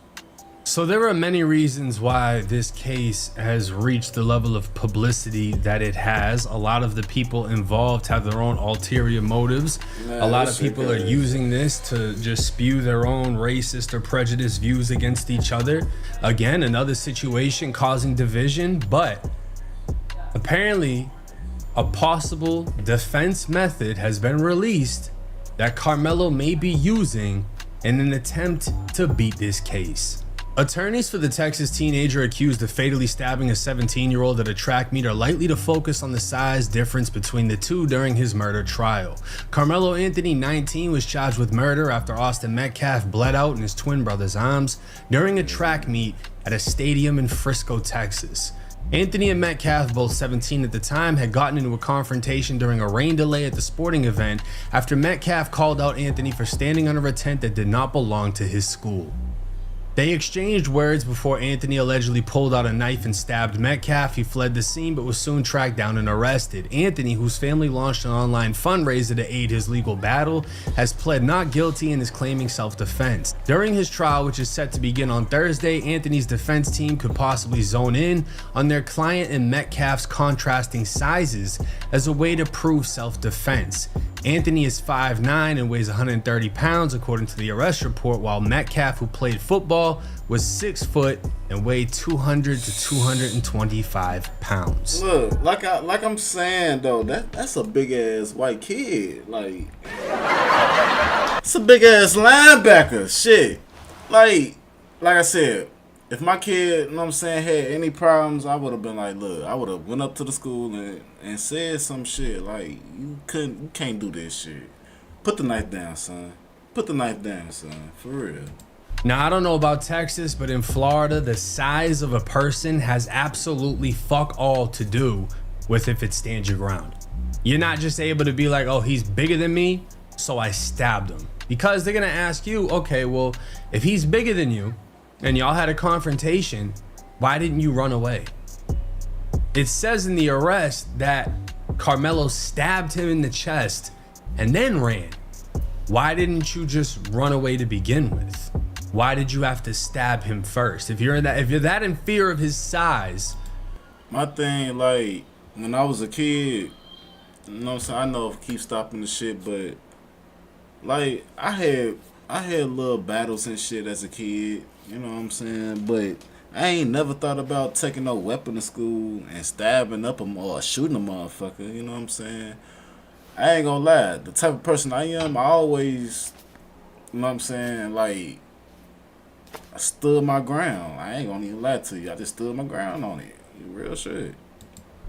So there are many reasons why this case has reached the level of publicity that it has. A lot of the people involved have their own ulterior motives. A lot of people are using this to just spew their own racist or prejudiced views against each other. Again, another situation causing division, but apparently a possible defense method has been released that Carmelo may be using in an attempt to beat this case. Attorneys for the Texas teenager accused of fatally stabbing a 17-year-old at a track meet are likely to focus on the size difference between the two during his murder trial. Carmelo Anthony, 19, was charged with murder after Austin Metcalf bled out in his twin brother's arms during a track meet at a stadium in Frisco, Texas. Anthony and Metcalf, both 17 at the time, had gotten into a confrontation during a rain delay at the sporting event after Metcalf called out Anthony for standing under a tent that did not belong to his school. They exchanged words before Anthony allegedly pulled out a knife and stabbed Metcalf. He fled the scene but was soon tracked down and arrested. Anthony, whose family launched an online fundraiser to aid his legal battle, has pled not guilty and is claiming self-defense. During his trial, which is set to begin on Thursday, Anthony's defense team could possibly zone in on their client and Metcalf's contrasting sizes as a way to prove self-defense. Anthony is 5'9" and weighs 130 pounds according to the arrest report, while Metcalf, who played football, was 6 foot and weighed 200 to 225 pounds. Look, like I'm saying though, that's a big ass white kid. Like, it's a big ass linebacker. Shit. Like I said, if my kid, you know what I'm saying, had any problems, I would have been like, look, I would have went up to the school and said some shit. Like, you can't do this shit. Put the knife down, son. Put the knife down, son. For real. Now, I don't know about Texas, but in Florida, the size of a person has absolutely fuck all to do with if it stands your ground. You're not just able to be like, oh, he's bigger than me, so I stabbed him. Because they're going to ask you, okay, well, if he's bigger than you, and y'all had a confrontation, why didn't you run away? It says in the arrest that Carmelo stabbed him in the chest and then ran. Why didn't you just run away to begin with? Why did you have to stab him first? If you're that in fear of his size. My thing, like, when I was a kid, you know what I'm saying? I know if I keep stopping the shit, but like I had little battles and shit as a kid. You know what I'm saying? But I ain't never thought about taking no weapon to school and stabbing up them or shooting a motherfucker. You know what I'm saying? I ain't gonna lie. The type of person I am, I always, you know what I'm saying, like, I stood my ground. I ain't gonna even lie to you. I just stood my ground on it. Real shit.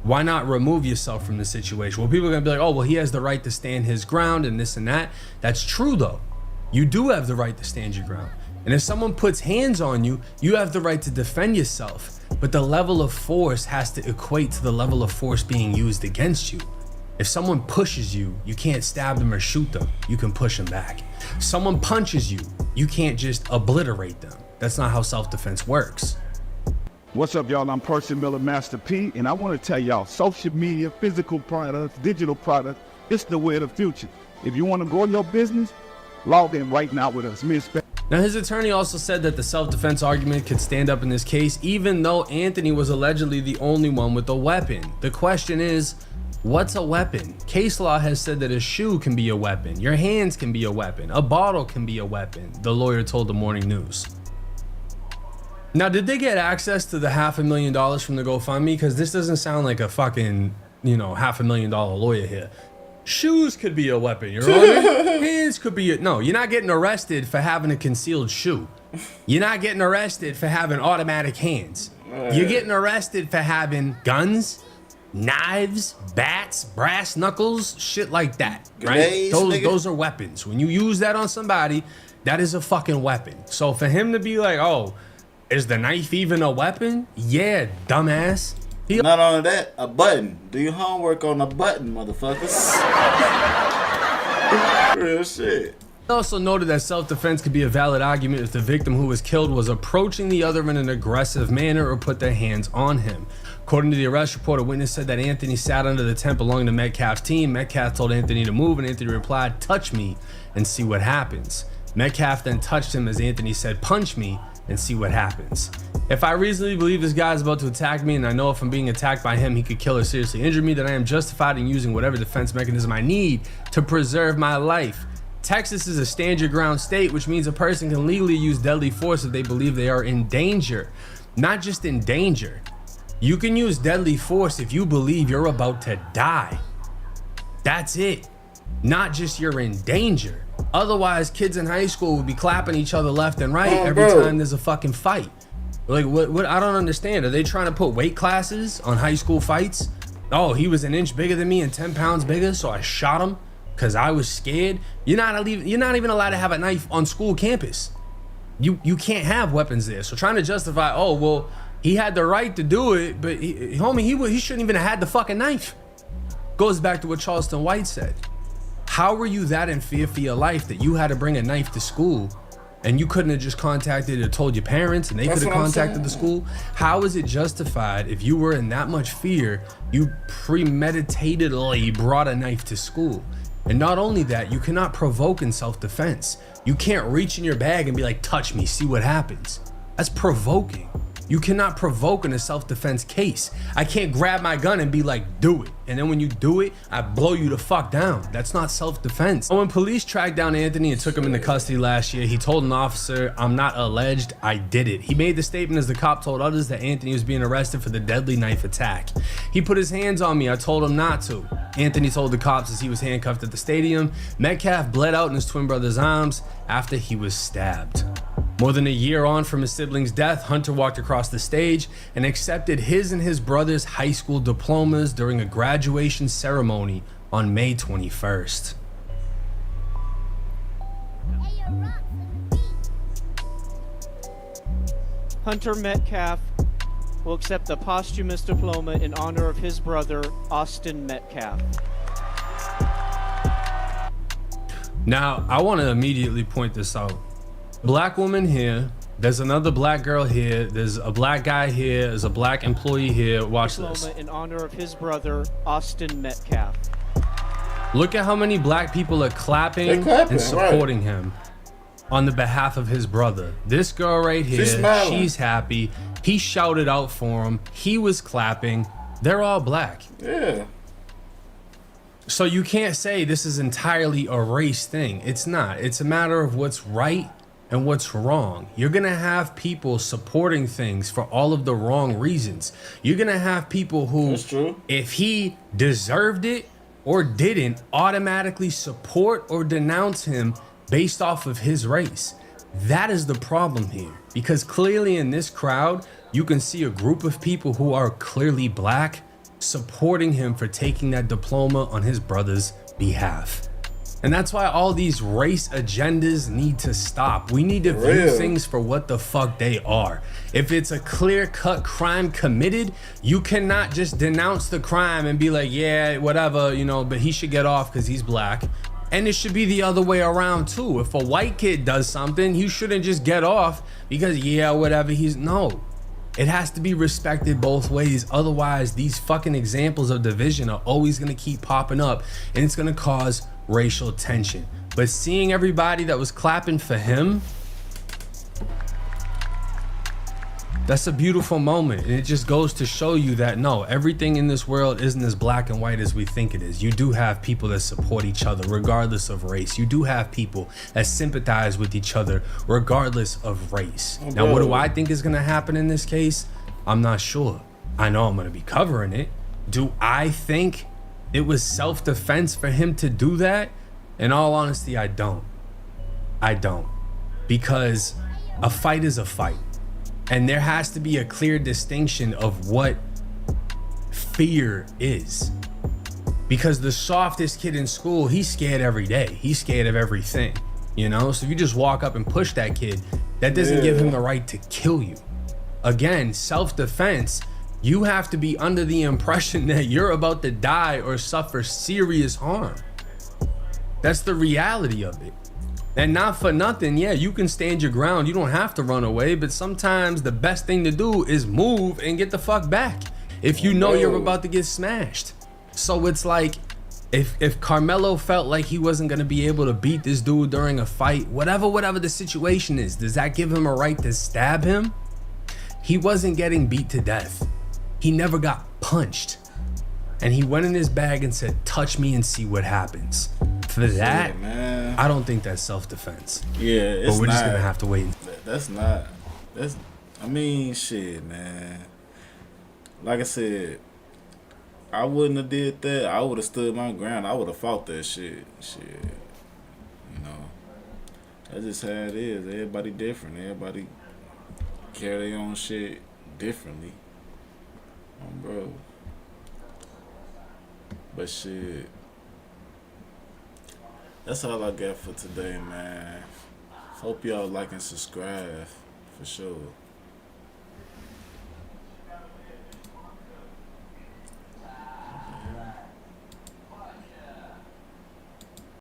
Why not remove yourself from the situation? Well, people are gonna be like, oh, well, he has the right to stand his ground and this and that. That's true, though. You do have the right to stand your ground. And if someone puts hands on you, you have the right to defend yourself. But the level of force has to equate to the level of force being used against you. If someone pushes you, you can't stab them or shoot them. You can push them back. If someone punches you, you can't just obliterate them. That's not how self-defense works. What's up, y'all? I'm Percy Miller, Master P, and I want to tell y'all, social media, physical products, digital products, it's the way of the future. If you want to grow your business, log in right now with us. Now, his attorney also said that the self-defense argument could stand up in this case, even though Anthony was allegedly the only one with a weapon. The question is, what's a weapon? Case law has said that a shoe can be a weapon. Your hands can be a weapon. A bottle can be a weapon, the lawyer told the Morning News. Now, did they get access to the $500,000 from the GoFundMe? Because this doesn't sound like a fucking, $500,000 lawyer here. Shoes could be a weapon, Your Honor. Hands could be no, you're not getting arrested for having a concealed shoe. You're not getting arrested for having automatic hands. You're getting arrested for having guns, knives, bats, brass knuckles, shit like that, right? Those are weapons. When you use that on somebody, that is a fucking weapon. So for him to be like, oh, is the knife even a weapon? Yeah, dumbass. Not only that, a button. Do your homework on a button, motherfuckers. Real shit. He also noted that self-defense could be a valid argument if the victim who was killed was approaching the other in an aggressive manner or put their hands on him. According to the arrest report, a witness said that Anthony sat under the tent belonging to Metcalf's team. Metcalf told Anthony to move, and Anthony replied, "Touch me and see what happens." Metcalf then touched him as Anthony said, "Punch me and see what happens." If I reasonably believe this guy is about to attack me and I know if I'm being attacked by him he could kill or seriously injure me, then I am justified in using whatever defense mechanism I need to preserve my life. Texas is a stand your ground state, which means a person can legally use deadly force if they believe they are in danger. Not just in danger. You can use deadly force if you believe you're about to die. That's it. Not just you're in danger. Otherwise, kids in high school would be clapping each other left and right every time there's a fucking fight. Like, what? I don't understand. Are they trying to put weight classes on high school fights? Oh, he was an inch bigger than me and 10 pounds bigger, so I shot him because I was scared. You're not even allowed to have a knife on school campus. You can't have weapons there. So trying to justify, oh, well, he had the right to do it, but he shouldn't even have had the fucking knife. Goes back to what Charleston White said. How were you that in fear for your life that you had to bring a knife to school and you couldn't have just contacted or told your parents and they could have contacted the school? How is it justified if you were in that much fear, you premeditatedly brought a knife to school? And not only that, you cannot provoke in self-defense. You can't reach in your bag and be like, touch me, see what happens. That's provoking. You cannot provoke in a self-defense case. I can't grab my gun and be like, do it. And then when you do it, I blow you the fuck down. That's not self-defense. When police tracked down Anthony and took him into custody last year, he told an officer, "I'm not alleged, I did it." He made the statement as the cop told others that Anthony was being arrested for the deadly knife attack. "He put his hands on me, I told him not to." Anthony told the cops as he was handcuffed at the stadium. Metcalf bled out in his twin brother's arms after he was stabbed. More than a year on from his sibling's death, Hunter walked across the stage and accepted his and his brother's high school diplomas during a graduation ceremony on May 21st. Hunter Metcalf will accept the posthumous diploma in honor of his brother, Austin Metcalf. Now, I want to immediately point this out. Black woman here, there's another black girl here, there's a black guy here, there's a black employee here. Watch this. Diploma in honor of his brother, Austin Metcalf. Look at how many black people are clapping and supporting him on the behalf of his brother. This girl right here, she's happy. He shouted out for him. He was clapping. They're all black. Yeah. So you can't say this is entirely a race thing. It's not. It's a matter of what's right and what's wrong. You're gonna have people supporting things for all of the wrong reasons. You're gonna have people who, if he deserved it or didn't, automatically support or denounce him based off of his race. That is the problem here, because clearly in this crowd, you can see a group of people who are clearly black supporting him for taking that diploma on his brother's behalf. And that's why all these race agendas need to stop. We need to view things for what the fuck they are. If it's a clear-cut crime committed, you cannot just denounce the crime and be like, yeah, whatever, you know, but he should get off because he's black. And it should be the other way around too. If a white kid does something, you shouldn't just get off because, yeah, whatever, no. It has to be respected both ways. Otherwise, these fucking examples of division are always gonna keep popping up and it's gonna cause racial tension. But seeing everybody that was clapping for him, that's a beautiful moment. And it just goes to show you that no, everything in this world isn't as black and white as we think it is. You do have people that support each other regardless of race. You do have people that sympathize with each other regardless of race. Now, what do I think is gonna happen in this case? I'm not sure. I know I'm gonna be covering it. Do I think it was self-defense for him to do that? In all honesty, I don't. Because a fight is a fight. And there has to be a clear distinction of what fear is. Because the softest kid in school, he's scared every day. He's scared of everything, you know? So if you just walk up and push that kid, that doesn't give him the right to kill you. Again, self-defense, you have to be under the impression that you're about to die or suffer serious harm. That's the reality of it. And not for nothing, yeah, you can stand your ground. You don't have to run away, but sometimes the best thing to do is move and get the fuck back if you know you're about to get smashed. So it's like, if Carmelo felt like he wasn't gonna be able to beat this dude during a fight, whatever the situation is, does that give him a right to stab him? He wasn't getting beat to death. He never got punched. And he went in his bag and said, touch me and see what happens. For that, I don't think that's self-defense. Yeah, it's but we're just not. gonna have to wait. That's I mean, shit, man. Like I said, I wouldn't have did that. I would have stood my ground. I would have fought that shit. You know, that's just how it is. Everybody different. Everybody carry their own shit differently. Bro. But shit, that's all I got for today, man. Hope y'all like and subscribe for sure.